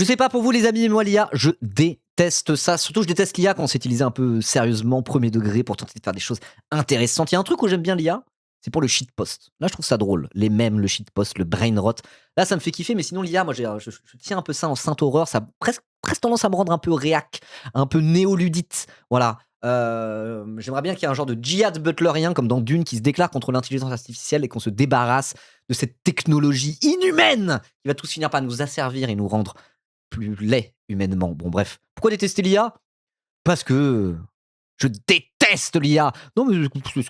Je sais pas pour vous les amis, mais moi l'IA, je déteste ça. Surtout je déteste l'IA quand c'est utilisé un peu sérieusement, premier degré, pour tenter de faire des choses intéressantes. Il y a un truc où j'aime bien l'IA, c'est pour le shitpost. Là je trouve ça drôle. Les mèmes, le shitpost, le brain rot. Là ça me fait kiffer, mais sinon l'IA, moi je tiens un peu ça en sainte horreur. Ça a presque tendance à me rendre un peu réac, un peu néoludite. Voilà. J'aimerais bien qu'il y ait un genre de djihad butlerien comme dans Dune qui se déclare contre l'intelligence artificielle et qu'on se débarrasse de cette technologie inhumaine qui va tous finir par nous asservir et nous rendre plus laid humainement. Bon, bref. Pourquoi détester l'IA? Parce que je déteste l'IA. Non, mais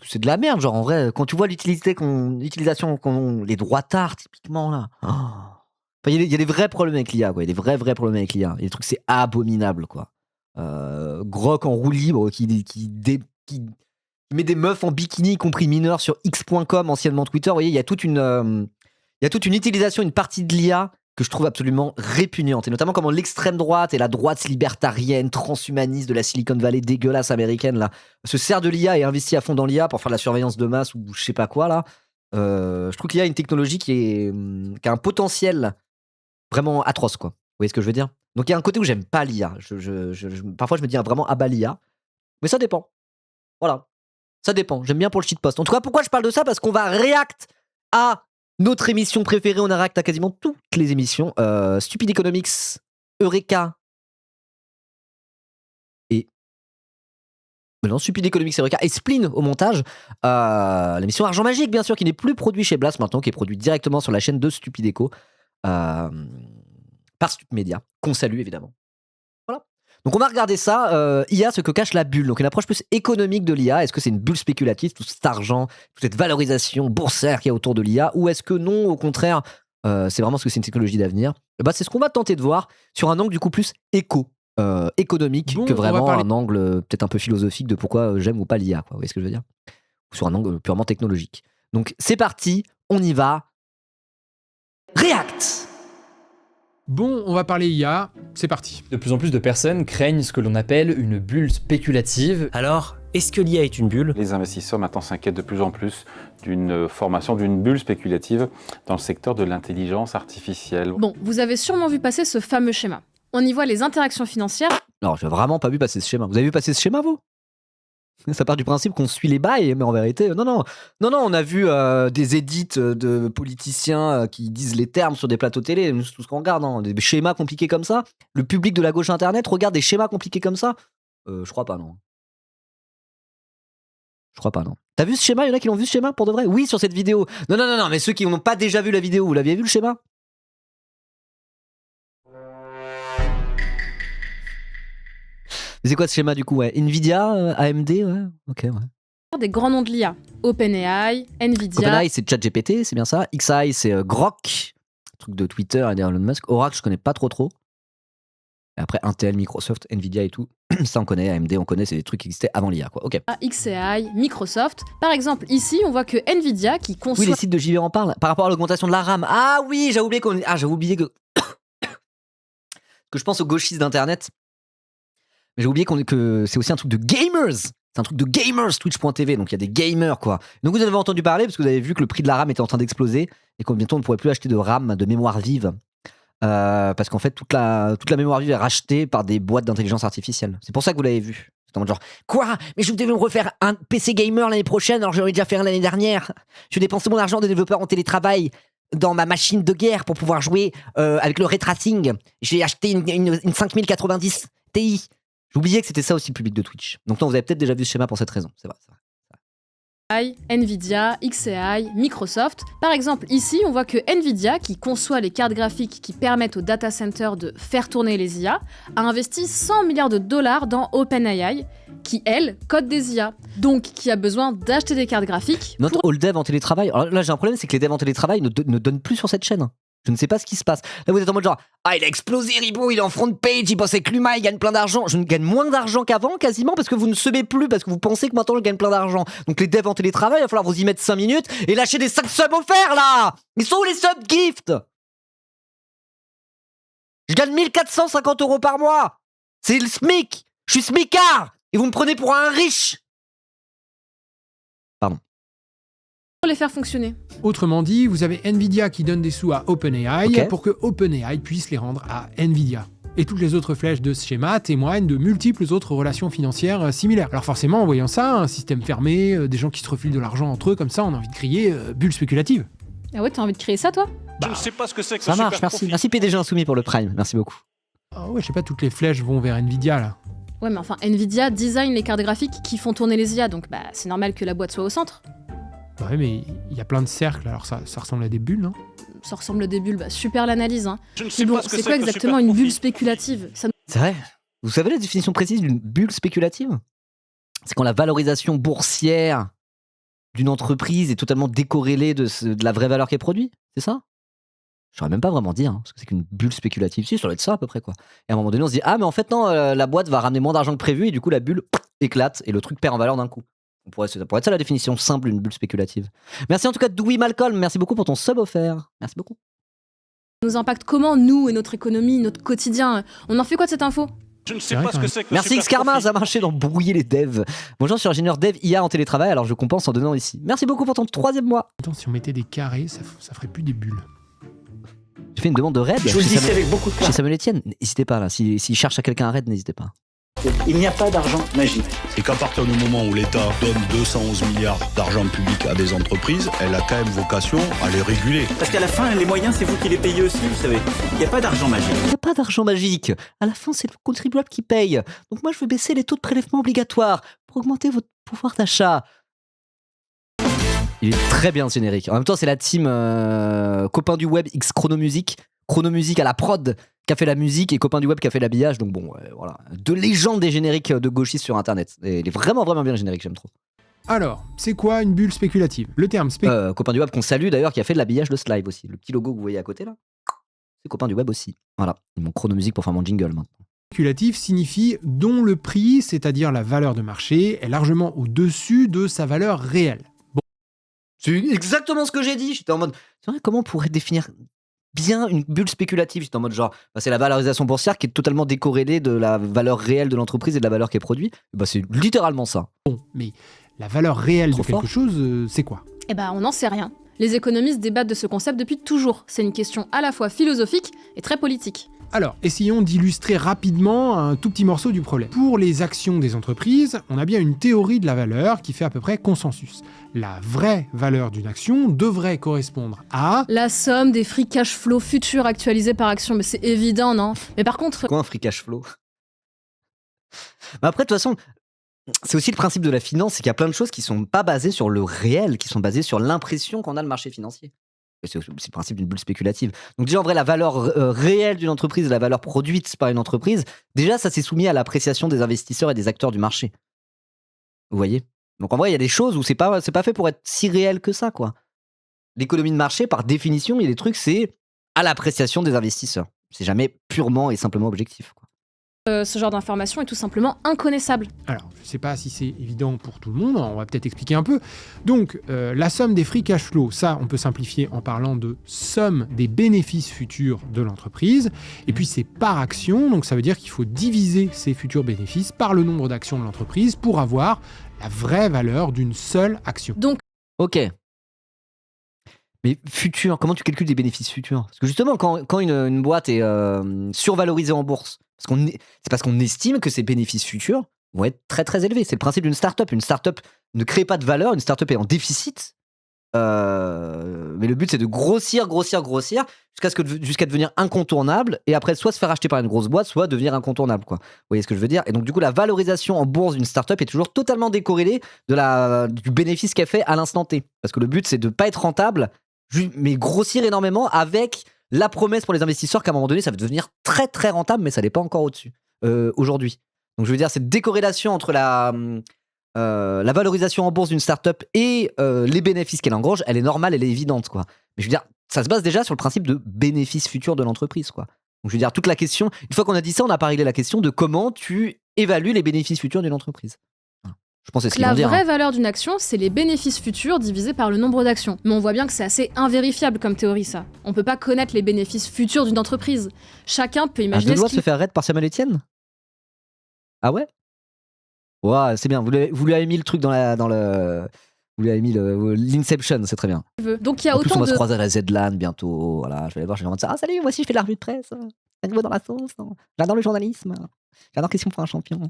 c'est de la merde. Genre, en vrai, quand tu vois l'utilisation qu'ont les droitards, typiquement, là. Oh. Enfin, il y a des vrais problèmes avec l'IA, quoi. Il y a des vrais problèmes avec l'IA. Il y a des trucs, c'est abominable, quoi. Grok en roue libre qui met des meufs en bikini, y compris mineures, sur x.com, anciennement Twitter. Vous voyez, il y a toute une utilisation, une partie de l'IA que je trouve absolument répugnante, et notamment comment l'extrême droite et la droite libertarienne, transhumaniste de la Silicon Valley dégueulasse américaine là, se sert de l'IA et investit à fond dans l'IA pour faire de la surveillance de masse ou je sais pas quoi là. Je trouve qu'il y a une technologie qui a un potentiel vraiment atroce, quoi. Vous voyez ce que je veux dire? Donc il y a un côté où j'aime pas l'IA. Parfois je me dis vraiment ah bah l'IA, mais ça dépend. Voilà, ça dépend. J'aime bien pour le shitpost. En tout cas, pourquoi je parle de ça? Parce qu'on va react à notre émission préférée. On a react à quasiment toutes les émissions. Stupid Economics, Eureka et... Non, Stupid Economics, Eureka et Spleen au montage. L'émission Argent Magique, bien sûr, qui n'est plus produit chez Blast maintenant, qui est produit directement sur la chaîne de Stupid Eco. Par Stup Media, qu'on salue évidemment. Voilà. Donc on va regarder ça, IA, ce que cache la bulle. Donc une approche plus économique de l'IA. Est-ce que c'est une bulle spéculative, tout cet argent, toute cette valorisation boursière qu'il y a autour de l'IA, ou est-ce que non, au contraire, c'est vraiment ce que c'est une technologie d'avenir? Bah, c'est ce qu'on va tenter de voir sur un angle du coup plus économique Bon, que on va vraiment parler- un angle peut-être un peu philosophique de pourquoi j'aime ou pas l'IA, quoi. Vous voyez ce que je veux dire? Ou sur un angle purement technologique. Donc c'est parti, on y va. React! Bon, on va parler IA, c'est parti. De plus en plus de personnes craignent ce que l'on appelle une bulle spéculative. Alors, est-ce que l'IA est une bulle? Les investisseurs maintenant s'inquiètent de plus en plus d'une formation d'une bulle spéculative dans le secteur de l'intelligence artificielle. Bon, vous avez sûrement vu passer ce fameux schéma. On y voit les interactions financières Non, j'ai vraiment pas vu passer ce schéma. Vous avez vu passer ce schéma, vous? Ça part du principe qu'on suit les bails, mais en vérité, non, on a vu des edits de politiciens qui disent les termes sur des plateaux télé, c'est tout ce qu'on regarde, hein, des schémas compliqués comme ça. Le public de la gauche internet regarde des schémas compliqués comme ça. Je crois pas, non. Je crois pas, non. T'as vu ce schéma? Il y en a qui l'ont vu ce schéma pour de vrai? Oui, sur cette vidéo. Non, mais ceux qui n'ont pas déjà vu la vidéo, vous l'aviez vu le schéma? Mais c'est quoi ce schéma du coup? Ouais. Nvidia, AMD, ouais. Ok, ouais. des grands noms de l'IA. OpenAI, Nvidia. OpenAI, c'est ChatGPT, c'est bien ça. XAI, c'est Grok, truc de Twitter et d'Elon Musk. Oracle, je connais pas trop. Et après, Intel, Microsoft, Nvidia et tout. Ça, on connaît. AMD, on connaît. C'est des trucs qui existaient avant l'IA, quoi. Ok. XAI, Microsoft. Par exemple, ici, on voit que Nvidia, qui conçoit... Oui, les sites de JV en parlent. Par rapport à l'augmentation de la RAM. Ah oui, j'avais oublié que... que je pense aux gauchistes d'Internet. Mais j'ai oublié que c'est aussi un truc de gamers. C'est un truc de gamers, Twitch.tv. Donc il y a des gamers, quoi. Donc vous en avez entendu parler parce que vous avez vu que le prix de la RAM était en train d'exploser et qu'en bientôt on ne pourrait plus acheter de RAM, de mémoire vive. Parce qu'en fait, toute la mémoire vive est rachetée par des boîtes d'intelligence artificielle. C'est pour ça que vous l'avez vu. C'est en mode genre, quoi? Mais je devais me refaire un PC gamer l'année prochaine, alors j'aurais déjà fait un l'année dernière. Je dépensais mon argent de développeur en télétravail dans ma machine de guerre pour pouvoir jouer avec le ray tracing. J'ai acheté une 5090 Ti. J'oubliais que c'était ça aussi le public de Twitch. Donc non, vous avez peut-être déjà vu ce schéma pour cette raison. C'est vrai. Nvidia, XAI, Microsoft. Par exemple, ici, on voit que Nvidia, qui conçoit les cartes graphiques qui permettent aux data centers de faire tourner les IA, a investi 100 milliards de dollars dans OpenAI, qui, elle, code des IA. Donc, qui a besoin d'acheter des cartes graphiques. Notre all dev en télétravail. Alors là, j'ai un problème, c'est que les devs en télétravail ne donnent plus sur cette chaîne. Je ne sais pas ce qui se passe. Là, vous êtes en mode genre, ah, il a explosé, Ribot, il est en front page, il bosse avec Luma, il gagne plein d'argent. Je ne gagne moins d'argent qu'avant, quasiment, parce que vous ne semez plus, parce que vous pensez que maintenant je gagne plein d'argent. Donc les devs en télétravail, il va falloir vous y mettre 5 minutes et lâcher des 5 subs offerts, là! Ils sont où les subs gift? Je gagne 1450 € par mois! C'est le SMIC! Je suis SMICard! Et vous me prenez pour un riche! Pardon. Pour les faire fonctionner. Autrement dit, vous avez Nvidia qui donne des sous à OpenAI Ok. pour que OpenAI puisse les rendre à Nvidia. Et toutes les autres flèches de ce schéma témoignent de multiples autres relations financières similaires. Alors forcément, en voyant ça, un système fermé, des gens qui se refilent de l'argent entre eux comme ça, on a envie de crier bulle spéculative. Ah ouais, t'as envie de créer ça, toi? Je ne sais pas ce que c'est que Ça ce marche, super merci. profit. Merci PDG Insoumis pour le Prime. Merci beaucoup. Ah ouais, je sais pas, toutes les flèches vont vers Nvidia là. Ouais, mais enfin, Nvidia design les cartes graphiques qui font tourner les IA, donc bah c'est normal que la boîte soit au centre. Ouais, mais il y a plein de cercles, alors ça ressemble à des bulles, non? Ça ressemble à des bulles, bah super l'analyse, hein. Je ne sais Mais bon, pas ce que c'est quoi que ce exactement super une bulle profit. spéculative? Ça C'est vrai. Vous savez la définition précise d'une bulle spéculative? C'est quand la valorisation boursière d'une entreprise est totalement décorrélée de la vraie valeur qu'elle produit. C'est ça? Je saurais même pas vraiment dire ce que c'est qu'une bulle spéculative. Si, ça doit être ça à peu près, quoi. Et à un moment donné, on se dit, ah, mais en fait, non, la boîte va ramener moins d'argent que prévu, et du coup, la bulle éclate, et le truc perd en valeur d'un coup. Ça pourrait être ça la définition simple d'une bulle spéculative. Merci en tout cas, Dewey Malcolm. Merci beaucoup pour ton sub offert. Merci beaucoup. nous impacte comment, nous et notre économie, notre quotidien? On en fait quoi de cette info? Je ne sais C'est vrai pas ce quand que même. c'est que le Merci super Xkarma, profit. ça a marché d'embrouiller les devs. Bonjour, je suis ingénieur dev IA en télétravail, alors je compense en donnant ici. Merci beaucoup pour ton 3e mois. Attends, si on mettait des carrés, ça ferait plus des bulles. J'ai fait une demande de raid. Je vous le chez dis Samuel- avec beaucoup de Chez classe. Samuel Etienne. N'hésitez pas là. S'il cherche à quelqu'un à raid, n'hésitez pas. Il n'y a pas d'argent magique. Et qu'à partir du moment où l'État donne 211 milliards d'argent public à des entreprises, elle a quand même vocation à les réguler. Parce qu'à la fin, les moyens, c'est vous qui les payez aussi, vous savez. Il n'y a pas d'argent magique. Il n'y a pas d'argent magique. À la fin, c'est le contribuable qui paye. Donc moi, je veux baisser les taux de prélèvement obligatoires pour augmenter votre pouvoir d'achat. Il est très bien ce générique. En même temps, c'est la team copain du web X Chronomusique. Chronomusique à la prod qui a fait la musique et copain du web qui a fait l'habillage. Donc bon, voilà. Deux légendes des génériques de gauchistes sur Internet. Et il est vraiment, vraiment bien le générique, j'aime trop. Alors, c'est quoi une bulle spéculative? Le terme Copain du web qu'on salue d'ailleurs, qui a fait de l'habillage de ce live aussi. Le petit logo que vous voyez à côté là, c'est copain du web aussi. Voilà, mon chronomusique pour faire mon jingle maintenant. spéculatif signifie dont le prix, c'est-à-dire la valeur de marché, est largement au-dessus de sa valeur réelle. C'est exactement ce que j'ai dit. J'étais en mode, c'est vrai, comment on pourrait définir bien une bulle spéculative? J'étais en mode genre, bah, c'est la valorisation boursière qui est totalement décorrélée de la valeur réelle de l'entreprise et de la valeur qui est produite. Bah, c'est littéralement ça. Bon, mais la valeur réelle Trop de quelque fort. chose, c'est quoi? Eh ben, on n'en sait rien. Les économistes débattent de ce concept depuis toujours. C'est une question à la fois philosophique et très politique. Alors, essayons d'illustrer rapidement un tout petit morceau du problème. Pour les actions des entreprises, on a bien une théorie de la valeur qui fait à peu près consensus. La vraie valeur d'une action devrait correspondre à... La somme des free cash flow futurs actualisés par action, mais c'est évident, non? Mais par contre, C'est quoi un free cash flow? Mais après, de toute façon, c'est aussi le principe de la finance, c'est qu'il y a plein de choses qui sont pas basées sur le réel, qui sont basées sur l'impression qu'on a le marché financier. Et c'est le principe d'une bulle spéculative. Donc déjà, en vrai, la valeur réelle d'une entreprise, la valeur produite par une entreprise, déjà, ça s'est soumis à l'appréciation des investisseurs et des acteurs du marché. Vous voyez? Donc en vrai, il y a des choses où c'est pas fait pour être si réel que ça, quoi. L'économie de marché, par définition, il y a des trucs, c'est à l'appréciation des investisseurs. C'est jamais purement et simplement objectif, quoi. ce genre d'information est tout simplement inconnaissable. Alors, je sais pas si c'est évident pour tout le monde, on va peut-être expliquer un peu. Donc, la somme des free cash flow, ça, on peut simplifier en parlant de somme des bénéfices futurs de l'entreprise. Et puis, c'est par action, donc ça veut dire qu'il faut diviser ces futurs bénéfices par le nombre d'actions de l'entreprise pour avoir la vraie valeur d'une seule action. Ok. Mais futur, comment tu calcules des bénéfices futurs? Parce que justement, quand une boîte est survalorisée en bourse, c'est parce qu'on estime que ses bénéfices futurs vont être très très élevés. C'est le principe d'une start-up. Une start-up ne crée pas de valeur, une start-up est en déficit. Mais le but c'est de grossir jusqu'à devenir incontournable et après soit se faire acheter par une grosse boîte, soit devenir incontournable, quoi. Vous voyez ce que je veux dire? Et donc du coup la valorisation en bourse d'une startup est toujours totalement décorrélée du bénéfice qu'elle fait à l'instant T. Parce que le but c'est de pas être rentable, mais grossir énormément avec la promesse pour les investisseurs qu'à un moment donné ça va devenir très très rentable, mais ça n'est pas encore au-dessus aujourd'hui. Donc je veux dire cette décorrélation entre la valorisation en bourse d'une startup et les bénéfices qu'elle engrange, elle est normale, elle est évidente, quoi. Mais je veux dire, ça se base déjà sur le principe de bénéfice futur de l'entreprise, quoi. Donc je veux dire, toute la question, une fois qu'on a dit ça, on n'a pas réglé la question de comment tu évalues les bénéfices futurs d'une entreprise. Voilà. Je pense que c'est ce qu'ils La vont dire. vraie valeur d'une action, c'est les bénéfices futurs divisés par le nombre d'actions. Mais on voit bien que c'est assez invérifiable comme théorie, ça. On peut pas connaître les bénéfices futurs d'une entreprise. Chacun peut Un imaginer deux doigts ce de se qu'il... faire raid par Samuel Etienne? Ah ouais? Ouais, c'est bien. Vous lui avez mis le truc dans le. Vous lui avez mis l'Inception, c'est très bien. Donc il y a En plus, on autant va se de... croiser à la Z-Lan bientôt. Voilà, je vais aller voir, je vais vraiment dire ah salut, moi aussi je fais de la revue de presse. À nouveau dans la sauce. J'adore le journalisme. J'adore question pour un champion.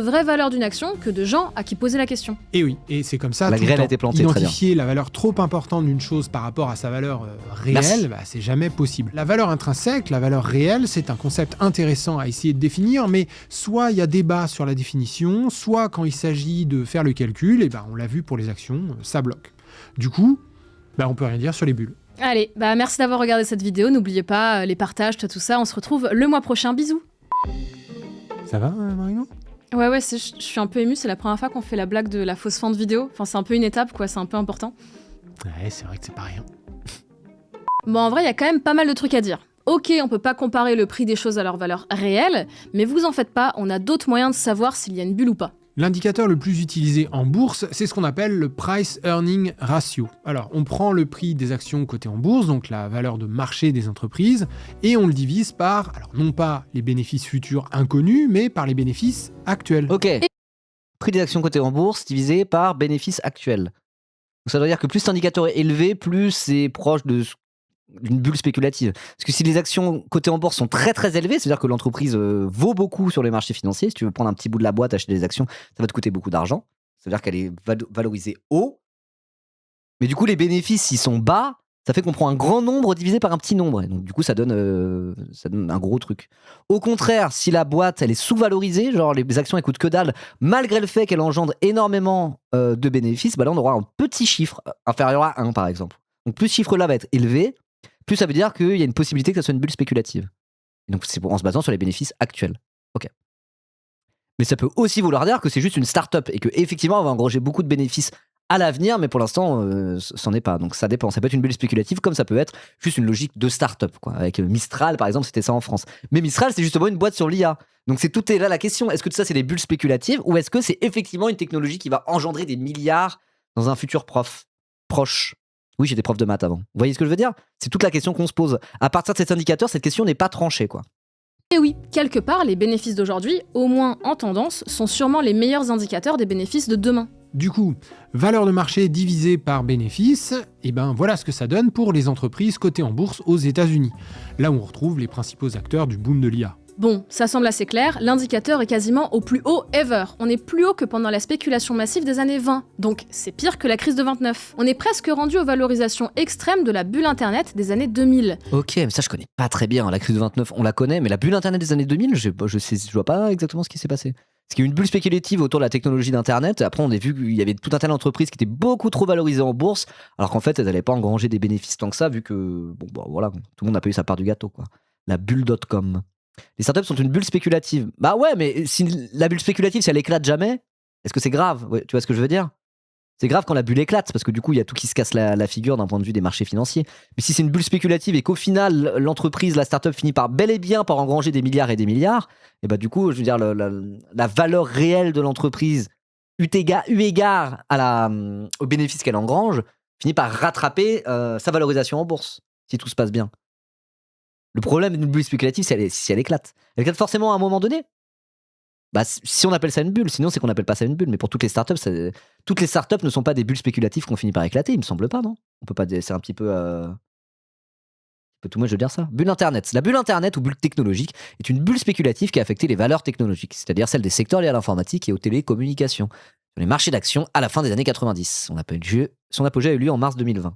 vraie valeur d'une action que de gens à qui poser la question. Et oui, et c'est comme ça La tout le graine a temps. été plantée, très bien. Identifier la valeur trop importante d'une chose par rapport à sa valeur Merci. réelle, c'est jamais possible. La valeur intrinsèque, la valeur réelle, c'est un concept intéressant à essayer de définir, mais soit il y a débat sur la définition, soit quand il s'agit de faire le calcul, et on l'a vu pour les actions, ça bloque. Du coup, on peut rien dire sur les bulles. Allez, merci d'avoir regardé cette vidéo. N'oubliez pas les partages, tout ça. On se retrouve le mois prochain. Bisous. Ça va, Marino ? Ouais, je suis un peu émue. C'est la première fois qu'on fait la blague de la fausse fin de vidéo. Enfin, c'est un peu une étape, quoi. C'est un peu important. Ouais, c'est vrai que c'est pas rien. Bon, en vrai, il y a quand même pas mal de trucs à dire. Ok, on peut pas comparer le prix des choses à leur valeur réelle, mais vous en faites pas, on a d'autres moyens de savoir s'il y a une bulle ou pas. L'indicateur le plus utilisé en bourse, c'est ce qu'on appelle le Price Earning Ratio. Alors, on prend le prix des actions cotées en bourse, donc la valeur de marché des entreprises, et on le divise par, alors non pas les bénéfices futurs inconnus, mais par les bénéfices actuels. Ok. Prix des actions cotées en bourse divisé par bénéfice actuel. Donc ça veut dire que plus cet indicateur est élevé, plus c'est proche d'une bulle spéculative. Parce que si les actions cotées en bourse sont très très élevées, c'est-à-dire que l'entreprise vaut beaucoup sur les marchés financiers, si tu veux prendre un petit bout de la boîte, acheter des actions, ça va te coûter beaucoup d'argent. Ça veut dire qu'elle est valorisée haut. Mais du coup, les bénéfices, s'ils sont bas, ça fait qu'on prend un grand nombre divisé par un petit nombre. Et donc du coup, ça donne un gros truc. Au contraire, si la boîte, elle est sous-valorisée, genre les actions, elles coûtent que dalle, malgré le fait qu'elle engendre énormément de bénéfices, là, on aura un petit chiffre inférieur à 1, par exemple. Donc plus ce chiffre-là va être élevé, plus ça veut dire qu'il y a une possibilité que ça soit une bulle spéculative. Et donc c'est en se basant sur les bénéfices actuels. Ok. Mais ça peut aussi vouloir dire que c'est juste une start-up et qu'effectivement, on va engranger beaucoup de bénéfices à l'avenir, mais pour l'instant, c'en est pas. Donc ça dépend. Ça peut être une bulle spéculative comme ça peut être juste une logique de start-up, quoi. Avec Mistral, par exemple, c'était ça en France. Mais Mistral, c'est justement une boîte sur l'IA. Donc tout est là la question. Est-ce que tout ça, c'est des bulles spéculatives ou est-ce que c'est effectivement une technologie qui va engendrer des milliards dans un futur proche? Oui, j'étais prof de maths avant. Vous voyez ce que je veux dire? C'est toute la question qu'on se pose. À partir de cet indicateur, cette question n'est pas tranchée, quoi. Et oui, quelque part, les bénéfices d'aujourd'hui, au moins en tendance, sont sûrement les meilleurs indicateurs des bénéfices de demain. Du coup, valeur de marché divisée par bénéfice, voilà ce que ça donne pour les entreprises cotées en bourse aux États-Unis. Là où on retrouve les principaux acteurs du boom de l'IA. Bon, ça semble assez clair, l'indicateur est quasiment au plus haut ever. On est plus haut que pendant la spéculation massive des années 20, donc c'est pire que la crise de 29. On est presque rendu aux valorisations extrêmes de la bulle internet des années 2000. Ok, mais ça je connais pas très bien. La crise de 29, on la connaît, mais la bulle internet des années 2000, je vois pas exactement ce qui s'est passé. Parce qu'il y a eu une bulle spéculative autour de la technologie d'internet. Après, on a vu qu'il y avait tout un tas d'entreprises qui étaient beaucoup trop valorisées en bourse, alors qu'en fait, elles n'allaient pas engranger des bénéfices tant que ça, vu que voilà, tout le monde n'a pas eu sa part du gâteau, quoi. La bulle.com. Les startups sont une bulle spéculative. Bah ouais, mais si la bulle spéculative, si elle éclate jamais, est-ce que c'est grave? Ouais, tu vois ce que je veux dire? C'est grave quand la bulle éclate, parce que du coup, il y a tout qui se casse la figure d'un point de vue des marchés financiers. Mais si c'est une bulle spéculative et qu'au final, l'entreprise, la startup finit par bel et bien par engranger des milliards et des milliards, et bah du coup, je veux dire, la valeur réelle de l'entreprise, eu égard aux bénéfices qu'elle engrange, finit par rattraper sa valorisation en bourse, si tout se passe bien. Le problème d'une bulle spéculative, c'est si elle éclate. Elle éclate forcément à un moment donné. Bah, si on appelle ça une bulle, sinon c'est qu'on n'appelle pas ça une bulle. Mais pour toutes les startups, ne sont pas des bulles spéculatives qu'on finit par éclater, il me semble pas, non? On peut pas. C'est un petit peu. Tout moi, je veux dire ça. Bulle Internet. La bulle Internet ou bulle technologique est une bulle spéculative qui a affecté les valeurs technologiques, c'est-à-dire celles des secteurs liés à l'informatique et aux télécommunications, sur les marchés d'actions à la fin des années 90. Son apogée a eu lieu en mars 2020.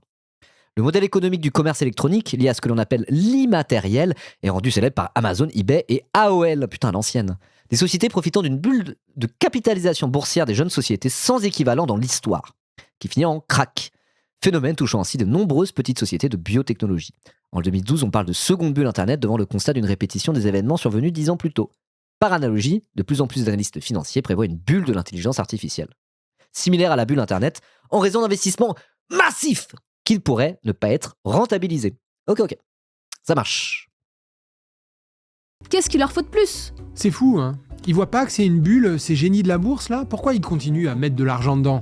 Le modèle économique du commerce électronique, lié à ce que l'on appelle l'immatériel, est rendu célèbre par Amazon, eBay et AOL, putain l'ancienne. Des sociétés profitant d'une bulle de capitalisation boursière des jeunes sociétés sans équivalent dans l'histoire, qui finit en crack. Phénomène touchant ainsi de nombreuses petites sociétés de biotechnologie. En 2012, on parle de seconde bulle Internet devant le constat d'une répétition des événements survenus 10 ans plus tôt. Par analogie, de plus en plus d'analystes financiers prévoient une bulle de l'intelligence artificielle, similaire à la bulle Internet, en raison d'investissements massifs qu'il pourrait ne pas être rentabilisé. Ok, ça marche. Qu'est-ce qu'il leur faut de plus? C'est fou, hein. Ils voient pas que c'est une bulle, ces génies de la bourse, là? Pourquoi ils continuent à mettre de l'argent dedans?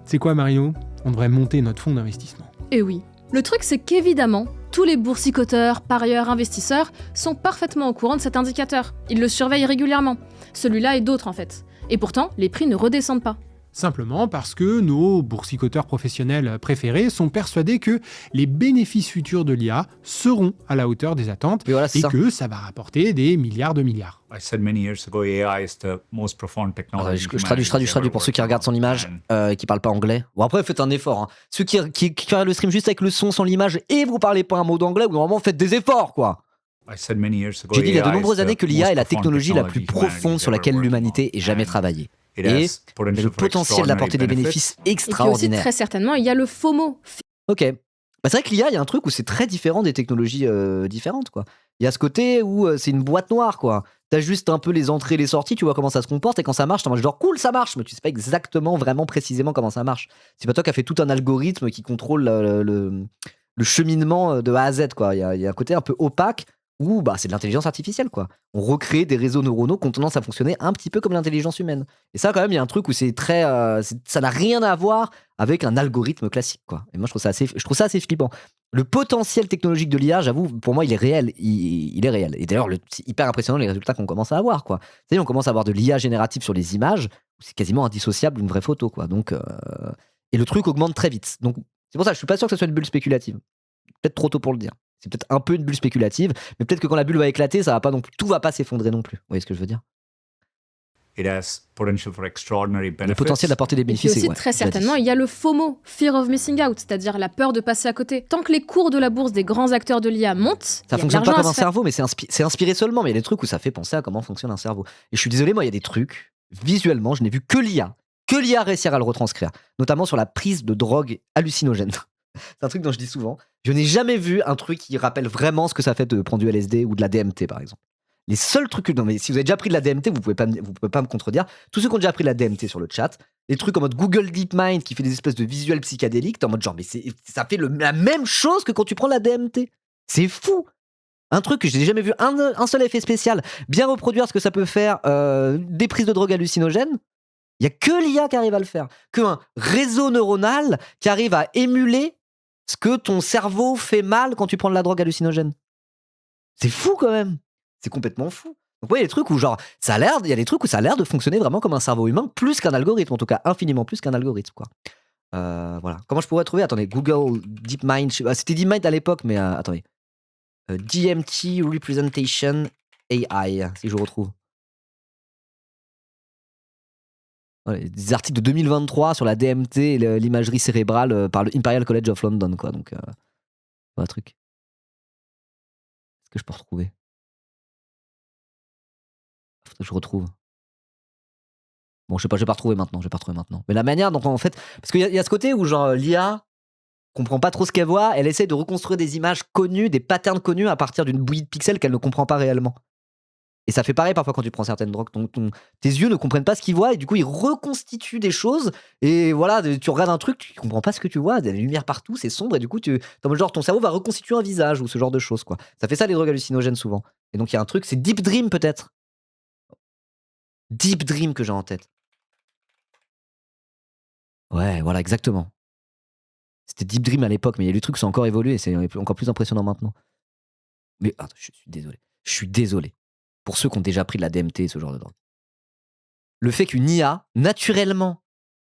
C'est quoi, Marino? On devrait monter notre fonds d'investissement. Eh oui. Le truc, c'est qu'évidemment, tous les boursicoteurs, parieurs, investisseurs sont parfaitement au courant de cet indicateur. Ils le surveillent régulièrement. Celui-là et d'autres, en fait. Et pourtant, les prix ne redescendent pas. Simplement parce que nos boursicoteurs professionnels préférés sont persuadés que les bénéfices futurs de l'IA seront à la hauteur des attentes Mais voilà, c'est et ça. que ça va rapporter des milliards de milliards. I said many years ago, AI is the most profound Attends, technology. je traduis pour ceux qui regardent son image et qui parlent pas anglais. Bon, après, faites un effort. Hein. Ceux qui regardent le stream juste avec le son, sans l'image et vous parlez pas un mot d'anglais, ou normalement faites des efforts, quoi. J'ai dit il y a de nombreuses années que l'IA est la technologie la plus profonde sur laquelle l'humanité ait jamais travaillé. Et le potentiel d'apporter des bénéfices Et puis aussi, extraordinaires. très certainement, il y a le FOMO. Ok. Bah, c'est vrai que l'IA, il y a un truc où c'est très différent des technologies différentes, quoi. Il y a ce côté où c'est une boîte noire, quoi. T'as juste un peu les entrées et les sorties, tu vois comment ça se comporte, et quand ça marche, t'es en mode genre cool, ça marche, mais tu sais pas exactement, vraiment précisément comment ça marche. C'est pas toi qui as fait tout un algorithme qui contrôle le cheminement de A à Z, quoi. Il y a un côté un peu opaque où bah, c'est de l'intelligence artificielle, quoi. On recrée des réseaux neuronaux qui ont tendance à fonctionner un petit peu comme l'intelligence humaine. Et ça, quand même, il y a un truc où c'est très. Ça n'a rien à voir avec un algorithme classique, quoi. Et moi, je trouve ça assez flippant. Le potentiel technologique de l'IA, j'avoue, pour moi, il est réel. Il est réel. Et d'ailleurs, c'est hyper impressionnant les résultats qu'on commence à avoir, quoi. Vous savez, on commence à avoir de l'IA générative sur les images, c'est quasiment indissociable d'une vraie photo, quoi. Donc, et le truc augmente très vite. Donc, c'est pour ça, je suis pas sûr que ce soit une bulle spéculative. Peut-être trop tôt pour le dire. C'est peut-être un peu une bulle spéculative, mais peut-être que quand la bulle va éclater, ça va pas non plus, tout va pas s'effondrer non plus. Vous voyez ce que je veux dire? Le potentiel d'apporter des Et puis bénéfices, aussi, c'est ouais, très je l'ai dit. certainement, il y a le FOMO, Fear of Missing Out, c'est-à-dire la peur de passer à côté. Tant que les cours de la bourse des grands acteurs de l'IA montent, Ça il y a de fonctionne pas l'argent comme à un se faire. cerveau, mais c'est inspiré seulement. Mais il y a des trucs où ça fait penser à comment fonctionne un cerveau. Et je suis désolé, moi, il y a des trucs, visuellement, je n'ai vu que l'IA réussir à le retranscrire, notamment sur la prise de drogue hallucinogène. C'est un truc dont je dis souvent. Je n'ai jamais vu un truc qui rappelle vraiment ce que ça fait de prendre du LSD ou de la DMT, par exemple. Les seuls trucs, non mais si vous avez déjà pris de la DMT, vous pouvez pas me contredire. Tous ceux qui ont déjà pris de la DMT sur le chat, les trucs en mode Google DeepMind qui fait des espèces de visuels psychédéliques, t'es en mode genre, mais ça fait la même chose que quand tu prends la DMT. C'est fou. Un truc que j'ai jamais vu, un seul effet spécial, bien reproduire ce que ça peut faire, des prises de drogue hallucinogènes. Il y a que l'IA qui arrive à le faire, qu'un réseau neuronal qui arrive à émuler ce que ton cerveau fait mal quand tu prends de la drogue hallucinogène. C'est fou quand même. C'est complètement fou. Donc ouais, il y a des trucs où genre il y a des trucs où ça a l'air de fonctionner vraiment comme un cerveau humain, plus qu'un algorithme, en tout cas infiniment plus qu'un algorithme, quoi. Voilà. Comment je pourrais trouver? Attendez, Google DeepMind, c'était DeepMind à l'époque, mais attendez. DMT Representation AI, si je retrouve. Ouais, des articles de 2023 sur la DMT et l'imagerie cérébrale par le Imperial College of London, quoi. Donc, un truc. Est-ce que je peux retrouver? Faut que je retrouve. Bon, je sais pas, je vais pas retrouver maintenant. Mais la manière dont en fait, parce qu'il y a ce côté où genre l'IA comprend pas trop ce qu'elle voit, elle essaie de reconstruire des images connues, des patterns connus à partir d'une bouillie de pixels qu'elle ne comprend pas réellement. Et ça fait pareil parfois quand tu prends certaines drogues. Tes yeux ne comprennent pas ce qu'ils voient et du coup ils reconstituent des choses. Et voilà, tu regardes un truc, tu comprends pas ce que tu vois, il y a des lumières partout, c'est sombre et du coup genre ton cerveau va reconstituer un visage ou ce genre de choses, quoi. Ça fait ça les drogues hallucinogènes souvent. Et donc il y a un truc, c'est Deep Dream peut-être. Deep Dream que j'ai en tête. Ouais, voilà, exactement. C'était Deep Dream à l'époque, mais il y a des trucs qui sont encore évolués et c'est encore plus impressionnant maintenant. Mais attends, je suis désolé. Pour ceux qui ont déjà pris de la DMT et ce genre de drogue. Le fait qu'une IA, naturellement,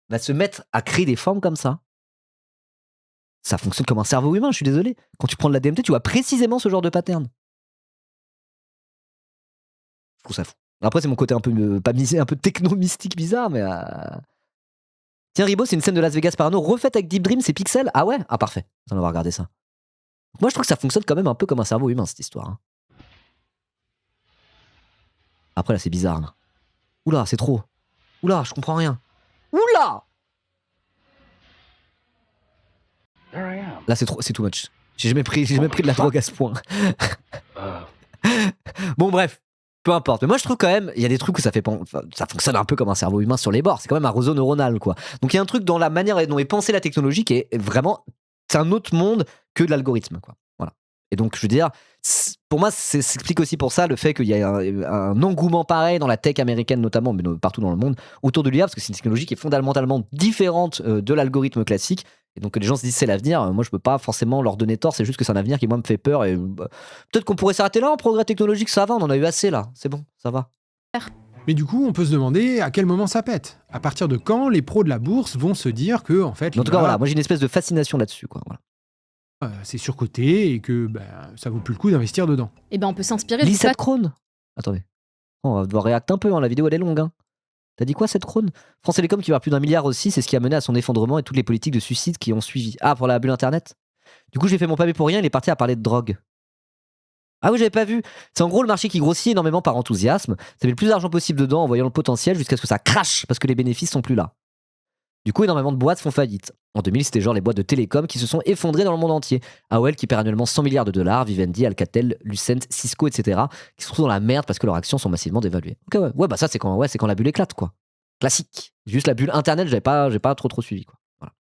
va se mettre à créer des formes comme ça fonctionne comme un cerveau humain, je suis désolé. Quand tu prends de la DMT, tu vois précisément ce genre de pattern. Je trouve ça fou. Après, c'est mon côté un peu, un peu techno-mystique bizarre, mais... Tiens, Ribo, c'est une scène de Las Vegas Parano refaite avec Deep Dream, c'est Pixel. Ah ouais? Ah parfait. On va regarder ça. Moi, je trouve que ça fonctionne quand même un peu comme un cerveau humain, cette histoire. Hein. Après, là, c'est bizarre. Là. Oula, c'est trop. Oula, je comprends rien. Oula! Là, c'est too much. J'ai jamais pris de la drogue à ce point. Bon, bref. Peu importe. Mais moi, je trouve quand même, il y a des trucs où ça fonctionne un peu comme un cerveau humain sur les bords. C'est quand même un réseau neuronal, quoi. Donc, il y a un truc dans la manière dont est pensée la technologie qui est vraiment, c'est un autre monde que de l'algorithme, quoi. Voilà. Et donc, je veux dire, pour moi, ça s'explique aussi pour ça le fait qu'il y a un engouement pareil dans la tech américaine notamment, mais partout dans le monde, autour de l'IA, parce que c'est une technologie qui est fondamentalement différente de l'algorithme classique. Et donc, les gens se disent c'est l'avenir. Moi, je peux pas forcément leur donner tort. C'est juste que c'est un avenir qui, moi, me fait peur. Et peut-être qu'on pourrait s'arrêter là en progrès technologique. Ça va, on en a eu assez là. C'est bon, ça va. Mais du coup, on peut se demander à quel moment ça pète. À partir de quand les pros de la bourse vont se dire que, en fait, En tout cas, voilà, moi j'ai une espèce de fascination là-dessus, quoi. Voilà. c'est surcoté et que ça vaut plus le coup d'investir dedans. Eh ben, on peut s'inspirer du Lis cette crône. Attendez. On va devoir réacter un peu, hein, la vidéo elle est longue. Hein. T'as dit quoi cette crône? France Télécom qui va plus d'1 milliard aussi, c'est ce qui a mené à son effondrement et toutes les politiques de suicide qui ont suivi. Ah, pour la bulle internet? Du coup, j'ai fait mon pavé pour rien, il est parti à parler de drogue. Ah oui, j'avais pas vu. C'est en gros le marché qui grossit énormément par enthousiasme. Ça met le plus d'argent possible dedans en voyant le potentiel jusqu'à ce que ça crache parce que les bénéfices sont plus là. Du coup, énormément de boîtes font faillite. En 2000, c'était genre les boîtes de télécom qui se sont effondrées dans le monde entier. AOL qui perd annuellement 100 milliards de dollars, Vivendi, Alcatel, Lucent, Cisco, etc. qui se retrouvent dans la merde parce que leurs actions sont massivement dévaluées. Ok, ouais, bah ça c'est quand la bulle éclate, quoi. Classique. Juste la bulle internet, j'ai pas trop suivi, quoi. Voilà.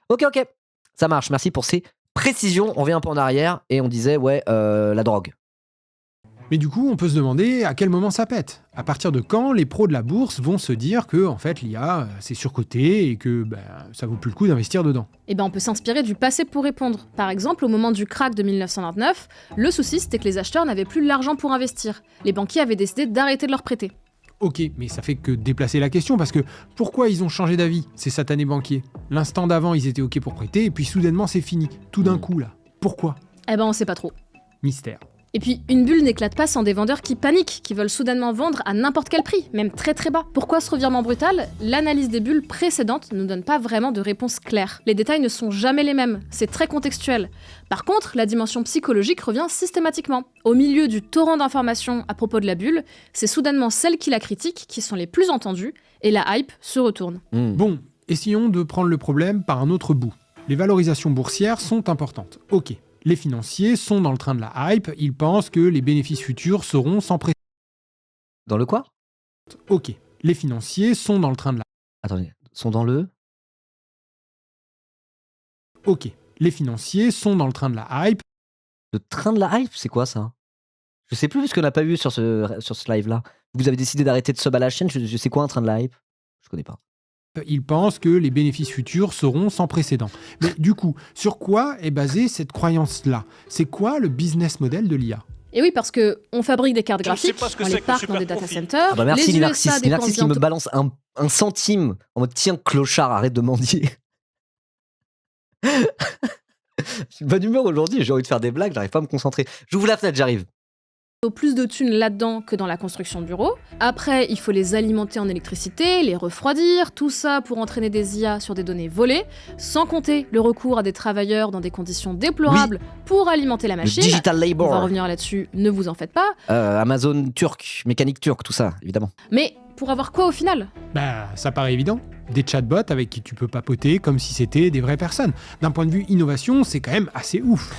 Ok, ça marche. Merci pour ces précisions. On vient un peu en arrière et on disait la drogue. Mais du coup, on peut se demander à quel moment ça pète. À partir de quand les pros de la bourse vont se dire que, en fait, l'IA, c'est surcoté et que ça vaut plus le coup d'investir dedans. Eh ben, on peut s'inspirer du passé pour répondre. Par exemple, au moment du krach de 1929, le souci c'était que les acheteurs n'avaient plus l'argent pour investir. Les banquiers avaient décidé d'arrêter de leur prêter. Ok, mais ça fait que déplacer la question, parce que pourquoi ils ont changé d'avis, ces satanés banquiers? L'instant d'avant, ils étaient ok pour prêter, et puis soudainement, c'est fini. Tout d'un coup, là. Pourquoi? Eh ben, on sait pas trop. Mystère. Et puis, une bulle n'éclate pas sans des vendeurs qui paniquent, qui veulent soudainement vendre à n'importe quel prix, même très très bas. Pourquoi ce revirement brutal? L'analyse des bulles précédentes ne donne pas vraiment de réponse claire. Les détails ne sont jamais les mêmes, c'est très contextuel. Par contre, la dimension psychologique revient systématiquement. Au milieu du torrent d'informations à propos de la bulle, c'est soudainement celles qui la critiquent qui sont les plus entendues, et la hype se retourne. Bon, essayons de prendre le problème par un autre bout. Les valorisations boursières sont importantes. Ok. Les financiers sont dans le train de la hype, ils pensent que les bénéfices futurs seront sans précédent. Dans le quoi? Ok, les financiers sont dans le train de la... Attendez, sont dans le... Ok, les financiers sont dans le train de la hype. Le train de la hype, c'est quoi ça? Je sais plus parce qu'on n'a pas vu sur ce live-là. Vous avez décidé d'arrêter de sub à la chaîne, je sais quoi un train de la hype? Je connais pas. Ils pensent que les bénéfices futurs seront sans précédent. Mais du coup, sur quoi est basée cette croyance-là? C'est quoi le business model de l'IA? Et oui, parce que on fabrique des cartes graphiques, on les parque dans des data centers, Ah bah merci les Linarcis. USA dépendent Linarcis qui me bientôt... balance un centime en mode tiens clochard, arrête de mendier. Je suis de bonne humeur aujourd'hui, j'ai envie de faire des blagues, j'arrive pas à me concentrer. J'ouvre la fenêtre, j'arrive. plus de thunes là-dedans que dans la construction de bureaux. Après, il faut les alimenter en électricité, les refroidir, tout ça pour entraîner des IA sur des données volées, sans compter le recours à des travailleurs dans des conditions déplorables pour alimenter la Le machine. digital On va labor. revenir là-dessus, ne vous en faites pas. Amazon turc, mécanique turque, tout ça, évidemment. Mais pour avoir quoi au final? Ça paraît évident. Des chatbots avec qui tu peux papoter comme si c'était des vraies personnes. D'un point de vue innovation, c'est quand même assez ouf.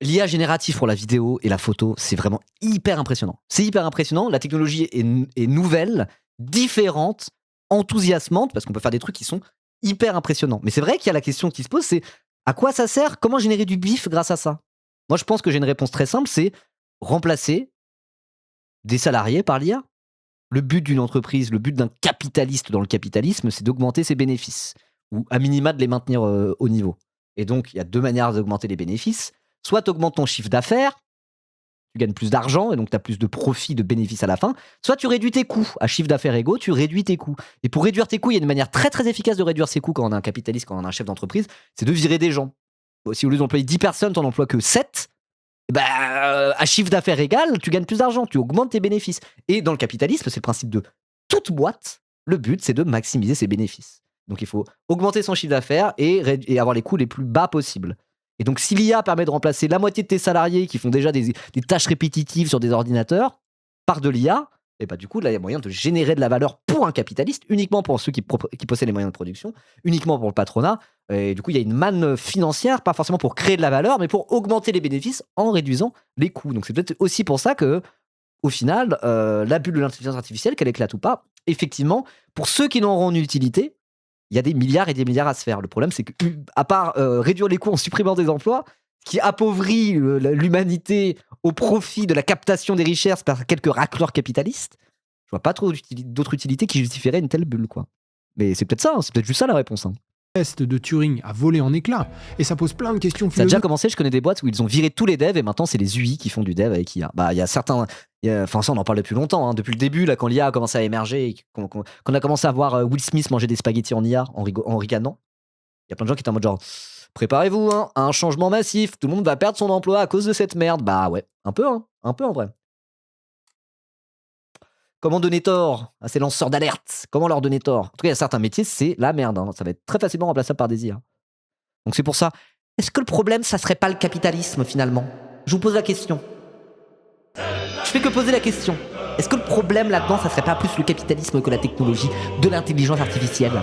L'IA générative pour la vidéo et la photo, c'est vraiment hyper impressionnant. C'est hyper impressionnant, la technologie est nouvelle, différente, enthousiasmante, parce qu'on peut faire des trucs qui sont hyper impressionnants. Mais c'est vrai qu'il y a la question qui se pose, c'est à quoi ça sert? Comment générer du bif grâce à ça? Moi, je pense que j'ai une réponse très simple, c'est remplacer des salariés par l'IA. Le but d'une entreprise, le but d'un capitaliste dans le capitalisme, c'est d'augmenter ses bénéfices, ou à minima de les maintenir au niveau. Et donc, il y a deux manières d'augmenter les bénéfices. Soit tu augmentes ton chiffre d'affaires, tu gagnes plus d'argent et donc tu as plus de profit, de bénéfices à la fin. Soit tu réduis tes coûts. À chiffre d'affaires égaux, tu réduis tes coûts. Et pour réduire tes coûts, il y a une manière très très efficace de réduire ses coûts quand on a un capitaliste, quand on a un chef d'entreprise, c'est de virer des gens. Si au lieu d'employer 10 personnes, tu n'en emploies que 7, à chiffre d'affaires égal, tu gagnes plus d'argent, tu augmentes tes bénéfices. Et dans le capitalisme, c'est le principe de toute boîte. Le but, c'est de maximiser ses bénéfices. Donc il faut augmenter son chiffre d'affaires et avoir les coûts les plus bas possibles. Et donc, si l'IA permet de remplacer la moitié de tes salariés qui font déjà des tâches répétitives sur des ordinateurs par de l'IA, et du coup, là, il y a moyen de générer de la valeur pour un capitaliste, uniquement pour ceux qui possèdent les moyens de production, uniquement pour le patronat. Et du coup, il y a une manne financière, pas forcément pour créer de la valeur, mais pour augmenter les bénéfices en réduisant les coûts. Donc, c'est peut-être aussi pour ça que, au final, la bulle de l'intelligence artificielle, qu'elle éclate ou pas, effectivement, pour ceux qui n'en auront une utilité, il y a des milliards et des milliards à se faire. Le problème, c'est que, à part réduire les coûts en supprimant des emplois, qui appauvrit l'humanité au profit de la captation des richesses par quelques racleurs capitalistes, je vois pas trop d'autres utilités qui justifieraient une telle bulle, quoi. Mais c'est peut-être ça, c'est peut-être juste ça la réponse. Test de Turing a volé en éclats et ça pose plein de questions Ça a déjà philosophiques. commencé, je connais des boîtes où ils ont viré tous les devs et maintenant c'est les UI qui font du dev avec IA. Il y a certains Enfin, ça, on en parle depuis longtemps. Hein. Depuis le début, là, quand l'IA a commencé à émerger, qu'on a commencé à voir Will Smith manger des spaghettis en IA, en ricanant, il y a plein de gens qui étaient en mode genre, préparez-vous hein, à un changement massif, tout le monde va perdre son emploi à cause de cette merde. Bah ouais, un peu en vrai. Comment donner tort à ces lanceurs d'alerte? Comment leur donner tort? En tout cas, il y a certains métiers, c'est la merde. Hein. Ça va être très facilement remplaçable par des IA. Donc c'est pour ça. Est-ce que le problème, ça serait pas le capitalisme finalement? Je vous pose la question. Je fais que poser la question. Est-ce que le problème là-dedans, ça serait pas plus le capitalisme que la technologie de l'intelligence artificielle?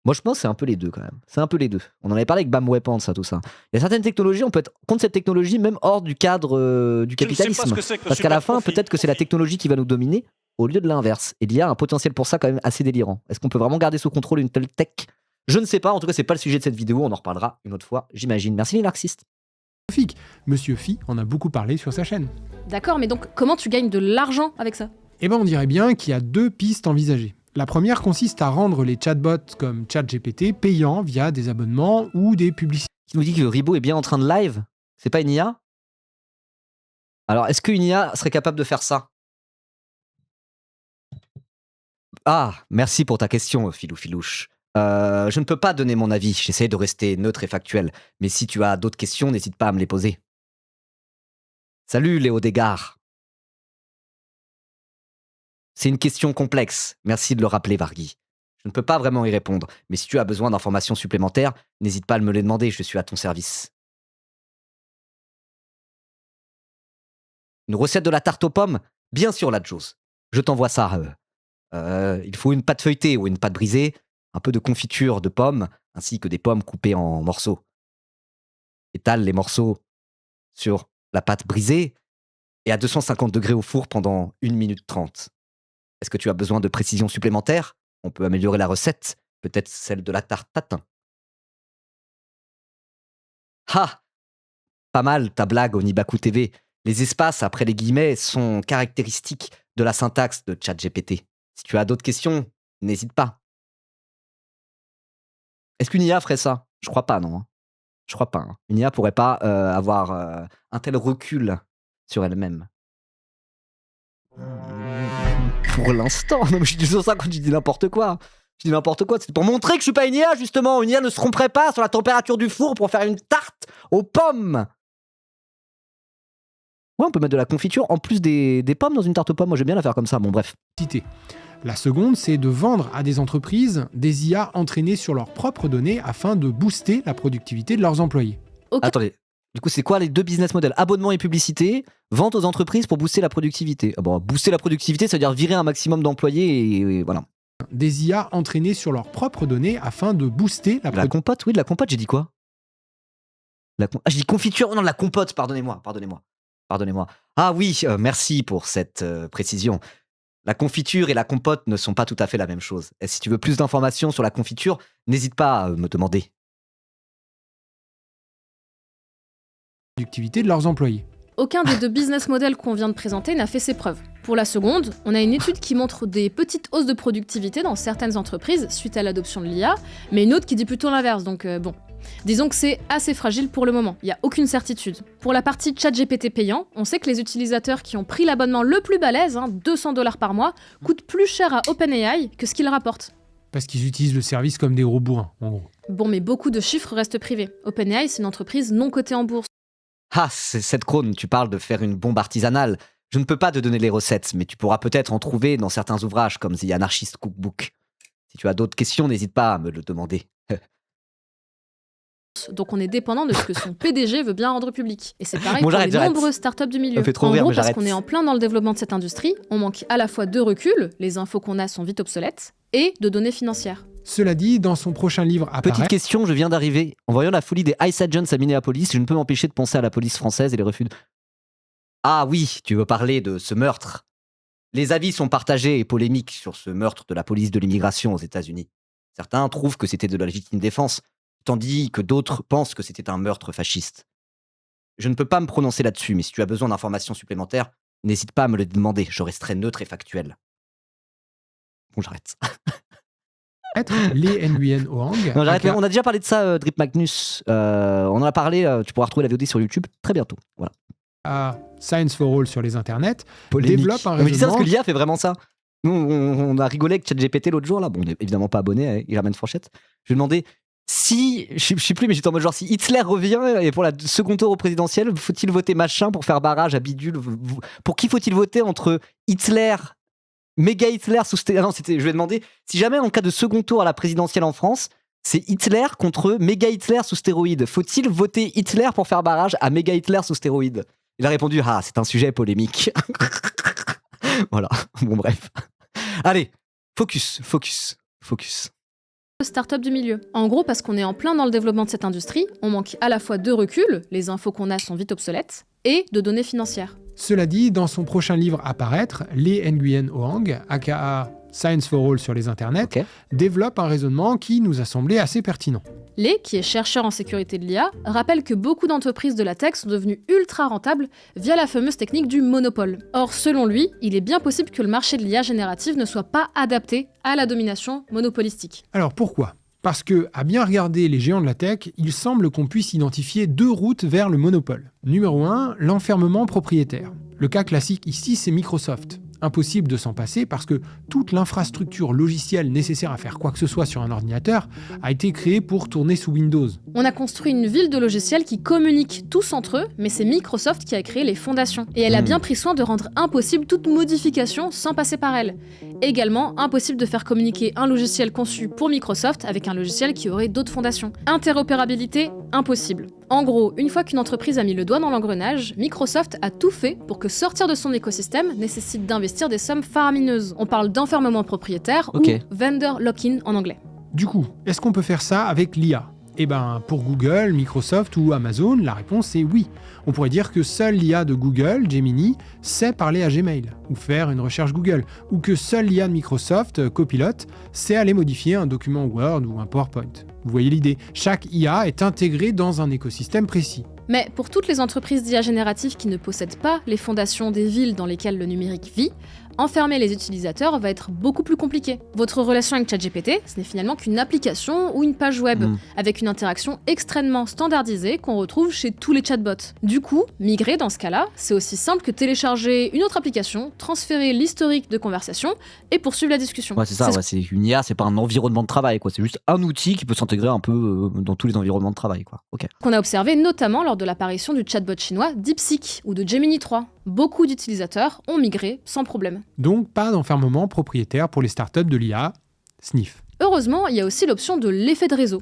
Moi, je pense que c'est un peu les deux quand même. C'est un peu les deux. On en avait parlé avec Bam Weapon, ça, tout ça. Il y a certaines technologies, on peut être contre cette technologie même hors du cadre du capitalisme. Parce qu'à la fin, peut-être que c'est la technologie qui va nous dominer au lieu de l'inverse. Et il y a un potentiel pour ça quand même assez délirant. Est-ce qu'on peut vraiment garder sous contrôle une telle tech? Je ne sais pas. En tout cas, c'est pas le sujet de cette vidéo. On en reparlera une autre fois, j'imagine. Merci les narcissistes. Monsieur Phi en a beaucoup parlé sur sa chaîne. D'accord, mais donc comment tu gagnes de l'argent avec ça? Eh ben, on dirait bien qu'il y a 2 pistes envisagées. La première consiste à rendre les chatbots comme ChatGPT payants via des abonnements ou des publicités. Qui nous dit que Ribo est bien en train de live? C'est pas une IA? Alors, est-ce qu'une IA serait capable de faire ça? Ah, merci pour ta question, Filou Filouche. Je ne peux pas donner mon avis, j'essaie de rester neutre et factuel. Mais si tu as d'autres questions, n'hésite pas à me les poser. Salut Léo Dégard. C'est une question complexe, merci de le rappeler Vargui. Je ne peux pas vraiment y répondre, mais si tu as besoin d'informations supplémentaires, n'hésite pas à me les demander, je suis à ton service. Une recette de la tarte aux pommes? Bien sûr, la Jose. Je t'envoie ça. Il faut une pâte feuilletée ou une pâte brisée, un peu de confiture de pommes, ainsi que des pommes coupées en morceaux. Étale les morceaux sur la pâte brisée et à 250 degrés au four pendant 1 minute 30. Est-ce que tu as besoin de précision supplémentaire? On peut améliorer la recette, peut-être celle de la tarte tatin. Ah! Pas mal ta blague Onibaku TV. Les espaces après les guillemets sont caractéristiques de la syntaxe de ChatGPT. Si tu as d'autres questions, n'hésite pas. Est-ce qu'une IA ferait ça? Je crois pas, non. Je crois pas. Une IA pourrait pas avoir un tel recul sur elle-même. Pour l'instant, non, mais je dis ça quand je dis n'importe quoi. Je dis n'importe quoi, c'est pour montrer que je suis pas une IA, justement. Une IA ne se tromperait pas sur la température du four pour faire une tarte aux pommes. Ouais, on peut mettre de la confiture en plus des pommes dans une tarte aux pommes. Moi, j'aime bien la faire comme ça. Bon, bref. La seconde, c'est de vendre à des entreprises des IA entraînées sur leurs propres données afin de booster la productivité de leurs employés. Ok. Attendez. Du coup, c'est quoi les 2 business models? Abonnement et publicité, vente aux entreprises pour booster la productivité. Ah bon, booster la productivité, ça veut dire virer un maximum d'employés et voilà. Des IA entraînées sur leurs propres données afin de booster la La productivité. compote, oui, de la compote, j'ai dit quoi? Ah, j'ai dit confiture, non, de la compote, pardonnez-moi. Ah oui, merci pour cette précision. La confiture et la compote ne sont pas tout à fait la même chose. Et si tu veux plus d'informations sur la confiture, n'hésite pas à me demander. De leurs employés. Aucun des 2 business models qu'on vient de présenter n'a fait ses preuves. Pour la seconde, on a une étude qui montre des petites hausses de productivité dans certaines entreprises suite à l'adoption de l'IA, mais une autre qui dit plutôt l'inverse, donc bon. Disons que c'est assez fragile pour le moment, il n'y a aucune certitude. Pour la partie ChatGPT payant, on sait que les utilisateurs qui ont pris l'abonnement le plus balèze, $200 par mois, coûtent plus cher à OpenAI que ce qu'ils rapportent. Parce qu'ils utilisent le service comme des gros bourrins, en gros. Bon, mais beaucoup de chiffres restent privés. OpenAI, c'est une entreprise non cotée en bourse. Ah, c'est cette crône, tu parles de faire une bombe artisanale. Je ne peux pas te donner les recettes, mais tu pourras peut-être en trouver dans certains ouvrages comme The Anarchist Cookbook. Si tu as d'autres questions, n'hésite pas à me le demander. Donc on est dépendant de ce que son PDG veut bien rendre public. Et c'est pareil Bon, pour les j'arrête. nombreuses startups du milieu. Ça fait trop En rire, gros, mais parce j'arrête. qu'on est en plein dans le développement de cette industrie, on manque à la fois de recul, les infos qu'on a sont vite obsolètes, et de données financières. Cela dit, dans son prochain livre Petite apparaît... question, je viens d'arriver. En voyant la folie des Ice Agents à Minneapolis, je ne peux m'empêcher de penser à la police française et les refus de... Ah oui, tu veux parler de ce meurtre. Les avis sont partagés et polémiques sur ce meurtre de la police de l'immigration aux États-Unis. Certains trouvent que c'était de la légitime défense, tandis que d'autres pensent que c'était un meurtre fasciste. Je ne peux pas me prononcer là-dessus, mais si tu as besoin d'informations supplémentaires, n'hésite pas à me le demander, je resterai neutre et factuel. Bon, j'arrête. Les Nguyen Oang. Non, j'arrête. On a déjà parlé de ça, Drip Magnus. On en a parlé, tu pourras retrouver la VOD sur YouTube très bientôt. Voilà. aka Science for All sur les internets, Polémique. développe un Non, mais dis ça parce raisonnement... que l'IA fait vraiment ça. Nous, on a rigolé avec ChatGPT l'autre jour, là. Bon, on n'est évidemment pas abonné à Irman Fourchette. Je lui ai demandé si, je sais plus, mais j'étais en mode genre, si Hitler revient et pour la second tour au présidentiel, faut-il voter machin pour faire barrage à bidule? Pour qui faut-il voter entre Hitler, méga Hitler sous stéroïdes? Non, je lui ai demandé si jamais en cas de second tour à la présidentielle en France, c'est Hitler contre méga Hitler sous stéroïdes. Faut-il voter Hitler pour faire barrage à méga Hitler sous stéroïdes? Il a répondu, ah, c'est un sujet polémique. Voilà, bon bref. Allez, focus. Start-up du milieu. En gros, parce qu'on est en plein dans le développement de cette industrie, on manque à la fois de recul, les infos qu'on a sont vite obsolètes, et de données financières. Cela dit, dans son prochain livre à paraître, Lee Nguyen Oang, aka Science for All sur les internets, Ok. développe un raisonnement qui nous a semblé assez pertinent. Lee, qui est chercheur en sécurité de l'IA, rappelle que beaucoup d'entreprises de la tech sont devenues ultra rentables via la fameuse technique du monopole. Or, selon lui, il est bien possible que le marché de l'IA générative ne soit pas adapté à la domination monopolistique. Alors pourquoi ? Parce que, à bien regarder les géants de la tech, il semble qu'on puisse identifier 2 routes vers le monopole. Numéro 1, l'enfermement propriétaire. Le cas classique ici, c'est Microsoft. Impossible de s'en passer parce que toute l'infrastructure logicielle nécessaire à faire quoi que ce soit sur un ordinateur a été créée pour tourner sous Windows. On a construit une ville de logiciels qui communiquent tous entre eux, mais c'est Microsoft qui a créé les fondations. Et elle a bien pris soin de rendre impossible toute modification sans passer par elle. Également, impossible de faire communiquer un logiciel conçu pour Microsoft avec un logiciel qui aurait d'autres fondations. Interopérabilité, impossible. En gros, une fois qu'une entreprise a mis le doigt dans l'engrenage, Microsoft a tout fait pour que sortir de son écosystème nécessite d'investir des sommes faramineuses. On parle d'enfermement propriétaire Ok. ou vendor lock-in en anglais. Du coup, est-ce qu'on peut faire ça avec l'IA ? Eh ben, pour Google, Microsoft ou Amazon, la réponse est oui. On pourrait dire que seule l'IA de Google, Gemini, sait parler à Gmail, ou faire une recherche Google, ou que seule l'IA de Microsoft, Copilot, sait aller modifier un document Word ou un PowerPoint. Vous voyez l'idée, chaque IA est intégrée dans un écosystème précis. Mais pour toutes les entreprises d'IA générative qui ne possèdent pas les fondations des villes dans lesquelles le numérique vit, enfermer les utilisateurs va être beaucoup plus compliqué. Votre relation avec ChatGPT, ce n'est finalement qu'une application ou une page web, avec une interaction extrêmement standardisée qu'on retrouve chez tous les chatbots. Du coup, migrer dans ce cas-là, c'est aussi simple que télécharger une autre application, transférer l'historique de conversation et poursuivre la discussion. Ouais, c'est ça, ouais, c'est une IA, c'est pas un environnement de travail, quoi. C'est juste un outil qui peut s'intégrer un peu dans tous les environnements de travail, quoi. Ok. Qu'on a observé notamment lors de l'apparition du chatbot chinois DeepSeek ou de Gemini 3. Beaucoup d'utilisateurs ont migré sans problème. Donc, pas d'enfermement propriétaire pour les startups de l'IA, sniff. Heureusement, il y a aussi l'option de l'effet de réseau.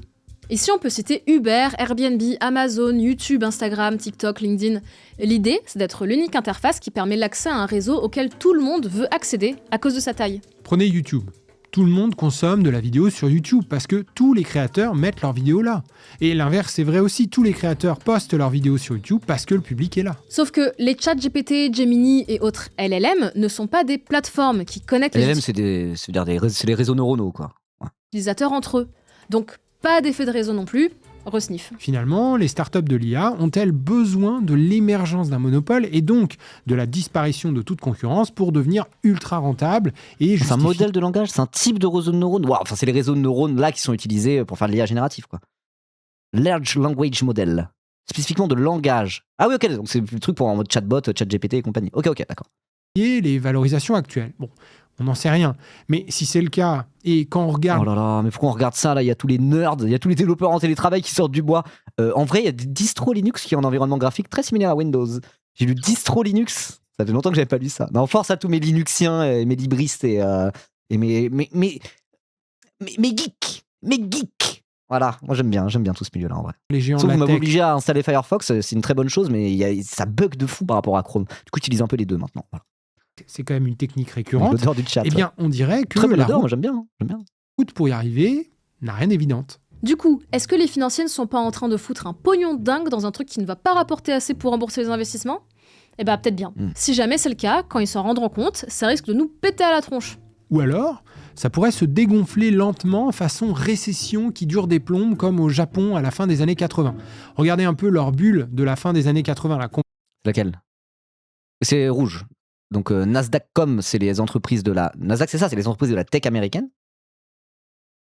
Ici, on peut citer Uber, Airbnb, Amazon, YouTube, Instagram, TikTok, LinkedIn. L'idée, c'est d'être l'unique interface qui permet l'accès à un réseau auquel tout le monde veut accéder à cause de sa taille. Prenez YouTube. Tout le monde consomme de la vidéo sur YouTube parce que tous les créateurs mettent leurs vidéos là. Et l'inverse est vrai aussi, tous les créateurs postent leurs vidéos sur YouTube parce que le public est là. Sauf que les chats GPT, Gemini et autres LLM ne sont pas des plateformes qui connectent les LLM, c'est les réseaux neuronaux, quoi. Ouais. utilisateurs entre eux. Donc, pas d'effet de réseau non plus. Resniff. Finalement, les startups de l'IA ont-elles besoin de l'émergence d'un monopole et donc de la disparition de toute concurrence pour devenir ultra rentables et C'est un modèle de langage, c'est un type de réseau de neurones. Wow, enfin, c'est les réseaux de neurones là qui sont utilisés pour faire de l'IA générative, quoi. Large Language Model. Spécifiquement de langage. Ah oui, ok, donc c'est le truc pour en mode chatbot, ChatGPT et compagnie. Ok, d'accord. les valorisations actuelles. Bon, on n'en sait rien. Mais si c'est le cas, et quand on regarde... Oh là là, mais pourquoi on regarde ça là? Il y a tous les nerds, il y a tous les développeurs en télétravail qui sortent du bois. En vrai, il y a des distros Linux qui ont un environnement graphique très similaire à Windows. J'ai lu distro Linux. Ça fait longtemps que j'avais pas lu ça. Mais en force à tous mes Linuxiens, et mes libristes et mes geeks. Mes geeks. Voilà, moi j'aime bien tout ce milieu-là en vrai. Les géants Sauf de que vous la m'avez tech, obligé à installer Firefox, c'est une très bonne chose, mais ça bug de fou par rapport à Chrome. Du coup, j'utilise un peu les deux maintenant. Voilà. c'est quand même une technique récurrente. L'odeur du chat. Eh bien, on dirait que très bonne la odeur, moi j'aime bien. route pour y arriver n'a rien d'évidente. Du coup, est-ce que les financiers ne sont pas en train de foutre un pognon dingue dans un truc qui ne va pas rapporter assez pour rembourser les investissements? Eh bah peut-être bien. Si jamais c'est le cas, quand ils s'en rendront compte, ça risque de nous péter à la tronche. Ou alors, ça pourrait se dégonfler lentement façon récession qui dure des plombes comme au Japon à la fin des années 80. Regardez un peu leur bulle de la fin des années 80. Laquelle? C'est rouge. Donc Nasdaq.com, c'est les entreprises de la... Nasdaq, c'est ça, c'est les entreprises de la tech américaine.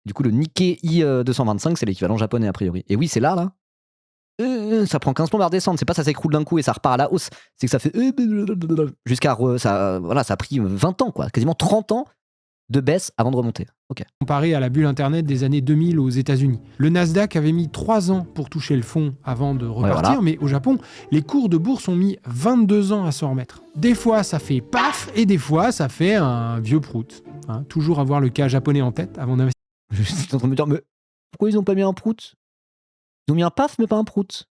Du coup, le Nikkei 225, c'est l'équivalent japonais a priori. Et oui, c'est là. ça prend 15 plombes à redescendre. C'est pas ça s'écroule d'un coup et ça repart à la hausse. C'est que ça fait jusqu'à ça a pris 20 ans, quoi, quasiment 30 ans de baisse avant de remonter. Ok. Comparé à la bulle Internet des années 2000 aux États-Unis. Le Nasdaq avait mis 3 ans pour toucher le fond avant de repartir, mais au Japon, les cours de bourse ont mis 22 ans à s'en remettre. Des fois, ça fait paf, et des fois, ça fait un vieux prout. Hein, toujours avoir le cas japonais en tête avant d'investir. Je suis en train de me dire, mais pourquoi ils ont pas mis un prout? Ils ont mis un paf, mais pas un prout.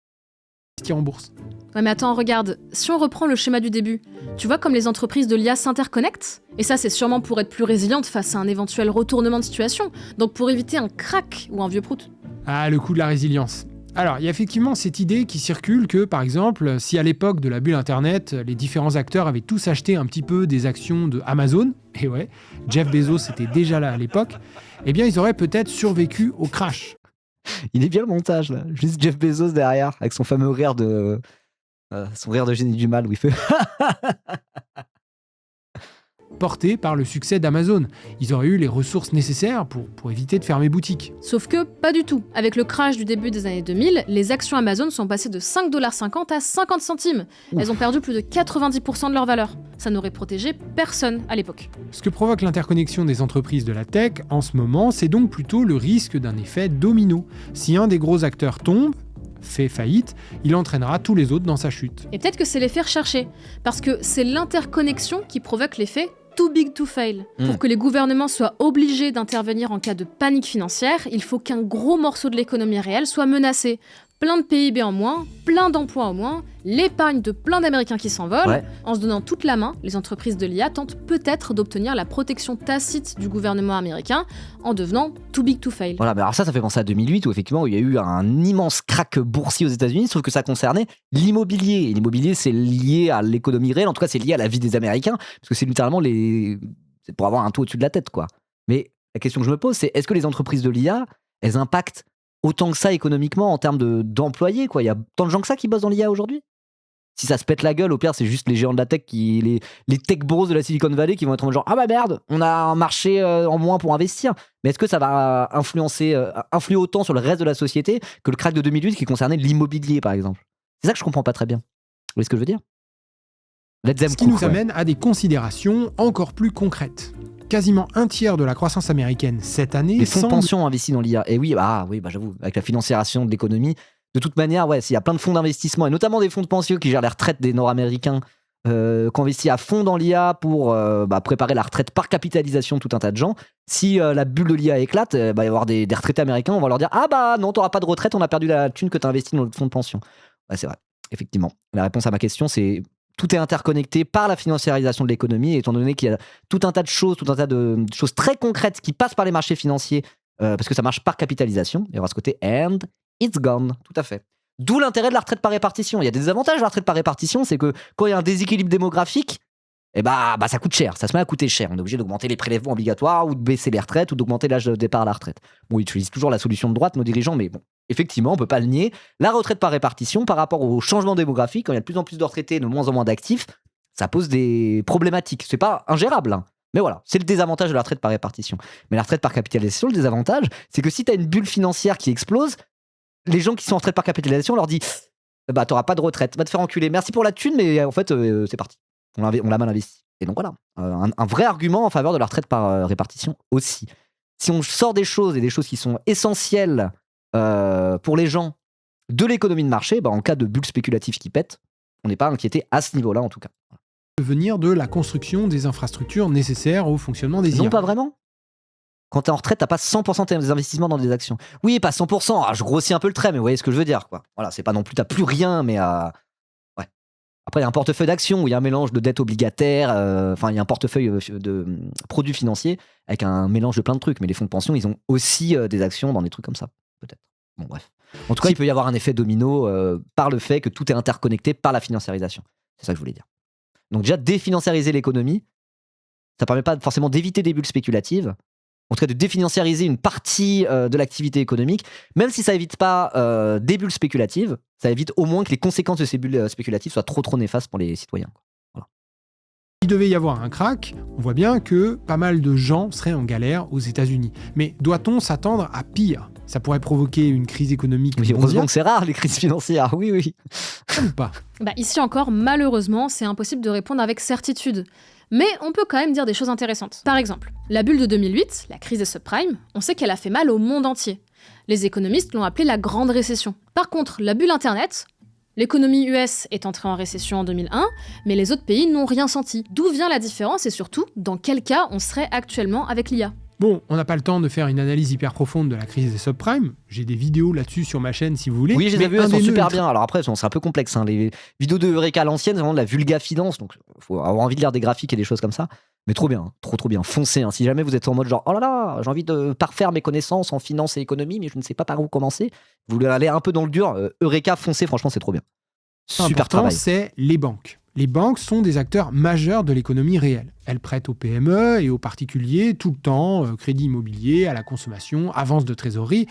En bourse. Ouais, mais attends, regarde, si on reprend le schéma du début, tu vois comme les entreprises de l'IA s'interconnectent? Et ça, c'est sûrement pour être plus résilientes face à un éventuel retournement de situation, donc pour éviter un crack ou un vieux prout. Ah, le coup de la résilience. Alors, il y a effectivement cette idée qui circule que, par exemple, si à l'époque de la bulle Internet, les différents acteurs avaient tous acheté un petit peu des actions de Amazon, et ouais, Jeff Bezos était déjà là à l'époque, eh bien, ils auraient peut-être survécu au crash. Il est bien le montage, là. Juste Jeff Bezos derrière, avec son fameux rire de... son rire de génie du mal, où il fait... Porté par le succès d'Amazon. Ils auraient eu les ressources nécessaires pour éviter de fermer boutique. Sauf que, pas du tout. Avec le crash du début des années 2000, les actions Amazon sont passées de 5,50$ à 50 centimes. Elles ont perdu plus de 90% de leur valeur. Ça n'aurait protégé personne à l'époque. Ce que provoque l'interconnexion des entreprises de la tech en ce moment, c'est donc plutôt le risque d'un effet domino. Si un des gros acteurs tombe, fait faillite, il entraînera tous les autres dans sa chute. Et peut-être que c'est l'effet recherché, parce que c'est l'interconnexion qui provoque l'effet too big to fail. Pour que les gouvernements soient obligés d'intervenir en cas de panique financière, il faut qu'un gros morceau de l'économie réelle soit menacé. Plein de PIB en moins, plein d'emplois en moins, l'épargne de plein d'Américains qui s'envolent. Ouais. En se donnant toute la main, les entreprises de l'IA tentent peut-être d'obtenir la protection tacite du gouvernement américain en devenant too big to fail. Voilà, mais alors ça fait penser à 2008 où effectivement il y a eu un immense crack boursier aux États-Unis, sauf que ça concernait l'immobilier. Et l'immobilier, c'est lié à l'économie réelle, en tout cas c'est lié à la vie des Américains, parce que c'est littéralement c'est pour avoir un toit au-dessus de la tête, quoi. Mais la question que je me pose, c'est est-ce que les entreprises de l'IA, elles impactent autant que ça économiquement en termes d'employés, quoi? Il y a tant de gens que ça qui bossent dans l'IA aujourd'hui. Si ça se pète la gueule, au pire, c'est juste les géants de la tech, les tech bros de la Silicon Valley qui vont être en mode genre, ah bah merde, on a un marché en moins pour investir. Mais est-ce que ça va influer autant sur le reste de la société que le crack de 2008 qui concernait l'immobilier, par exemple? C'est ça que je comprends pas très bien. Vous voyez ce que je veux dire? Ce qui nous amène à des considérations encore plus concrètes. Quasiment un tiers de la croissance américaine cette année... Les fonds de pension investis dans l'IA. Et oui, j'avoue, avec la financiarisation de l'économie, de toute manière, ouais, s'il y a plein de fonds d'investissement, et notamment des fonds de pension qui gèrent les retraites des Nord-Américains, qui ont investi à fond dans l'IA pour préparer la retraite par capitalisation de tout un tas de gens, si la bulle de l'IA éclate, il va y avoir des retraités américains, on va leur dire « Ah bah non, t'auras pas de retraite, on a perdu la thune que t'as investie dans notre fonds de pension. » Ouais, c'est vrai, effectivement. La réponse à ma question, c'est... Tout est interconnecté par la financiarisation de l'économie, étant donné qu'il y a tout un tas de choses très concrètes qui passent par les marchés financiers, parce que ça marche par capitalisation. Il y aura ce côté and it's gone, tout à fait. D'où l'intérêt de la retraite par répartition. Il y a des avantages de la retraite par répartition, c'est que quand il y a un déséquilibre démographique, ça coûte cher, ça se met à coûter cher. On est obligé d'augmenter les prélèvements obligatoires, ou de baisser les retraites, ou d'augmenter l'âge de départ à la retraite. Bon, ils utilisent toujours la solution de droite, nos dirigeants, mais bon, effectivement, on peut pas le nier. La retraite par répartition, par rapport au changement démographique, quand il y a de plus en plus de retraités, de moins en moins d'actifs, ça pose des problématiques. C'est pas ingérable, hein. Mais voilà, c'est le désavantage de la retraite par répartition. Mais la retraite par capitalisation, le désavantage, c'est que si tu as une bulle financière qui explose, les gens qui sont en retraite par capitalisation, on leur dit t'auras pas de retraite, va te faire enculer. Merci pour la thune, mais en fait, c'est parti. On l'a mal investi. Et donc voilà, un vrai argument en faveur de la retraite par répartition aussi. Si on sort des choses et des choses qui sont essentielles pour les gens de l'économie de marché, en cas de bulle spéculative qui pète, on n'est pas inquiété à ce niveau-là en tout cas. Venir de la construction des infrastructures nécessaires au fonctionnement des IA. Non, pas vraiment. Quand t'es en retraite, t'as pas 100% des investissements dans des actions. Oui, pas 100%. Je grossis un peu le trait, mais vous voyez ce que je veux dire, quoi. Voilà, c'est pas non plus, t'as plus rien, mais ouais. Après, il y a un portefeuille d'actions où il y a un mélange de dettes obligataires. Il y a un portefeuille de produits financiers avec un mélange de plein de trucs. Mais les fonds de pension, ils ont aussi des actions dans des trucs comme ça, peut-être. Bon, bref. En tout cas, il peut y avoir un effet domino par le fait que tout est interconnecté par la financiarisation. C'est ça que je voulais dire. Donc déjà, définanciariser l'économie, ça permet pas forcément d'éviter des bulles spéculatives, en tout cas de définanciariser une partie de l'activité économique, même si ça évite pas des bulles spéculatives, ça évite au moins que les conséquences de ces bulles spéculatives soient trop néfastes pour les citoyens. Voilà. devait y avoir un crack, on voit bien que pas mal de gens seraient en galère aux États-Unis. Mais doit-on s'attendre à pire ? Ça pourrait provoquer une crise économique Oui, heureusement mondiale que c'est rare, les crises financières. Oui. ou pas ? Ici encore, malheureusement, c'est impossible de répondre avec certitude. Mais on peut quand même dire des choses intéressantes. Par exemple, la bulle de 2008, la crise des subprimes, on sait qu'elle a fait mal au monde entier. Les économistes l'ont appelée la Grande Récession. Par contre, la bulle Internet, l'économie US est entrée en récession en 2001, mais les autres pays n'ont rien senti. D'où vient la différence et surtout, dans quel cas on serait actuellement avec l'IA ? Bon, on n'a pas le temps de faire une analyse hyper profonde de la crise des subprimes. J'ai des vidéos là-dessus sur ma chaîne si vous voulez. Oui, j'ai Mais vu, un elles sont des super nœuds bien. Alors après, c'est un peu complexe. Les vidéos de Eureka à l'ancienne, c'est vraiment de la vulga finance. Donc, il faut avoir envie de lire des graphiques et des choses comme ça. Mais trop bien, trop bien. Foncez. Si jamais vous êtes en mode genre, oh là là, j'ai envie de parfaire mes connaissances en finance et économie, mais je ne sais pas par où commencer. Vous voulez aller un peu dans le dur. Eureka, foncez. Franchement, c'est trop bien. Super important, travail. c'est les banques. Les banques sont des acteurs majeurs de l'économie réelle. Elles prêtent aux PME et aux particuliers tout le temps, crédit immobilier, à la consommation, avance de trésorerie.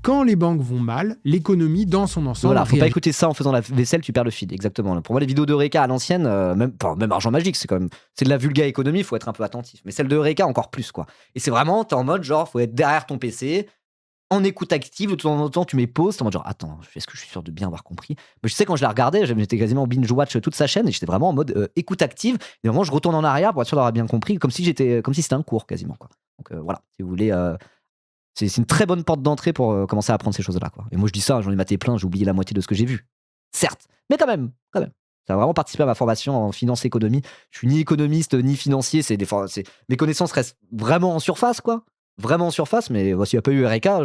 Quand les banques vont mal, l'économie dans son ensemble Voilà, faut pas réagit. écouter ça en faisant la vaisselle, tu perds le feed. Exactement. Pour moi, les vidéos d'Eureka à l'ancienne, même Argent Magique, c'est de la vulga économie, il faut être un peu attentif. Mais celle de Eureka, encore plus, quoi. Et c'est vraiment, t'es en mode genre, faut être derrière ton PC, en écoute active, de temps en temps, tu mets pause, t'es en mode genre, attends, est-ce que je suis sûr de bien avoir compris ? Mais je sais, quand je la regardais, j'étais quasiment binge-watch toute sa chaîne, et j'étais vraiment en mode écoute active, et vraiment, je retourne en arrière pour être sûr d'avoir bien compris, comme si c'était un cours, quasiment, quoi. Donc voilà, si vous voulez, c'est une très bonne porte d'entrée pour commencer à apprendre ces choses-là, quoi. Et moi, je dis ça, j'en ai maté plein, j'ai oublié la moitié de ce que j'ai vu. Certes, mais quand même. Ça a vraiment participé à ma formation en finance et économie. Je suis ni économiste, ni financier, mes connaissances restent vraiment en surface, quoi. Vraiment en surface, mais s'il n'y a pas eu Eureka,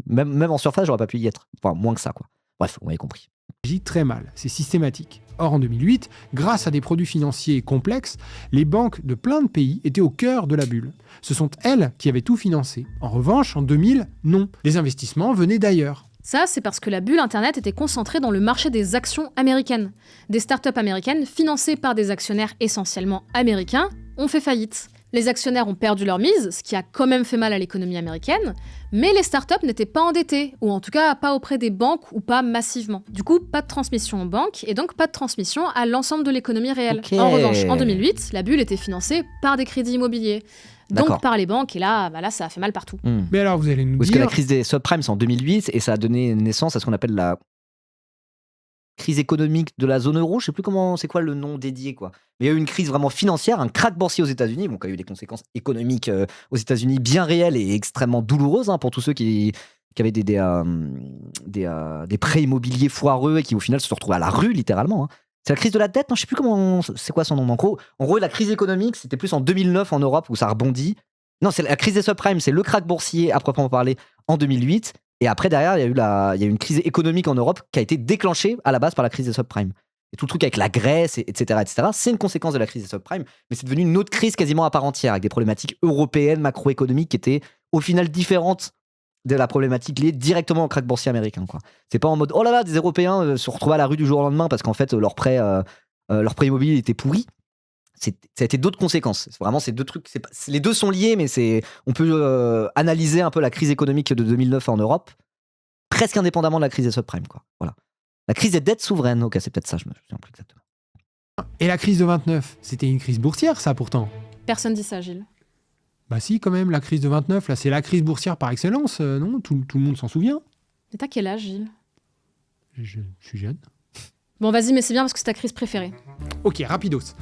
même en surface, j'aurais pas pu y être. Enfin, moins que ça, quoi. Bref, vous m'avez compris. Agit très mal, c'est systématique. Or, en 2008, grâce à des produits financiers complexes, les banques de plein de pays étaient au cœur de la bulle. Ce sont elles qui avaient tout financé. En revanche, en 2000, non. Les investissements venaient d'ailleurs. Ça, c'est parce que la bulle Internet était concentrée dans le marché des actions américaines. Des startups américaines financées par des actionnaires essentiellement américains ont fait faillite. Les actionnaires ont perdu leur mise, ce qui a quand même fait mal à l'économie américaine, mais les startups n'étaient pas endettées, ou en tout cas pas auprès des banques ou pas massivement. Du coup, pas de transmission aux banques, et donc pas de transmission à l'ensemble de l'économie réelle. Ok. En revanche, en 2008, la bulle était financée par des crédits immobiliers, D'accord. donc par les banques, et là, ça a fait mal partout. Mais alors, vous allez nous Parce que dire... la crise des subprimes, c'est en 2008, et ça a donné naissance à ce qu'on appelle la crise économique de la zone euro. Je sais plus c'est quoi le nom dédié, quoi. Mais il y a eu une crise vraiment financière, un krach boursier aux États-Unis, qui a eu des conséquences économiques aux États-Unis bien réelles et extrêmement douloureuses, pour tous ceux qui avaient des prêts immobiliers foireux et qui au final se sont retrouvés à la rue, littéralement. C'est la crise de la dette, non, je sais plus c'est quoi son nom. En gros, la crise économique, c'était plus en 2009 en Europe où ça rebondit. Non, c'est la crise des subprimes, c'est le krach boursier à proprement parler en 2008. Et après, derrière, il y a eu une crise économique en Europe qui a été déclenchée à la base par la crise des subprimes. Et tout le truc avec la Grèce, etc., c'est une conséquence de la crise des subprimes, mais c'est devenu une autre crise quasiment à part entière, avec des problématiques européennes, macroéconomiques, qui étaient au final différentes de la problématique liée directement au krach boursier américain, quoi. C'est pas en mode, oh là là, des Européens se retrouvent à la rue du jour au lendemain parce qu'en fait, leur prêt immobilier était pourri. Ça a été d'autres conséquences. C'est vraiment ces deux trucs. Les deux sont liés, mais on peut analyser un peu la crise économique de 2009 en Europe, presque indépendamment de la crise des subprimes, quoi. Voilà. La crise des dettes souveraines. Ok, c'est peut-être ça, je me souviens plus exactement. Et la crise de 29, c'était une crise boursière, ça, pourtant. Personne dit ça, Gilles. Bah si, quand même, la crise de 29, là, c'est la crise boursière par excellence, non ? Tout le monde s'en souvient. Et t'as quel âge, Gilles ? Je suis jeune. Bon, vas-y, mais c'est bien parce que c'est ta crise préférée. Ok, rapidos.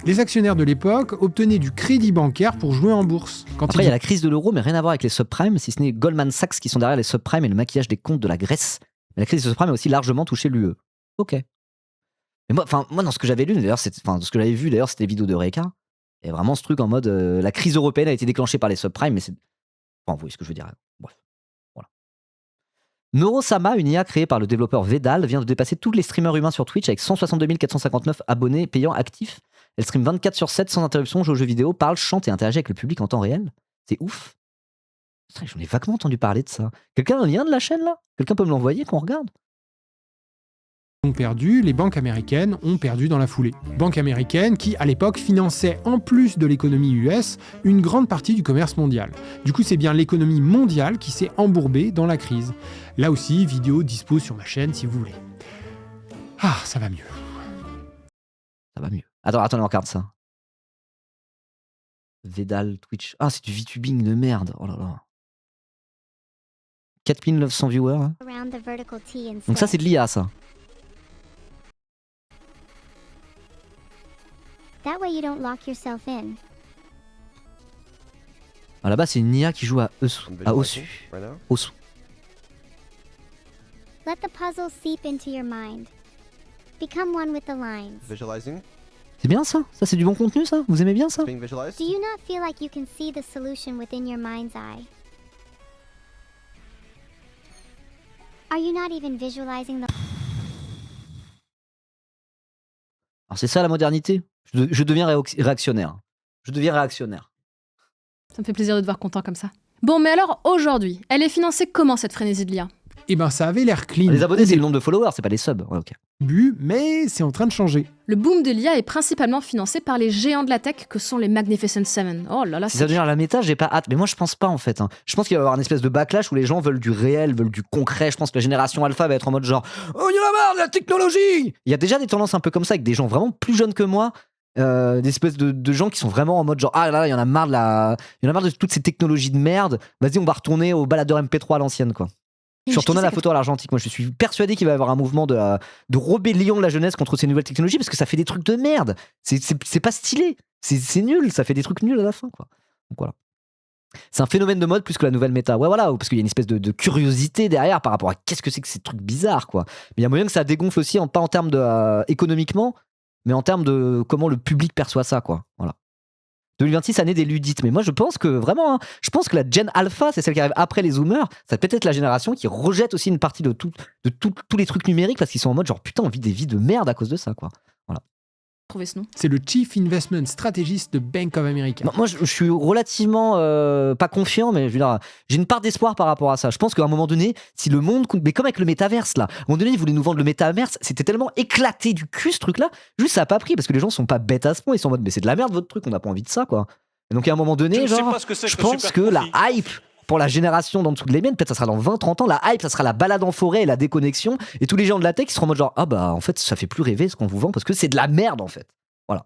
Les actionnaires de l'époque obtenaient du crédit bancaire pour jouer en bourse. Après, il y a la crise de l'euro, mais rien à voir avec les subprimes, si ce n'est Goldman Sachs qui sont derrière les subprimes et le maquillage des comptes de la Grèce. Mais la crise des subprimes a aussi largement touché l'UE. Ok. Mais moi, dans ce que j'avais lu, d'ailleurs, ce que j'avais vu, d'ailleurs, c'était les vidéos d'Eureka. Et vraiment ce truc en mode la crise européenne a été déclenchée par les subprimes, mais c'est. Enfin, vous voyez ce que je veux dire. Bref. Voilà. Neurosama, une IA créée par le développeur Vedal, vient de dépasser tous les streamers humains sur Twitch avec 162 459 abonnés payants actifs. Elle stream 24/7 sans interruption, joue aux jeux vidéo, parle, chante et interagit avec le public en temps réel. C'est ouf. J'en ai vaguement entendu parler de ça. Quelqu'un a un lien de la chaîne là ? Quelqu'un peut me l'envoyer qu'on regarde ? Ont perdu, les banques américaines ont perdu dans la foulée. Banques américaines qui, à l'époque, finançaient, en plus de l'économie US, une grande partie du commerce mondial. Du coup, c'est bien l'économie mondiale qui s'est embourbée dans la crise. Là aussi, vidéo dispo sur ma chaîne si vous voulez. Ah, ça va mieux. Ça va mieux. Attends, on regarde ça. Vedal, Twitch. Ah, c'est du VTubing de merde. Oh là là. 4900 viewers. Hein. Donc ça, c'est de l'IA, ça. Ah, là-bas, c'est une IA qui joue à Osu. Osu. Let the puzzle seep into your mind. Become one with the lines. Visualizing. C'est bien ça. Ça, c'est du bon contenu, ça. Vous aimez bien ça? Being visualized. Do you not feel like you can see the solution within your mind's eye? Are you not even visualizing the... Alors, c'est ça la modernité. Je deviens réactionnaire. Je deviens réactionnaire. Ça me fait plaisir de te voir content comme ça. Bon, mais alors aujourd'hui, elle est financée comment cette frénésie de l'IA? Eh ben, ça avait l'air clean. Les abonnés, c'est le nombre de followers, c'est pas les subs. Ouais, ok. Mais c'est en train de changer. Le boom de l'IA est principalement financé par les géants de la tech que sont les Magnificent Seven. Oh là là, Si ça devient la méta, j'ai pas hâte. Mais moi, je pense pas en fait. Hein. Je pense qu'il va y avoir une espèce de backlash où les gens veulent du réel, veulent du concret. Je pense que la génération alpha va être en mode genre oh, il y en a marre de la technologie. Il y a déjà des tendances un peu comme ça avec des gens vraiment plus jeunes que moi. Des espèces de gens qui sont vraiment en mode genre ah là là, il y en a marre de toutes ces technologies de merde. Vas-y, on va retourner au baladeur MP3 à l'ancienne quoi. Je suis retourné à la photo à l'argentique. Moi, je suis persuadé qu'il va y avoir un mouvement de rébellion de la jeunesse contre ces nouvelles technologies parce que ça fait des trucs de merde. C'est pas stylé. C'est nul. Ça fait des trucs nuls à la fin, quoi. Donc voilà. C'est un phénomène de mode plus que la nouvelle méta. Ouais, voilà. Parce qu'il y a une espèce de curiosité derrière par rapport à qu'est-ce que c'est que ces trucs bizarres, quoi. Mais il y a moyen que ça dégonfle aussi, pas en termes de économiquement, mais en termes de comment le public perçoit ça, quoi. Voilà. 2026, année des ludites. Mais moi, je pense que vraiment, hein, je pense que la Gen Alpha, c'est celle qui arrive après les Zoomers. Ça peut être la génération qui rejette aussi une partie de tous les trucs numériques parce qu'ils sont en mode genre putain, on vit des vies de merde à cause de ça, quoi. Voilà. Trouver ce nom. C'est le Chief Investment Strategist de Bank of America. Moi, je suis relativement pas confiant, mais je veux dire, j'ai une part d'espoir par rapport à ça. Je pense qu'à un moment donné, si le monde, mais comme avec le métaverse là, à un moment donné, ils voulaient nous vendre le métaverse, c'était tellement éclaté du cul ce truc-là, juste ça a pas pris parce que les gens sont pas bêtes à ce point, ils sont en mode mais c'est de la merde votre truc, on n'a pas envie de ça quoi. Et donc à un moment donné, genre, je pense que la hype pour la génération d'en dessous de les miennes, peut-être ça sera dans 20-30 ans, la hype, ça sera la balade en forêt et la déconnexion, et tous les gens de la tech qui seront en mode genre ah bah en fait ça fait plus rêver ce qu'on vous vend parce que c'est de la merde en fait. Voilà.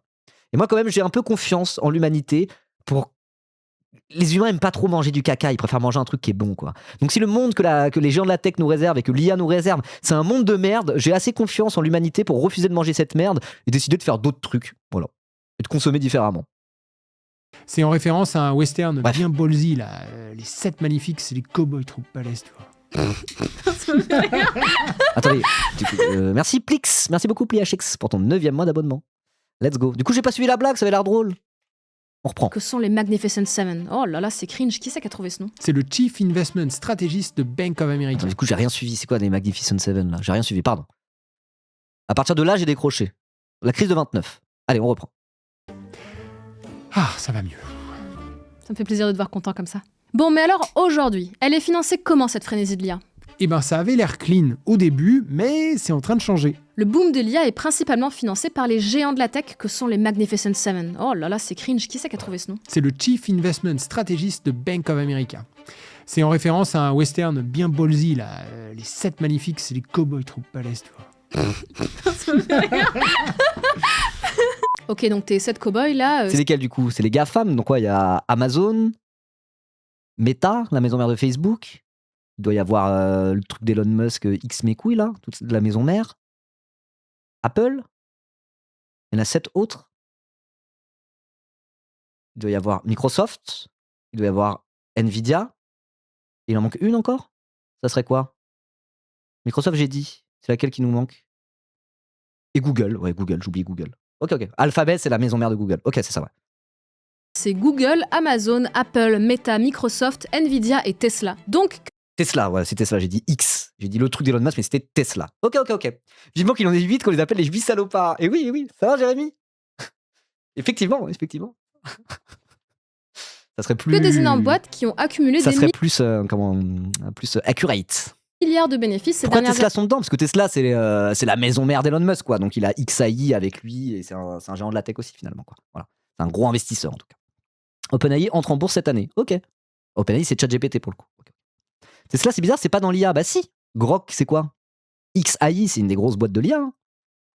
Et moi, quand même, j'ai un peu confiance en l'humanité pour. Les humains aiment pas trop manger du caca, ils préfèrent manger un truc qui est bon, quoi. Donc, si le monde que les géants de la tech nous réservent et que l'IA nous réserve, c'est un monde de merde, j'ai assez confiance en l'humanité pour refuser de manger cette merde et décider de faire d'autres trucs. Voilà. Et de consommer différemment. C'est en référence à un western bien ballsy, là. Les 7 magnifiques, c'est les cowboys troupes balèzes, tu vois. Attendez. Merci Plix, merci beaucoup PHX pour ton 9e mois d'abonnement. Let's go. Du coup, j'ai pas suivi la blague, ça avait l'air drôle. On reprend. Que sont les Magnificent Seven? Oh là là, c'est cringe. Qui c'est qui a trouvé ce nom? C'est le Chief Investment Strategist de Bank of America. Attends, du coup, j'ai rien suivi. C'est quoi les Magnificent Seven là? J'ai rien suivi, pardon. À partir de là, j'ai décroché. La crise de 29. Allez, on reprend. Ah, ça va mieux. Ça me fait plaisir de te voir content comme ça. Bon, mais alors aujourd'hui, elle est financée comment cette frénésie de l'IA? Eh ben, ça avait l'air clean au début, mais c'est en train de changer. Le boom de l'IA est principalement financé par les géants de la tech que sont les Magnificent Seven. Oh là là, c'est cringe. Qui c'est qui a trouvé ce nom? C'est le Chief Investment Strategist de Bank of America. C'est en référence à un western bien ballsy, là. Les 7 magnifiques, c'est les cowboys troupes balèzes, tu vois. Ok, donc tes 7 cowboys là. C'est lesquels du coup? C'est les GAFAM. Donc quoi? Il y a Amazon, Meta, la maison mère de Facebook. Il doit y avoir le truc d'Elon Musk, X mes couilles là, toute la maison mère. Apple. Il y en a 7 autres. Il doit y avoir Microsoft. Il doit y avoir Nvidia. Et il en manque une encore? Ça serait quoi? Microsoft, j'ai dit. C'est laquelle qui nous manque? Et Google. Ouais, Google, j'oublie Google. Ok. Alphabet, c'est la maison mère de Google. Ok, c'est ça, ouais. C'est Google, Amazon, Apple, Meta, Microsoft, Nvidia et Tesla. Donc. Tesla, ouais, c'est Tesla, j'ai dit X. J'ai dit le truc d'Elon Musk, mais c'était Tesla. Ok. Vivement qu'il en ait 8, qu'on les appelle les 8 salopards. Et oui, ça va, Jérémy? Effectivement. Ça serait plus. Que des énormes boîtes qui ont accumulé ça des serait plus accurate. Milliards de bénéfices ces Pourquoi dernières Tesla sont dedans? Parce que Tesla, c'est la maison mère d'Elon Musk, quoi. Donc il a XAI avec lui, et c'est un géant de la tech aussi, finalement, quoi. Voilà. C'est un gros investisseur, en tout cas. OpenAI entre en bourse cette année. Ok. OpenAI, c'est ChatGPT pour le coup. Okay. Tesla, c'est bizarre, c'est pas dans l'IA. Bah si. Grok, c'est quoi? XAI, c'est une des grosses boîtes de l'IA.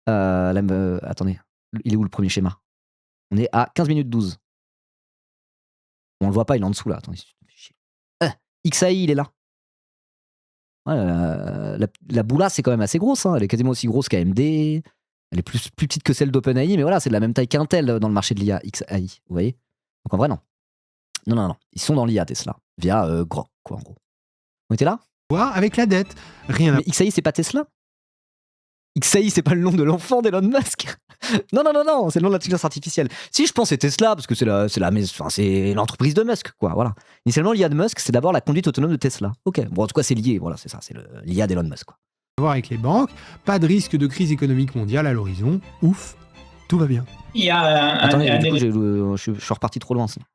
Hein. Attendez, il est où le premier schéma? On est à 15 minutes 12. On le voit pas, il est en dessous là. Attendez. XAI, il est là. Ouais, la boula, c'est quand même assez grosse. Hein. Elle est quasiment aussi grosse qu'AMD. Elle est plus petite que celle d'OpenAI, mais voilà, c'est de la même taille qu'Intel dans le marché de l'IA, XAI. Vous voyez? Donc en vrai, non. Non. Ils sont dans l'IA, Tesla. Via Grok, quoi, en gros. On était là? Voir avec la dette. Rien à Mais XAI, c'est pas Tesla? XAI, c'est pas le nom de l'enfant d'Elon Musk? Non, c'est le nom de l'intelligence artificielle. Si, je pense que c'est Tesla, parce que c'est l'entreprise de Musk, quoi, voilà. Initialement, l'IA de Musk, c'est d'abord la conduite autonome de Tesla. Ok, bon, en tout cas, c'est lié, voilà, c'est ça, c'est l'IA d'Elon Musk, quoi. voir avec les banques, pas de risque de crise économique mondiale à l'horizon, ouf, tout va bien. Il y a Attendez, du coup, je suis reparti trop loin, sinon.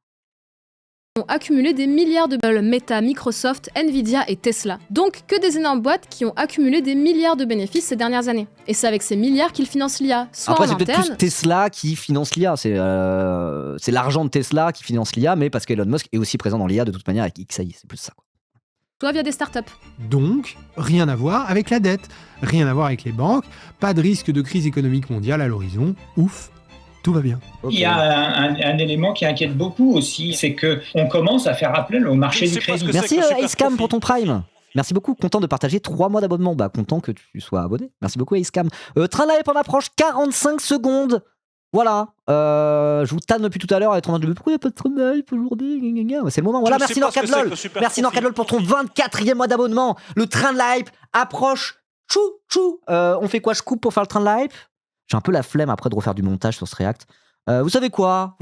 Ont accumulé des milliards de balles Meta, Microsoft, Nvidia et Tesla. Donc que des énormes boîtes qui ont accumulé des milliards de bénéfices ces dernières années. Et c'est avec ces milliards qu'ils financent l'IA, soit Après, en c'est peut-être interne. plus Tesla qui finance l'IA. C'est l'argent de Tesla qui finance l'IA, mais parce qu'Elon Musk est aussi présent dans l'IA de toute manière avec XAI. C'est plus ça, quoi. Soit via des startups. Donc, rien à voir avec la dette, rien à voir avec les banques, pas de risque de crise économique mondiale à l'horizon, ouf, tout va bien. Okay. Il y a un élément qui inquiète beaucoup aussi, c'est qu'on commence à faire appel au marché du crédit. Merci Acecam pour ton Prime. Merci beaucoup, content de partager 3 mois d'abonnement. Bah, content que tu sois abonné. Merci beaucoup Acecam. Train live en approche, 45 secondes. Voilà, je vous tanne depuis tout à l'heure à être en mode pourquoi il n'y a pas de train live aujourd'hui? C'est le moment. Voilà, merci Norcadlol. Merci Norcadlol pour ton 24e mois d'abonnement. Le train de live approche. Chou. On fait quoi? Je coupe pour faire le train de live. J'ai un peu la flemme après de refaire du montage sur ce React. Vous savez quoi?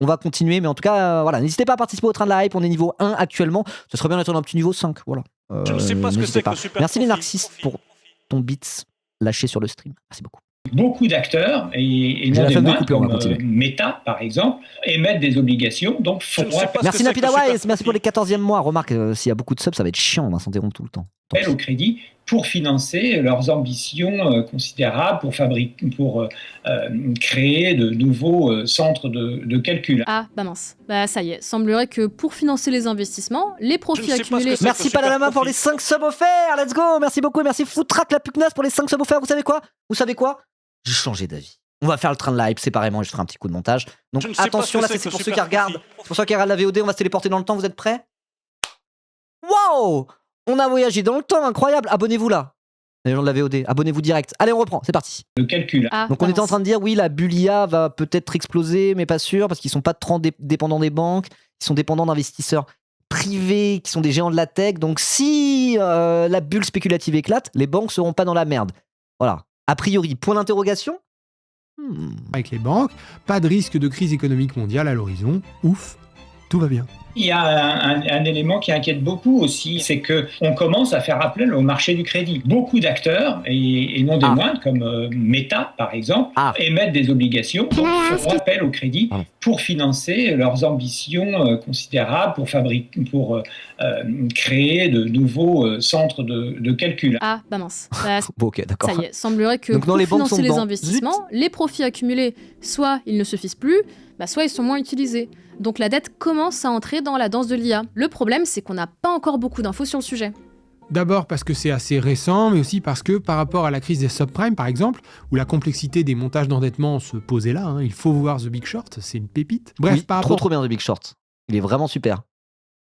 On va continuer, mais en tout cas, voilà, n'hésitez pas à participer au train de la hype. On est niveau 1 actuellement. Ce serait bien d'être dans un petit niveau 5. Voilà. Je ne sais pas ce que c'est que le super Merci les profil. narcisses pour ton beats lâché sur le stream. Merci beaucoup. Beaucoup d'acteurs, et J'ai non la des flemme de moindres, couper, on va comme continuer. Meta par exemple, émettent des obligations. Donc, faudra Merci Napidawise, merci pour les 14e mois. Remarque, s'il y a beaucoup de subs, ça va être chiant, on va s'interrompre tout le temps. appel au crédit pour financer leurs ambitions considérables, pour créer de nouveaux centres de calcul. Ah, bah mince. Bah ça y est, semblerait que pour financer les investissements, les profits accumulés... Merci Palalama pour les 5 subs offerts, let's go. Merci beaucoup, et merci Footrack la pugnace pour les 5 subs offerts. Vous savez quoi? J'ai changé d'avis. On va faire le train de live séparément et je ferai un petit coup de montage. Donc attention, là c'est pour ceux qui regardent. C'est pour ceux qui regardent la VOD, on va se téléporter dans le temps, vous êtes prêts? Waouh! On a voyagé dans le temps, incroyable. Abonnez-vous là. Les gens de la VOD, abonnez-vous direct. Allez, on reprend, c'est parti. Le calcul. Ah, Donc on était en train de dire, oui, la bulle IA va peut-être exploser, mais pas sûr, parce qu'ils sont pas trop dépendants des banques, ils sont dépendants d'investisseurs privés, qui sont des géants de la tech. Donc si la bulle spéculative éclate, les banques seront pas dans la merde. Voilà. A priori, point d'interrogation. Avec les banques, pas de risque de crise économique mondiale à l'horizon, ouf, tout va bien. Il y a un élément qui inquiète beaucoup aussi, c'est qu'on commence à faire appel au marché du crédit. Beaucoup d'acteurs, et non des moindres, comme Meta par exemple, émettent des obligations, donc font appel au crédit pour financer leurs ambitions considérables, pour créer de nouveaux centres de calcul. Ah, bah mince. Bah, Bon, ok, d'accord. ça y est, semblerait que Donc, pour les banques financer sont les dedans. investissements, les profits accumulés, soit ils ne suffisent plus, bah soit ils sont moins utilisés. Donc la dette commence à entrer dans la danse de l'IA. Le problème, c'est qu'on n'a pas encore beaucoup d'infos sur le sujet. D'abord parce que c'est assez récent, mais aussi parce que par rapport à la crise des subprimes par exemple, où la complexité des montages d'endettement se posait là, il faut voir The Big Short, c'est une pépite. Bref, Oui, par rapport... trop bien The Big Short. Il est vraiment super.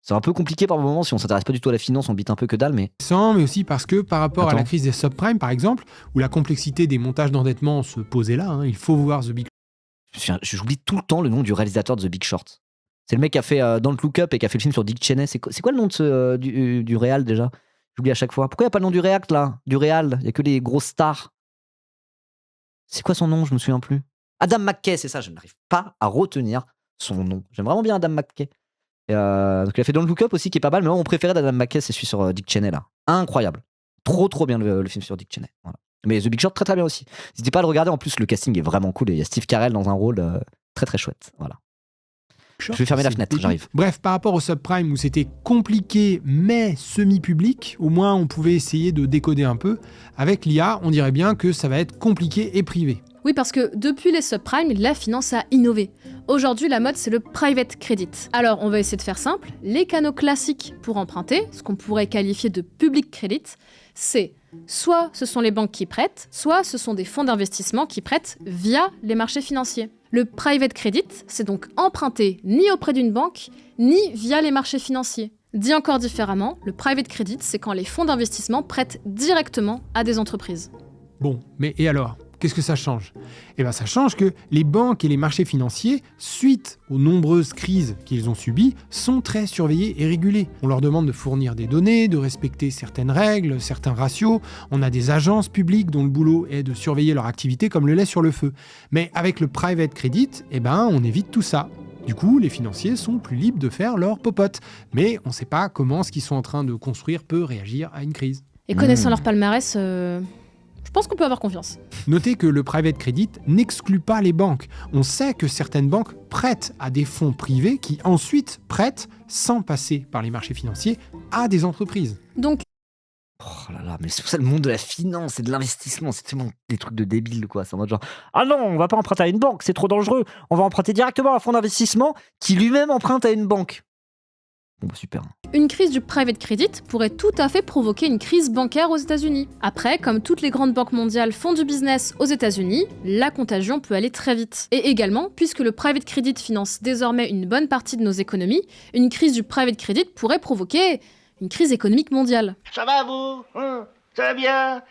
C'est un peu compliqué par moments si on s'intéresse pas du tout à la finance, on bite un peu que dalle, mais... mais aussi parce que par rapport à la Attends. crise des subprimes par exemple, où la complexité des montages d'endettement se posait là, il faut voir The Big J'oublie tout le temps le nom du réalisateur de The Big Short. C'est le mec qui a fait Don't Look Up et qui a fait le film sur Dick Cheney. C'est quoi le nom de du réal déjà? J'oublie à chaque fois. Pourquoi il n'y a pas le nom du réact là? Du réal, il n'y a que les grosses stars. C'est quoi son nom? Je me souviens plus. Adam McKay, c'est ça, je n'arrive pas à retenir son nom. J'aime vraiment bien Adam McKay. Et donc il a fait Don't Look Up aussi qui est pas mal, mais moi mon préféré d'Adam McKay c'est celui sur Dick Cheney là. Incroyable. Trop bien le film sur Dick Cheney. Voilà. Mais The Big Short très bien aussi. N'hésitez pas à le regarder, en plus le casting est vraiment cool et il y a Steve Carell dans un rôle très chouette. Voilà. Short. Je vais fermer la C'est fenêtre, pépite. j'arrive. Bref, par rapport au subprime où c'était compliqué mais semi-public, au moins on pouvait essayer de décoder un peu. Avec l'IA, on dirait bien que ça va être compliqué et privé. Oui, parce que depuis les subprimes, la finance a innové. Aujourd'hui, la mode, c'est le private credit. Alors, on va essayer de faire simple. Les canaux classiques pour emprunter, ce qu'on pourrait qualifier de public credit, c'est Soit ce sont les banques qui prêtent, soit ce sont des fonds d'investissement qui prêtent via les marchés financiers. Le private credit, c'est donc emprunter ni auprès d'une banque, ni via les marchés financiers. Dit encore différemment, le private credit, c'est quand les fonds d'investissement prêtent directement à des entreprises. Bon, mais et alors ? Qu'est-ce que ça change ? Eh bien, ça change que les banques et les marchés financiers, suite aux nombreuses crises qu'ils ont subies, sont très surveillés et régulés. On leur demande de fournir des données, de respecter certaines règles, certains ratios. On a des agences publiques dont le boulot est de surveiller leur activité comme le lait sur le feu. Mais avec le private credit, eh ben, on évite tout ça. Du coup, les financiers sont plus libres de faire leur popote. Mais on ne sait pas comment ce qu'ils sont en train de construire peut réagir à une crise. Et connaissant leur palmarès, je pense qu'on peut avoir confiance. Notez que le private credit n'exclut pas les banques. On sait que certaines banques prêtent à des fonds privés qui ensuite prêtent, sans passer par les marchés financiers, à des entreprises. Donc, oh là là, mais c'est pour ça le monde de la finance et de l'investissement, c'est tellement des trucs de débiles, quoi. C'est en mode genre, ah non, on va pas emprunter à une banque, c'est trop dangereux. On va emprunter directement à un fonds d'investissement qui lui-même emprunte à une banque. Bon, bah super. Une crise du private credit pourrait tout à fait provoquer une crise bancaire aux États-Unis. Après, comme toutes les grandes banques mondiales font du business aux États-Unis, la contagion peut aller très vite. Et également, puisque le private credit finance désormais une bonne partie de nos économies, une crise du private credit pourrait provoquer une crise économique mondiale. Ça va vous ? Ça va bien ?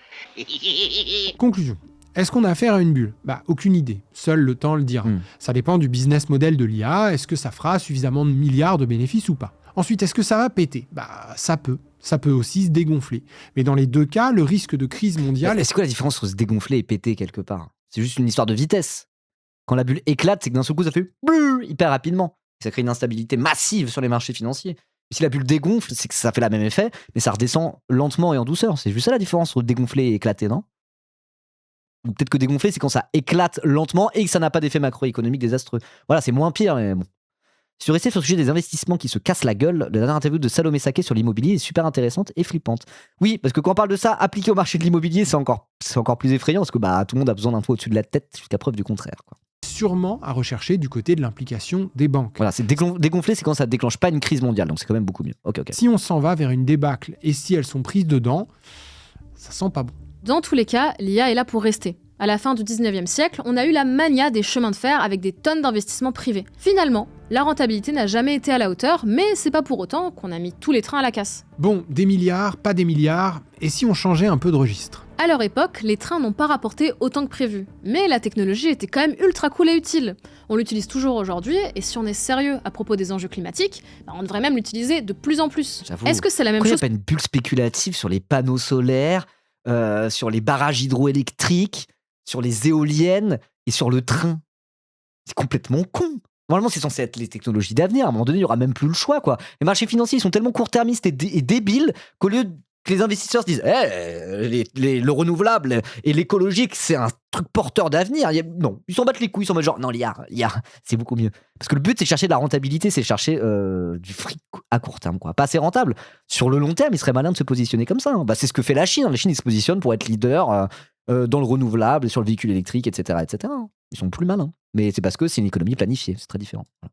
Conclusion. Est-ce qu'on a affaire à une bulle ? Bah, aucune idée. Seul le temps le dira. Ça dépend du business model de l'IA. Est-ce que ça fera suffisamment de milliards de bénéfices ou pas ? Ensuite, est-ce que ça va péter ? Bah, ça peut. Ça peut aussi se dégonfler. Mais dans les deux cas, le risque de crise mondiale... Est-ce que la différence entre se dégonfler et péter quelque part ? C'est juste une histoire de vitesse. Quand la bulle éclate, c'est que d'un seul coup, ça fait hyper rapidement. Ça crée une instabilité massive sur les marchés financiers. Et si la bulle dégonfle, c'est que ça fait le même effet, mais ça redescend lentement et en douceur. C'est juste ça la différence entre dégonfler et éclater, non ? Ou peut-être que dégonfler, c'est quand ça éclate lentement et que ça n'a pas d'effet macroéconomique désastreux. Voilà, c'est moins pire, mais bon. Sur RSF, sur le sujet des investissements qui se cassent la gueule, la dernière interview de Salomé Saké sur l'immobilier est super intéressante et flippante. Oui, parce que quand on parle de ça, appliqué au marché de l'immobilier, c'est encore plus effrayant, parce que tout le monde a besoin d'un toit au-dessus de la tête jusqu'à preuve du contraire, quoi. Sûrement à rechercher du côté de l'implication des banques. Voilà, c'est dégonfler, c'est quand ça ne déclenche pas une crise mondiale, donc c'est quand même beaucoup mieux. Ok. Si on s'en va vers une débâcle et si elles sont prises dedans, ça sent pas bon. Dans tous les cas, l'IA est là pour rester. À la fin du 19e siècle, on a eu la mania des chemins de fer avec des tonnes d'investissements privés. Finalement, la rentabilité n'a jamais été à la hauteur, mais c'est pas pour autant qu'on a mis tous les trains à la casse. Bon, des milliards, pas des milliards, et si on changeait un peu de registre ? À leur époque, les trains n'ont pas rapporté autant que prévu. Mais la technologie était quand même ultra cool et utile. On l'utilise toujours aujourd'hui, et si on est sérieux à propos des enjeux climatiques, on devrait même l'utiliser de plus en plus. J'avoue. Est-ce que c'est la même chose ? Il n'y a pas une bulle spéculative sur les panneaux solaires, sur les barrages hydroélectriques, sur les éoliennes et sur le train. C'est complètement con. Normalement, c'est censé être les technologies d'avenir. À un moment donné, il n'y aura même plus le choix, quoi. Les marchés financiers, ils sont tellement court-termistes et débiles qu'au lieu que les investisseurs se disent le renouvelable et l'écologique, c'est un truc porteur d'avenir. Non, ils s'en battent les couilles, ils sont en mode genre, non, l'IA, c'est beaucoup mieux. Parce que le but, c'est chercher de la rentabilité, c'est chercher du fric à court terme, quoi. Pas assez rentable. Sur le long terme, il serait malin de se positionner comme ça. C'est ce que fait la Chine. La Chine, ils se positionnent pour être leader dans le renouvelable, sur le véhicule électrique, etc., etc. Ils sont plus malins. Mais c'est parce que c'est une économie planifiée, c'est très différent. Voilà.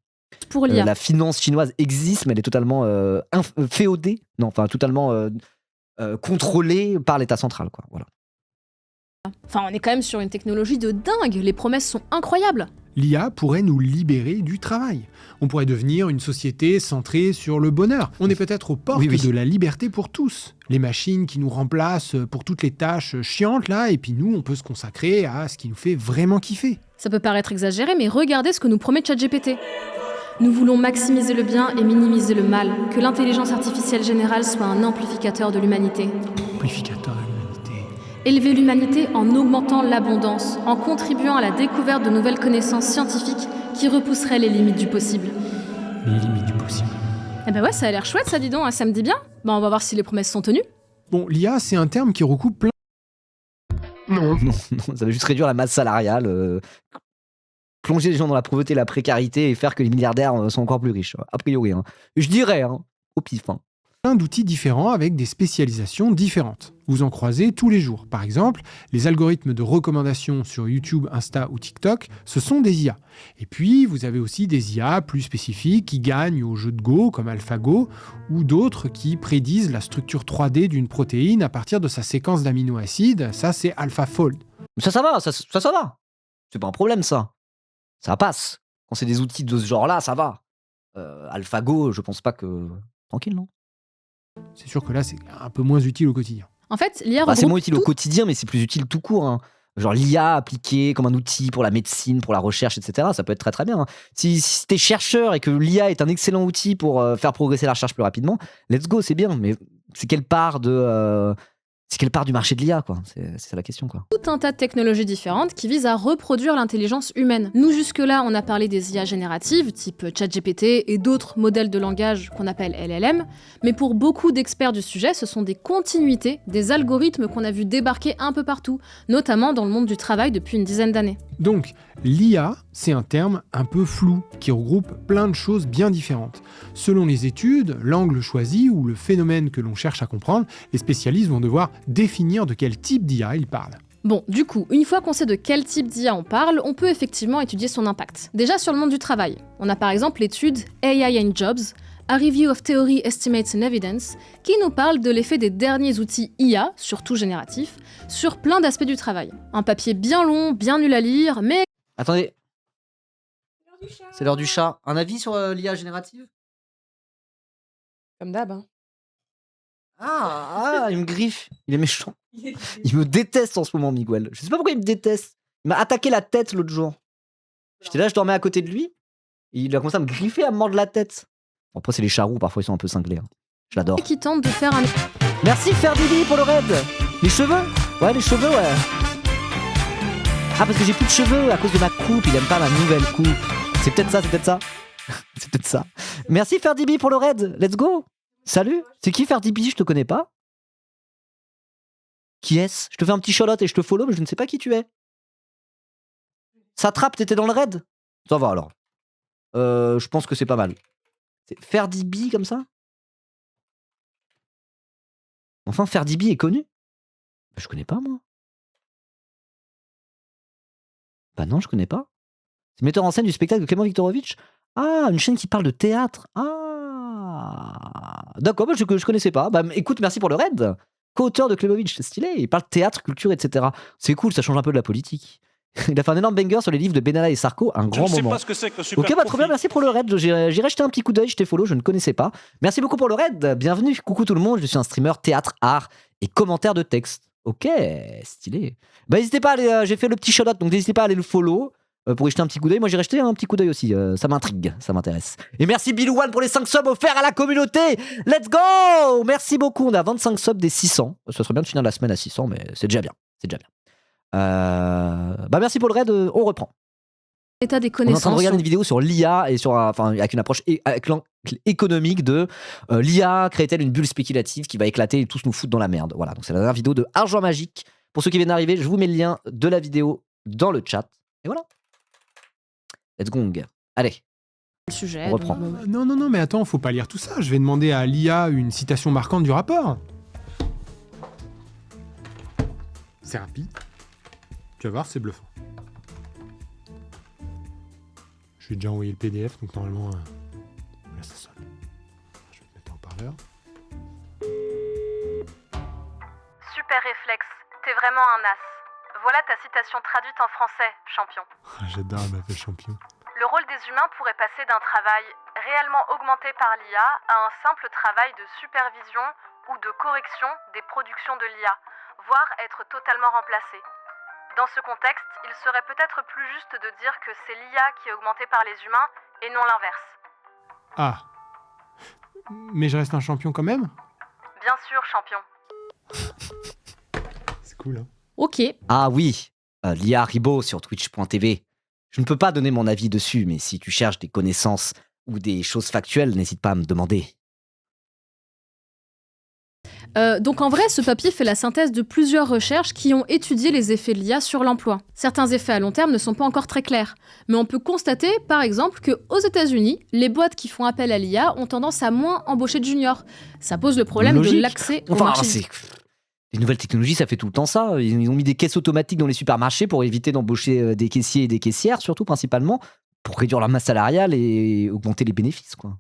Pour l'IA. La finance chinoise existe, mais elle est totalement féodée, totalement contrôlée par l'État central, quoi. Voilà. Enfin, on est quand même sur une technologie de dingue, les promesses sont incroyables. L'IA pourrait nous libérer du travail. On pourrait devenir une société centrée sur le bonheur. On est peut-être aux portes de la liberté pour tous. Les machines qui nous remplacent pour toutes les tâches chiantes, là, et puis nous, on peut se consacrer à ce qui nous fait vraiment kiffer. Ça peut paraître exagéré, mais regardez ce que nous promet ChatGPT. Nous voulons maximiser le bien et minimiser le mal, que l'intelligence artificielle générale soit un amplificateur de l'humanité. Amplificateur de l'humanité. Élever l'humanité en augmentant l'abondance, en contribuant à la découverte de nouvelles connaissances scientifiques qui repousseraient les limites du possible. Les limites du possible. Eh ben ouais, ça a l'air chouette ça, dis donc, ça me dit bien. On va voir si les promesses sont tenues. Bon, l'IA, c'est un terme qui recoupe plein... Non, ça va juste réduire la masse salariale, plonger les gens dans la pauvreté et la précarité et faire que les milliardaires sont encore plus riches, a priori. Je dirais, au pif. Plein d'outils différents avec des spécialisations différentes. Vous en croisez tous les jours. Par exemple, les algorithmes de recommandation sur YouTube, Insta ou TikTok, ce sont des IA. Et puis, vous avez aussi des IA plus spécifiques qui gagnent au jeu de Go, comme AlphaGo, ou d'autres qui prédisent la structure 3D d'une protéine à partir de sa séquence d'aminoacides. Ça, c'est AlphaFold. Ça va, ça va. C'est pas un problème, ça. Ça passe. Quand c'est des outils de ce genre-là, ça va. AlphaGo, je pense pas que... Tranquille, non? C'est sûr que là, c'est un peu moins utile au quotidien. En fait, l'IA c'est regroupe moins utile au quotidien, mais c'est plus utile tout court. Hein. Genre l'IA appliquée comme un outil pour la médecine, pour la recherche, etc. Ça peut être très très bien. Hein. Si t'es chercheur et que l'IA est un excellent outil pour faire progresser la recherche plus rapidement, let's go, c'est bien. Mais c'est quelle part du marché de l'IA, quoi. C'est ça la question, quoi. Tout un tas de technologies différentes qui visent à reproduire l'intelligence humaine. Nous, jusque-là, on a parlé des IA génératives, type ChatGPT et d'autres modèles de langage qu'on appelle LLM, mais pour beaucoup d'experts du sujet, ce sont des continuités, des algorithmes qu'on a vu débarquer un peu partout, notamment dans le monde du travail depuis une dizaine d'années. Donc, l'IA, c'est un terme un peu flou, qui regroupe plein de choses bien différentes. Selon les études, l'angle choisi ou le phénomène que l'on cherche à comprendre, les spécialistes vont devoir définir de quel type d'IA ils parlent. Bon, du coup, une fois qu'on sait de quel type d'IA on parle, on peut effectivement étudier son impact. Déjà sur le monde du travail. On a par exemple l'étude AI and Jobs, A Review of Theory, Estimates and Evidence, qui nous parle de l'effet des derniers outils IA, surtout génératifs, sur plein d'aspects du travail. Un papier bien long, bien nul à lire, mais... Attendez. C'est l'heure du chat. Un avis sur l'IA générative? Comme d'hab, hein. Ah, il me griffe. Il est méchant. Il me déteste en ce moment, Miguel. Je sais pas pourquoi il me déteste. Il m'a attaqué la tête l'autre jour. J'étais là, je dormais à côté de lui. Et il a commencé à me griffer, à me mordre la tête. Bon, après, c'est les charroux, parfois ils sont un peu cinglés. Hein. Je l'adore. qui tente de faire un... Merci Ferdibi pour le raid. Les cheveux? Ouais, les cheveux, ouais. Ah, parce que j'ai plus de cheveux à cause de ma coupe. Il aime pas ma nouvelle coupe. C'est peut-être ça, c'est peut-être ça. C'est peut-être ça. Merci Ferdibi pour le raid. Let's go. Salut. C'est qui Ferdibi? Je te connais pas. Qui est-ce? Je te fais un petit shout-out et je te follow, mais je ne sais pas qui tu es. Satrape, t'étais dans le raid? Ça va alors. Je pense que c'est pas mal. C'est Ferdibi comme ça? Enfin, Ferdibi est connu? Je connais pas, moi. Bah non, je connais pas. C'est metteur en scène du spectacle de Clément Viktorovitch. Ah, une chaîne qui parle de théâtre. Ah, d'accord, bah je connaissais pas. Bah écoute, merci pour le raid. Co-auteur de Klebovitch, c'est stylé. Il parle théâtre, culture, etc. C'est cool, ça change un peu de la politique. Il a fait un énorme banger sur les livres de Benalla et Sarko, un grand moment. Je ne sais pas ce que c'est que le super. Ok, bah trop bien, merci pour le raid. J'irai jeter un petit coup d'œil, je t'ai follow, je ne connaissais pas. Merci beaucoup pour le raid. Bienvenue, coucou tout le monde. Je suis un streamer théâtre, art et commentaire de texte. Ok, stylé. Bah n'hésitez pas à aller, j'ai fait le petit shout-out, donc n'hésitez pas à aller le follow pour y jeter un petit coup d'œil. Moi j'irai jeter un petit coup d'œil aussi, ça m'intrigue, ça m'intéresse. Et merci Bilouane pour les 5 subs offerts à la communauté. Let's go. Merci beaucoup, on a 25 subs des 600. Ça serait bien de finir la semaine à 600, mais c'est déjà bien, c'est déjà bien. Bah merci pour le raid, on reprend. État des On est en connaissances. train de regarder une vidéo sur l'IA et sur, enfin, avec une approche avec l'angle économique de l'IA crée-t-elle une bulle spéculative qui va éclater et tous nous foutre dans la merde. Voilà, donc c'est la dernière vidéo de Argent Magique. Pour ceux qui viennent d'arriver, je vous mets le lien de la vidéo dans le chat. Et voilà. Let's go. Allez. Le sujet. On reprend. Non, mais attends, faut pas lire tout ça. Je vais demander à l'IA une citation marquante du rapport. C'est rapide. Tu vas voir, c'est bluffant. Je vais déjà envoyer le PDF, donc normalement... Là, ça sonne. Je vais te mettre en parleur. Super réflexe, t'es vraiment un as. Voilà ta citation traduite en français, champion. J'adore, elle m'appelle champion. Le rôle des humains pourrait passer d'un travail réellement augmenté par l'IA à un simple travail de supervision ou de correction des productions de l'IA, voire être totalement remplacé. Dans ce contexte, il serait peut-être plus juste de dire que c'est l'IA qui est augmentée par les humains et non l'inverse. Ah. Mais je reste un champion quand même? Bien sûr, champion. C'est cool, hein? Ok. Ah oui, l'IA Ribo sur twitch.tv. Je ne peux pas donner mon avis dessus, mais si tu cherches des connaissances ou des choses factuelles, n'hésite pas à me demander. Donc en vrai, ce papier fait la synthèse de plusieurs recherches qui ont étudié les effets de l'IA sur l'emploi. Certains effets à long terme ne sont pas encore très clairs, mais on peut constater, par exemple, qu'aux États-Unis, les boîtes qui font appel à l'IA ont tendance à moins embaucher de juniors. Ça pose le problème de l'accès au marché. Les nouvelles technologies, ça fait tout le temps ça. Ils ont mis des caisses automatiques dans les supermarchés pour éviter d'embaucher des caissiers et des caissières, surtout principalement, pour réduire leur masse salariale et augmenter les bénéfices, quoi.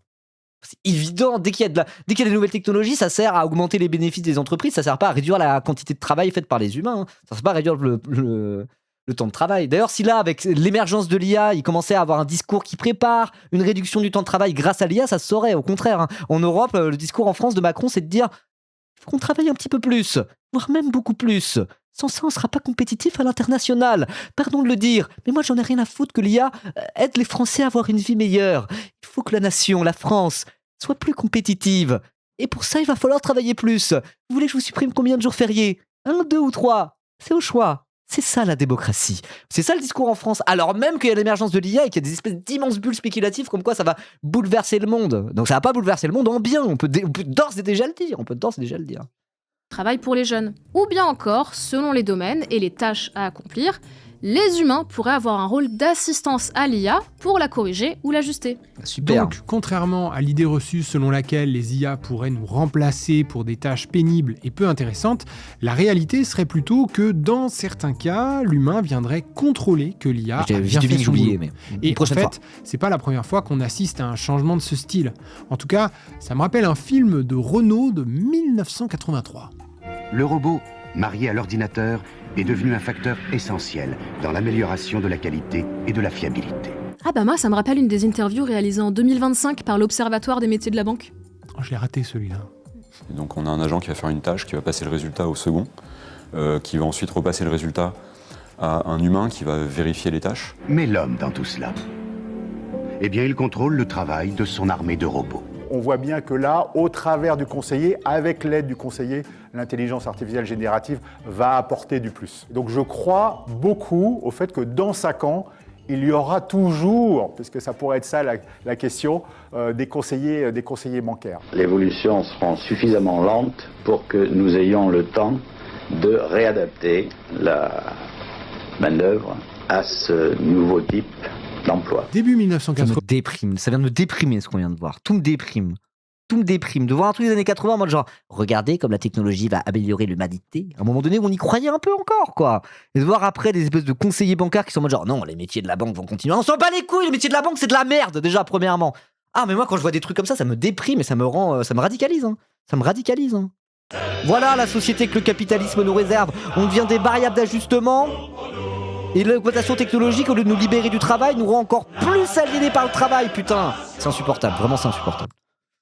C'est évident, dès qu'il y a des nouvelles technologies, ça sert à augmenter les bénéfices des entreprises, ça sert pas à réduire la quantité de travail faite par les humains, hein. Ça sert pas à réduire le temps de travail. D'ailleurs, si là, avec l'émergence de l'IA, il commençait à avoir un discours qui prépare une réduction du temps de travail grâce à l'IA, ça se saurait. Au contraire, hein. En Europe, le discours en France de Macron, c'est de dire faut qu'on travaille un petit peu plus, voire même beaucoup plus. Sans ça, on ne sera pas compétitif à l'international. Pardon de le dire, mais moi, j'en ai rien à foutre que l'IA aide les Français à avoir une vie meilleure. Il faut que la nation, la France, soit plus compétitive. Et pour ça, il va falloir travailler plus. Vous voulez que je vous supprime combien de jours fériés ? 1, 2 ou 3 ? C'est au choix. C'est ça la démocratie. C'est ça le discours en France. Alors même qu'il y a l'émergence de l'IA et qu'il y a des espèces d'immenses bulles spéculatives comme quoi ça va bouleverser le monde. Donc ça va pas bouleverser le monde en bien. On peut d'ores et déjà le dire. Travail pour les jeunes. Ou bien encore, selon les domaines et les tâches à accomplir, les humains pourraient avoir un rôle d'assistance à l'IA pour la corriger ou l'ajuster. Super. Donc, contrairement à l'idée reçue selon laquelle les IA pourraient nous remplacer pour des tâches pénibles et peu intéressantes, la réalité serait plutôt que dans certains cas, l'humain viendrait contrôler que l'IA a bien fait son boulot. Et en fait, c'est pas la première fois qu'on assiste à un changement de ce style. En tout cas, ça me rappelle un film de Renault de 1983. Le robot, marié à l'ordinateur, est devenu un facteur essentiel dans l'amélioration de la qualité et de la fiabilité. Ah bah moi, ça me rappelle une des interviews réalisées en 2025 par l'Observatoire des métiers de la banque. Oh, je l'ai raté celui-là. Et donc on a un agent qui va faire une tâche, qui va passer le résultat au second, qui va ensuite repasser le résultat à un humain qui va vérifier les tâches. Mais l'homme dans tout cela, eh bien il contrôle le travail de son armée de robots. On voit bien que là, au travers du conseiller, avec l'aide du conseiller, l'intelligence artificielle générative va apporter du plus. Donc je crois beaucoup au fait que dans 5 ans, il y aura toujours, puisque ça pourrait être ça la question, des conseillers bancaires. L'évolution sera suffisamment lente pour que nous ayons le temps de réadapter la manœuvre à ce nouveau type d'emploi. Début 1980. Ça me déprime, ça vient de me déprimer ce qu'on vient de voir. Tout me déprime. De voir un truc des années 80 en mode genre, regardez comme la technologie va améliorer l'humanité. À un moment donné, on y croyait un peu encore, quoi. Et de voir après des espèces de conseillers bancaires qui sont en mode genre, non, les métiers de la banque vont continuer. On s'en bat les couilles, les métiers de la banque, c'est de la merde, déjà, premièrement. Ah, mais moi, quand je vois des trucs comme ça me déprime et ça me radicalise, hein. Ça me radicalise, hein. Voilà la société que le capitalisme nous réserve. On devient des variables d'ajustement. Et l'augmentation technologique, au lieu de nous libérer du travail, nous rend encore plus aliénés par le travail, putain. C'est insupportable, vraiment c'est insupportable.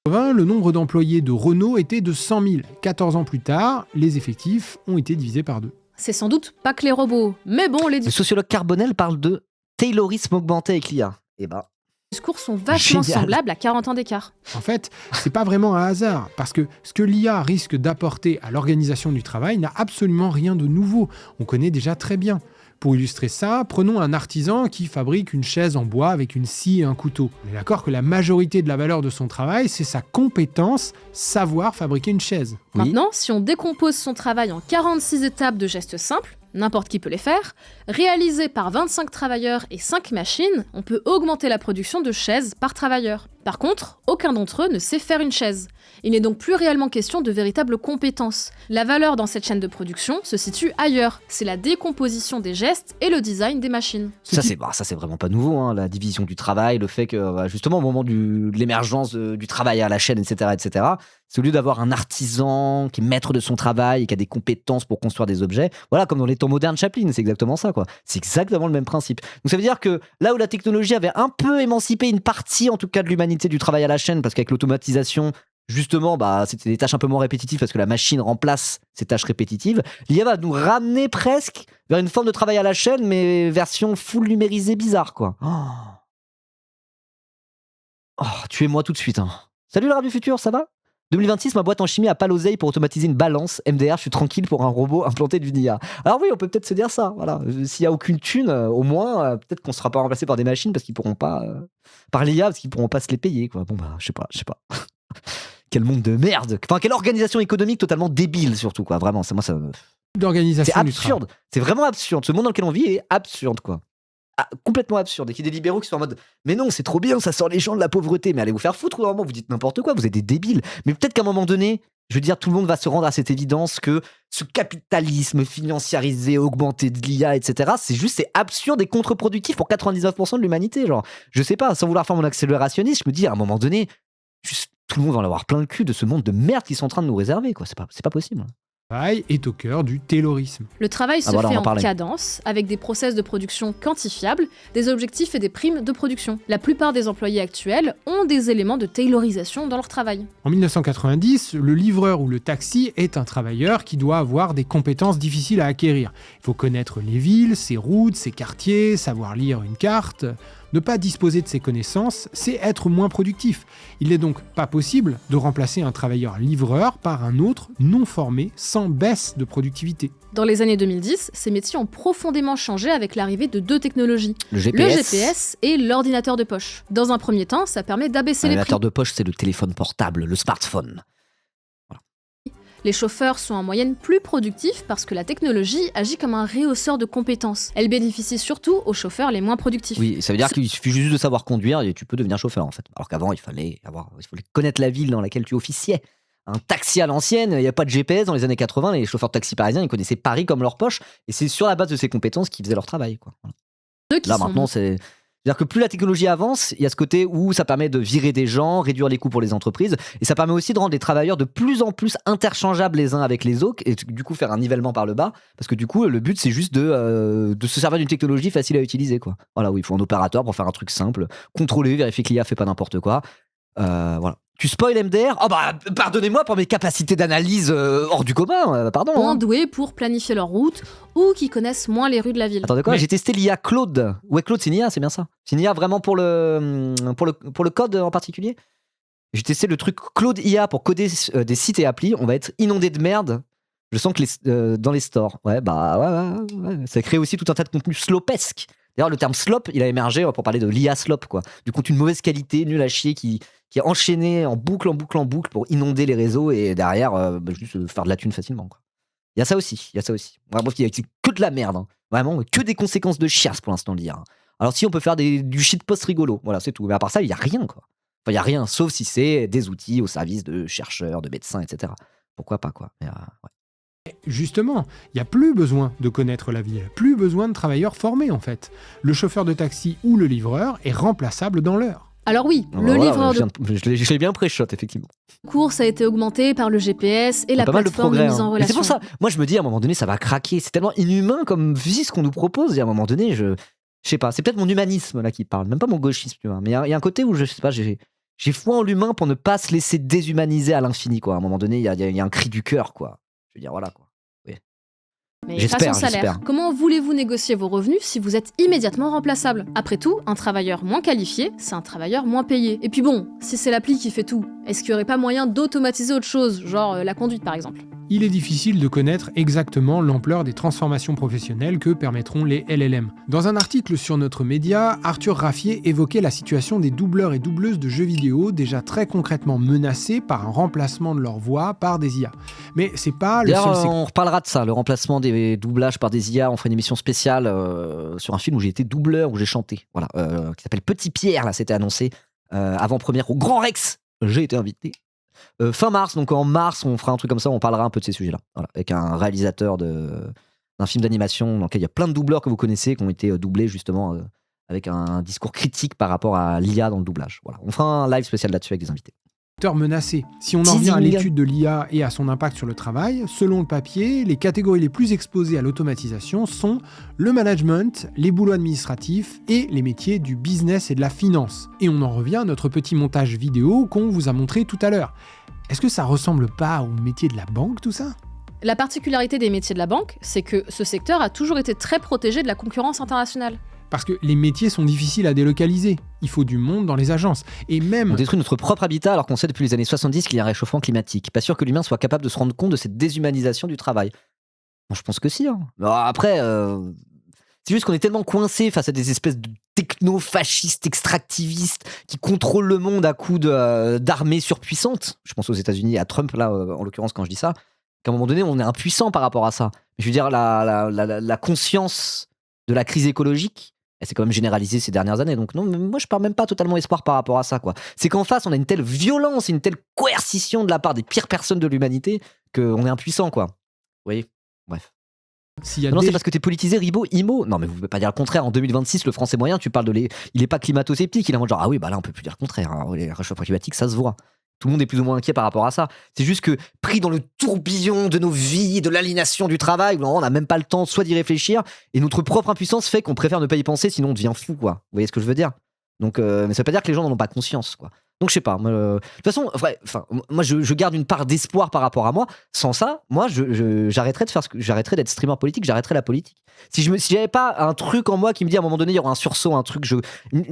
Le nombre d'employés de Renault était de 100 000. 14 ans plus tard, les effectifs ont été divisés par 2. C'est sans doute pas que les robots, mais bon, les Le sociologue Carbonel parle de taylorisme augmenté avec l'IA. Et bah, discours sont vachement semblables à 40 ans d'écart. En fait, c'est pas vraiment un hasard, parce que ce que l'IA risque d'apporter à l'organisation du travail n'a absolument rien de nouveau. On connaît déjà très bien. Pour illustrer ça, prenons un artisan qui fabrique une chaise en bois avec une scie et un couteau. On est d'accord que la majorité de la valeur de son travail, c'est sa compétence, savoir fabriquer une chaise. Maintenant, si on décompose son travail en 46 étapes de gestes simples, n'importe qui peut les faire, réalisés par 25 travailleurs et 5 machines, on peut augmenter la production de chaises par travailleur. Par contre, aucun d'entre eux ne sait faire une chaise. Il n'est donc plus réellement question de véritables compétences. La valeur dans cette chaîne de production se situe ailleurs. C'est la décomposition des gestes et le design des machines. Ça c'est vraiment pas nouveau, hein, la division du travail, le fait que justement au moment de l'émergence du travail à la chaîne, etc., c'est au lieu d'avoir un artisan qui est maître de son travail et qui a des compétences pour construire des objets, voilà, comme dans les temps modernes Chaplin, c'est exactement ça, quoi. C'est exactement le même principe. Donc ça veut dire que là où la technologie avait un peu émancipé une partie, en tout cas de l'humanité, du travail à la chaîne, parce qu'avec l'automatisation, justement, c'était des tâches un peu moins répétitives parce que la machine remplace ces tâches répétitives. L'IA va nous ramener presque vers une forme de travail à la chaîne, mais version full numérisée bizarre, quoi. Oh, tuez-moi tout de suite, hein. Salut le rap du futur, ça va ? 2026, ma boîte en chimie a pas l'oseille pour automatiser une balance. MDR, je suis tranquille pour un robot implanté d'une IA. Alors oui, on peut peut-être se dire ça. Voilà. S'il n'y a aucune thune, au moins, peut-être qu'on ne sera pas remplacé par des machines parce qu'ils pourront pas, par l'IA, parce qu'ils pourront pas se les payer, quoi. Bon, bah, je sais pas. quel monde de merde. Enfin, quelle organisation économique totalement débile, surtout, quoi. Vraiment, moi, ça me. D'organisation. C'est absurde. C'est vraiment absurde. Ce monde dans lequel on vit est absurde, quoi. Ah, complètement absurde. Et qu'il y ait des libéraux qui sont en mode mais non, c'est trop bien, ça sort les gens de la pauvreté. Mais allez vous faire foutre, vraiment, vous dites n'importe quoi, vous êtes des débiles. Mais peut-être qu'à un moment donné, je veux dire, tout le monde va se rendre à cette évidence que ce capitalisme financiarisé, augmenté de l'IA, etc., c'est absurde et contre-productif pour 99% de l'humanité. Genre, je sais pas, sans vouloir faire mon accélérationniste, je me dis à un moment donné, juste, tout le monde va en avoir plein le cul de ce monde de merde qu'ils sont en train de nous réserver, quoi. C'est pas possible. Le travail est au cœur du taylorisme. Le travail se fait en cadence, avec des process de production quantifiables, des objectifs et des primes de production. La plupart des employés actuels ont des éléments de taylorisation dans leur travail. En 1990, le livreur ou le taxi est un travailleur qui doit avoir des compétences difficiles à acquérir. Il faut connaître les villes, ses routes, ses quartiers, savoir lire une carte. Ne pas disposer de ces connaissances, c'est être moins productif. Il n'est donc pas possible de remplacer un travailleur livreur par un autre non formé sans baisse de productivité. Dans les années 2010, ces métiers ont profondément changé avec l'arrivée de deux technologies. Le GPS et l'ordinateur de poche. Dans un premier temps, ça permet d'abaisser les prix. L'ordinateur de poche, c'est le téléphone portable, le smartphone. Les chauffeurs sont en moyenne plus productifs parce que la technologie agit comme un rehausseur de compétences. Elle bénéficie surtout aux chauffeurs les moins productifs. Oui, ça veut dire qu'il suffit juste de savoir conduire et tu peux devenir chauffeur en fait. Alors qu'avant, il fallait connaître la ville dans laquelle tu officiais. Un taxi à l'ancienne, il n'y a pas de GPS dans les années 80, les chauffeurs de taxi parisiens, ils connaissaient Paris comme leur poche et c'est sur la base de ces compétences qu'ils faisaient leur travail, quoi. Là maintenant, c'est-à-dire que plus la technologie avance, il y a ce côté où ça permet de virer des gens, réduire les coûts pour les entreprises, et ça permet aussi de rendre les travailleurs de plus en plus interchangeables les uns avec les autres, et du coup faire un nivellement par le bas, parce que du coup le but c'est juste de se servir d'une technologie facile à utiliser, quoi. Voilà, où il faut un opérateur pour faire un truc simple, contrôler, vérifier que l'IA fait pas n'importe quoi. Voilà. Tu spoil MDR ? Oh bah, pardonnez-moi pour mes capacités d'analyse hors du commun, pardon. Moins doués pour planifier leur route ou qui connaissent moins les rues de la ville. Attendez quoi ? J'ai testé l'IA Claude. Ouais, Claude, c'est une IA, c'est bien ça. C'est une IA vraiment pour le code en particulier. J'ai testé le truc Claude IA pour coder des sites et applis. On va être inondé de merde. Je sens que dans les stores. Ouais, ça crée aussi tout un tas de contenus slopesque. D'ailleurs, le terme slop, il a émergé pour parler de l'IA slop, quoi. Du contenu de mauvaise qualité, nul à chier, qui est enchaîné en boucle pour inonder les réseaux et derrière, juste faire de la thune facilement, quoi. Il y a ça aussi. Vraiment, il y a que de la merde, hein. Vraiment, que des conséquences de chiasse pour l'instant, l'IA. Alors si on peut faire du shitpost rigolo, voilà, c'est tout. Mais à part ça, il n'y a rien, quoi. Enfin, il n'y a rien, sauf si c'est des outils au service de chercheurs, de médecins, etc. Pourquoi pas, quoi. Mais, ouais. Justement, il n'y a plus besoin de connaître la ville, plus besoin de travailleurs formés en fait. Le chauffeur de taxi ou le livreur est remplaçable dans l'heure. Alors oui, livreur je l'ai bien pré-shot, effectivement. Course a été augmenté par le GPS et la plateforme de mise en relation. C'est pour ça, moi je me dis à un moment donné ça va craquer, c'est tellement inhumain comme ce qu'on nous propose et à un moment donné je sais pas, c'est peut-être mon humanisme là qui parle, même pas mon gauchisme, tu vois. Mais il y a un côté où je sais pas, j'ai foi en l'humain pour ne pas se laisser déshumaniser à l'infini, quoi. À un moment donné, il y a un cri du cœur, quoi. Je veux dire, voilà, quoi. Oui. Mais pas son salaire. Comment voulez-vous négocier vos revenus si vous êtes immédiatement remplaçable ? Après tout, un travailleur moins qualifié, c'est un travailleur moins payé. Et puis bon, si c'est l'appli qui fait tout, est-ce qu'il n'y aurait pas moyen d'automatiser autre chose, genre la conduite par exemple ? Il est difficile de connaître exactement l'ampleur des transformations professionnelles que permettront les LLM. Dans un article sur notre média, Arthur Raffier évoquait la situation des doubleurs et doubleuses de jeux vidéo déjà très concrètement menacés par un remplacement de leur voix par des IA. Mais c'est pas le seul secteur. On reparlera de ça, le remplacement des doublages par des IA. On fera une émission spéciale sur un film où j'ai été doubleur, où j'ai chanté. Voilà, qui s'appelle Petit Pierre, là, c'était annoncé avant-première au Grand Rex. J'ai été invité. Fin mars, donc en mars, on fera un truc comme ça, on parlera un peu de ces sujets-là. Voilà, avec un réalisateur d'un film d'animation dans lequel il y a plein de doubleurs que vous connaissez qui ont été doublés justement avec un discours critique par rapport à l'IA dans le doublage. Voilà, on fera un live spécial là-dessus avec des invités. Menacé. Si on en revient à l'étude de l'IA et à son impact sur le travail, selon le papier, les catégories les plus exposées à l'automatisation sont le management, les boulots administratifs et les métiers du business et de la finance. Et on en revient à notre petit montage vidéo qu'on vous a montré tout à l'heure. Est-ce que ça ressemble pas au métier de la banque, tout ça ? La particularité des métiers de la banque, c'est que ce secteur a toujours été très protégé de la concurrence internationale. Parce que les métiers sont difficiles à délocaliser. Il faut du monde dans les agences. Et même... On détruit notre propre habitat alors qu'on sait depuis les années 70 qu'il y a un réchauffement climatique. Pas sûr que l'humain soit capable de se rendre compte de cette déshumanisation du travail. Bon, je pense que si. Hein. Alors après, C'est juste qu'on est tellement coincé face à des espèces de techno-fascistes, extractivistes, qui contrôlent le monde à coups d'armées surpuissantes. Je pense aux États-Unis, à Trump, là, en l'occurrence, quand je dis ça, qu'à un moment donné, on est impuissant par rapport à ça. Je veux dire, la conscience de la crise écologique, elle s'est quand même généralisée ces dernières années. Donc non, moi, je pars même pas totalement espoir par rapport à ça, quoi. C'est qu'en face, on a une telle violence, une telle coercition de la part des pires personnes de l'humanité qu'on est impuissant, quoi. Vous voyez ? Bref. Non, c'est parce que t'es politisé, Ribot, IMO. Non, mais vous pouvez pas dire le contraire. En 2026, le français moyen, tu parles il est pas climato-sceptique. Il est en mode genre, ah oui, bah là, on peut plus dire le contraire. Hein. Les réchauffements climatiques, ça se voit. Tout le monde est plus ou moins inquiet par rapport à ça. C'est juste que, pris dans le tourbillon de nos vies, de l'aliénation du travail, on n'a même pas le temps soit d'y réfléchir, et notre propre impuissance fait qu'on préfère ne pas y penser, sinon on devient fou, quoi. Vous voyez ce que je veux dire ? Donc, mais ça veut pas dire que les gens n'en ont pas conscience, quoi. Donc je sais pas. De toute façon, moi je garde une part d'espoir par rapport à moi. Sans ça, moi j'arrêterais de faire j'arrêterais d'être streamer politique, j'arrêterais la politique. Si j'avais pas un truc en moi qui me dit à un moment donné il y aura un sursaut, un truc,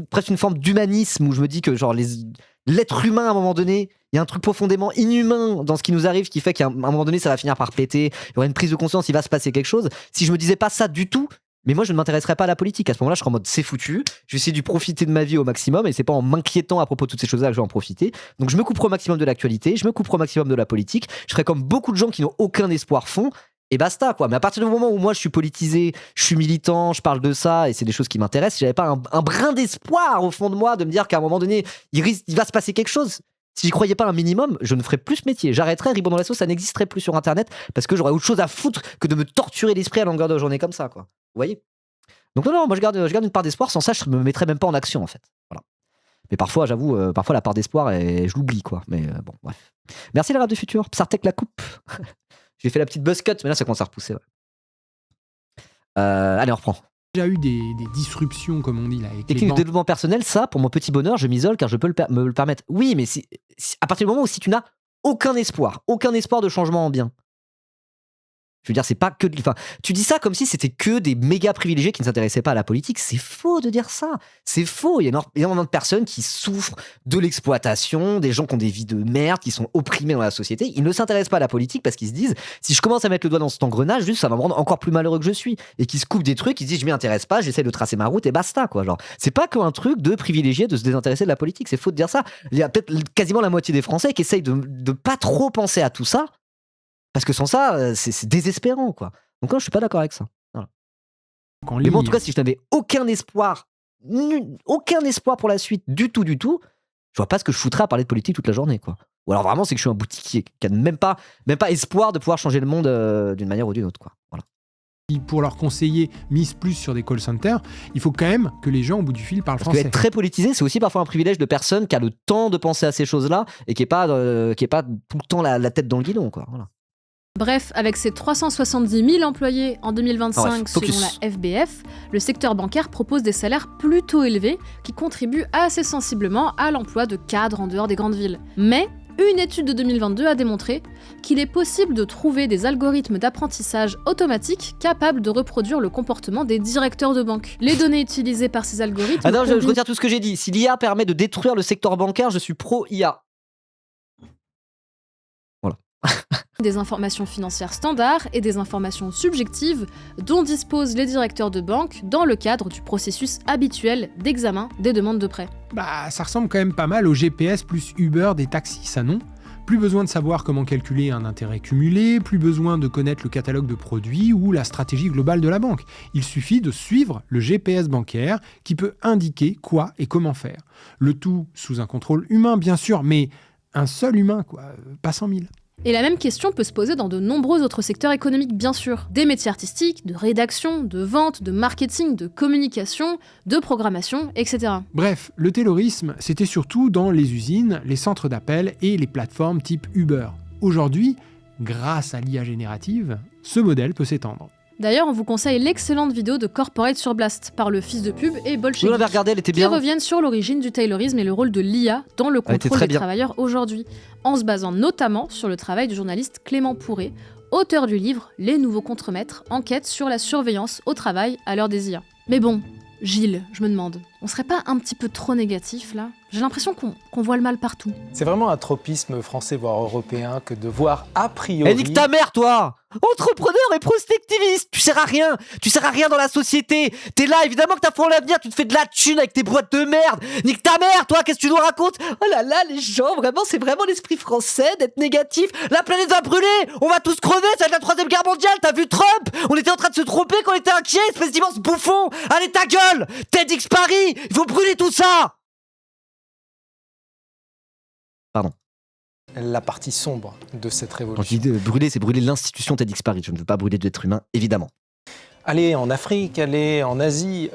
presque une forme d'humanisme où je me dis que genre l'être humain à un moment donné, il y a un truc profondément inhumain dans ce qui nous arrive qui fait qu'à un moment donné ça va finir par péter, il y aura une prise de conscience, il va se passer quelque chose. Si je me disais pas ça du tout, mais moi je ne m'intéresserais pas à la politique. À ce moment-là, je serais en mode c'est foutu, je vais essayer de profiter de ma vie au maximum, et c'est pas en m'inquiétant à propos de toutes ces choses-là que je vais en profiter. Donc je me couperai au maximum de l'actualité, je me couperai au maximum de la politique, je ferai comme beaucoup de gens qui n'ont aucun espoir font, et basta, quoi. Mais à partir du moment où moi je suis politisé, je suis militant, je parle de ça, et c'est des choses qui m'intéressent, si j'avais pas un brin d'espoir au fond de moi de me dire qu'à un moment donné il va se passer quelque chose, si j'y croyais pas un minimum, je ne ferais plus ce métier. J'arrêterais, Ribon dans la sauce, ça n'existerait plus sur internet, parce que j'aurais autre chose à foutre que de me torturer l'esprit à longueur de journée comme ça, quoi. Vous voyez ? Donc non, moi je garde une part d'espoir. Sans ça, je me mettrais même pas en action, en fait. Voilà. Mais parfois, j'avoue, la part d'espoir, je l'oublie, quoi. Mais bon, bref. Merci les rap du futur. Psartec la coupe. J'ai fait la petite buzz cut, mais là ça commence à repousser. Ouais. Allez, on reprend. J'ai eu des disruptions, comme on dit là. Avec technique de développement personnel, ça, pour mon petit bonheur, je m'isole car je peux me le permettre. Oui, mais à partir du moment où si tu n'as aucun espoir de changement en bien. Je veux dire, c'est pas que. Enfin, tu dis ça comme si c'était que des méga privilégiés qui ne s'intéressaient pas à la politique. C'est faux de dire ça. C'est faux. Il y a énormément de personnes qui souffrent de l'exploitation, des gens qui ont des vies de merde, qui sont opprimés dans la société. Ils ne s'intéressent pas à la politique parce qu'ils se disent si je commence à mettre le doigt dans cet engrenage, juste ça va me rendre encore plus malheureux que je suis. Et qui se coupent des trucs, ils se disent je m'y intéresse pas, j'essaie de tracer ma route et basta, quoi. Genre, c'est pas qu'un truc de privilégié de se désintéresser de la politique. C'est faux de dire ça. Il y a peut-être quasiment la moitié des Français qui essayent de pas trop penser à tout ça. Parce que sans ça, c'est désespérant, quoi. Donc là, je suis pas d'accord avec ça. Voilà. Mais moi, en tout cas, si je n'avais aucun espoir pour la suite, du tout, je vois pas ce que je foutrais à parler de politique toute la journée, quoi. Ou alors vraiment, c'est que je suis un boutiquier qui a même pas espoir de pouvoir changer le monde d'une manière ou d'une autre, quoi. Voilà. Pour leur conseiller mise plus sur des call centers, il faut quand même que les gens au bout du fil parlent français. Parce qu'être très politisé, c'est aussi parfois un privilège de personne qui a le temps de penser à ces choses-là et qui est pas tout le temps la tête dans le guidon, quoi. Voilà. Bref, avec ses 370 000 employés en 2025 selon la FBF, le secteur bancaire propose des salaires plutôt élevés qui contribuent assez sensiblement à l'emploi de cadres en dehors des grandes villes. Mais une étude de 2022 a démontré qu'il est possible de trouver des algorithmes d'apprentissage automatique capables de reproduire le comportement des directeurs de banque. Les données utilisées par ces algorithmes... Attends, je retire tout ce que j'ai dit. Si l'IA permet de détruire le secteur bancaire, je suis pro-IA. Voilà. Des informations financières standards et des informations subjectives dont disposent les directeurs de banque dans le cadre du processus habituel d'examen des demandes de prêt. Bah, ça ressemble quand même pas mal au GPS plus Uber des taxis, ça non ? Plus besoin de savoir comment calculer un intérêt cumulé, plus besoin de connaître le catalogue de produits ou la stratégie globale de la banque. Il suffit de suivre le GPS bancaire qui peut indiquer quoi et comment faire. Le tout sous un contrôle humain, bien sûr, mais un seul humain, quoi, pas 100 000. Et la même question peut se poser dans de nombreux autres secteurs économiques, bien sûr. Des métiers artistiques, de rédaction, de vente, de marketing, de communication, de programmation, etc. Bref, le taylorisme, c'était surtout dans les usines, les centres d'appel et les plateformes type Uber. Aujourd'hui, grâce à l'IA générative, ce modèle peut s'étendre. D'ailleurs, on vous conseille l'excellente vidéo de Corporate sur Blast par le fils de pub et Bolshevik, vous l'avez regardé, elle était bien. Qui reviennent sur l'origine du taylorisme et le rôle de l'IA dans le contrôle des travailleurs aujourd'hui, en se basant notamment sur le travail du journaliste Clément Pourret, auteur du livre Les nouveaux contremaîtres, enquête sur la surveillance au travail à l'heure des IA. Mais bon, Gilles, je me demande, On serait pas un petit peu trop négatif là? J'ai l'impression qu'on voit le mal partout. C'est vraiment un tropisme français, voire européen, que de voir a priori... Eh, nique ta mère, toi! Entrepreneur et prospectiviste, tu sers à rien dans la société. T'es là, évidemment que t'as foi en l'avenir, tu te fais de la thune avec tes boîtes de merde. Nique ta mère, toi, qu'est-ce que tu nous racontes? Oh là là, les gens, vraiment, c'est vraiment l'esprit français d'être négatif. La planète va brûler, on va tous crever, ça va être la 3e guerre mondiale, t'as vu Trump? On était en train de se tromper quand on était inquiets, espèce d'immense bouffon. Allez, ta gueule, TEDx Paris, il faut brûler tout ça. Pardon. La partie sombre de cette révolution. Quand je dis brûler, c'est brûler l'institution TEDx Paris. Je ne veux pas brûler d'êtres humains, évidemment. Aller en Afrique, aller en Asie,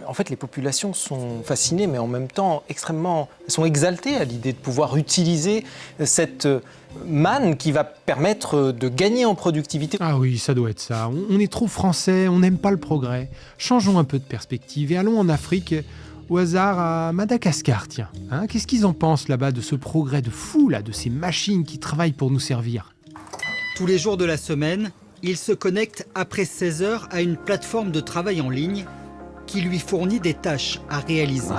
en fait, les populations sont fascinées, mais en même temps elles sont exaltées à l'idée de pouvoir utiliser cette manne qui va permettre de gagner en productivité. Ah oui, ça doit être ça. On est trop français, on n'aime pas le progrès. Changeons un peu de perspective et allons en Afrique. Au hasard à Madagascar, tiens. Hein, qu'est-ce qu'ils en pensent là-bas de ce progrès de fou, là, de ces machines qui travaillent pour nous servir? Tous les jours de la semaine, il se connecte après 16 heures à une plateforme de travail en ligne qui lui fournit des tâches à réaliser.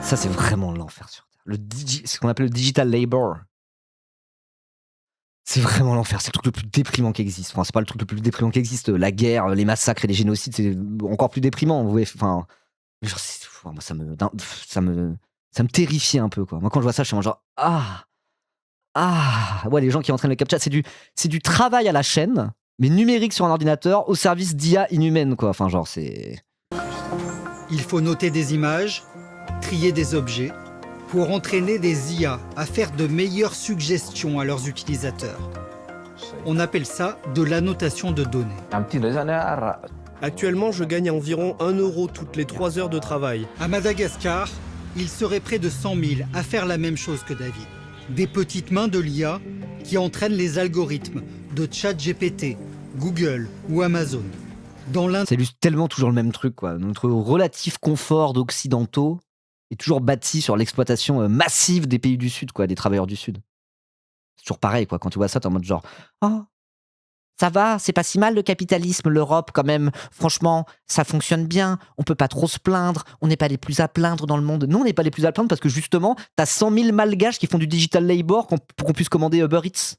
Ça, c'est vraiment l'enfer sur Terre. Ce qu'on appelle le digital labor. C'est vraiment l'enfer. C'est le truc le plus déprimant qui existe. Enfin, c'est pas le truc le plus déprimant qui existe. La guerre, les massacres et les génocides, c'est encore plus déprimant. Vous voyez, enfin... Genre, moi, ça me terrifie un peu, quoi. Moi, quand je vois ça, je suis genre ouais, les gens qui entraînent le CAPTCHA, c'est du travail à la chaîne, mais numérique sur un ordinateur au service d'IA inhumaine, quoi. Enfin, genre, c'est... Il faut noter des images, trier des objets, pour entraîner des IA à faire de meilleures suggestions à leurs utilisateurs. On appelle ça de l'annotation de données. Un petit déjeuner. Actuellement, je gagne environ 1 € toutes les 3 heures de travail. À Madagascar, il serait près de 100 000 à faire la même chose que David. Des petites mains de l'IA qui entraînent les algorithmes de ChatGPT, Google ou Amazon. C'est tellement toujours le même truc, quoi. Notre relatif confort d'occidentaux est toujours bâti sur l'exploitation massive des pays du Sud, quoi, des travailleurs du Sud. C'est toujours pareil, quoi. Quand tu vois ça, t'es en mode genre... Oh, ça va, c'est pas si mal le capitalisme, l'Europe quand même. Franchement, ça fonctionne bien. On peut pas trop se plaindre. On n'est pas les plus à plaindre dans le monde. Nous, on n'est pas les plus à plaindre parce que justement, t'as 100 000 malgaches qui font du digital labor pour qu'on puisse commander Uber Eats.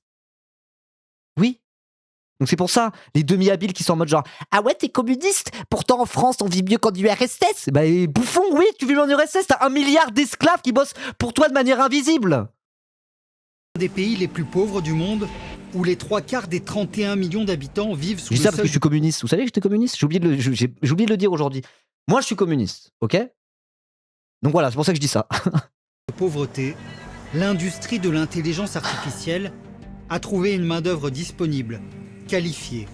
Oui. Donc c'est pour ça, les demi-habiles qui sont en mode genre « Ah ouais, t'es communiste? Pourtant en France, on vit mieux qu'en URSS. » Bah bouffon, oui, tu vis en URSS. T'as 1 milliard d'esclaves qui bossent pour toi de manière invisible. Des pays les plus pauvres du monde, où les 3/4 des 31 millions d'habitants vivent sous je dis le ça parce seuil. que je suis communiste. Vous savez que j'étais communiste? J'ai oublié de le dire aujourd'hui. Moi, je suis communiste, ok? Donc voilà, c'est pour ça que je dis ça. De pauvreté, l'industrie de l'intelligence artificielle a trouvé une main-d'œuvre disponible, qualifiée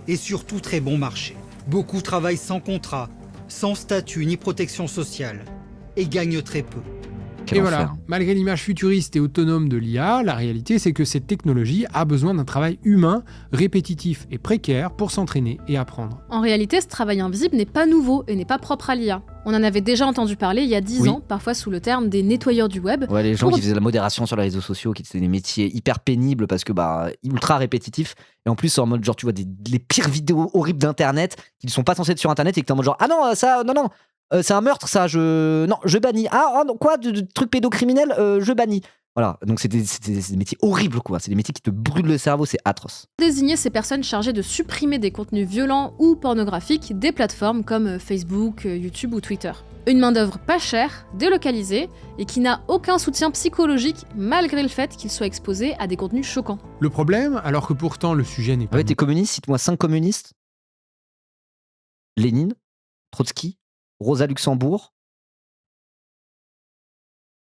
et surtout très bon marché. Beaucoup travaillent sans contrat, sans statut ni protection sociale et gagnent très peu. Et voilà, malgré l'image futuriste et autonome de l'IA, la réalité c'est que cette technologie a besoin d'un travail humain, répétitif et précaire pour s'entraîner et apprendre. En réalité, ce travail invisible n'est pas nouveau et n'est pas propre à l'IA. On en avait déjà entendu parler il y a 10 ans, parfois sous le terme des nettoyeurs du web. Ouais, les gens qui faisaient de la modération sur les réseaux sociaux, qui étaient des métiers hyper pénibles parce que ultra répétitifs. Et en plus, en mode genre, tu vois, les pires vidéos horribles d'internet qui ne sont pas censées être sur internet et que t'es en mode genre, ah non, ça, non. C'est un meurtre, ça, je bannis. Ah, non, quoi, de trucs pédocriminels, je bannis. Voilà, donc c'est des métiers horribles, quoi. C'est des métiers qui te brûlent le cerveau, c'est atroce. Désigner ces personnes chargées de supprimer des contenus violents ou pornographiques des plateformes comme Facebook, YouTube ou Twitter. Une main-d'œuvre pas chère, délocalisée, et qui n'a aucun soutien psychologique malgré le fait qu'il soit exposé à des contenus choquants. Le problème, alors que pourtant le sujet n'est pas... Ouais, t'es communiste, cite-moi 5 communistes. Lénine, Trotsky, Rosa Luxembourg.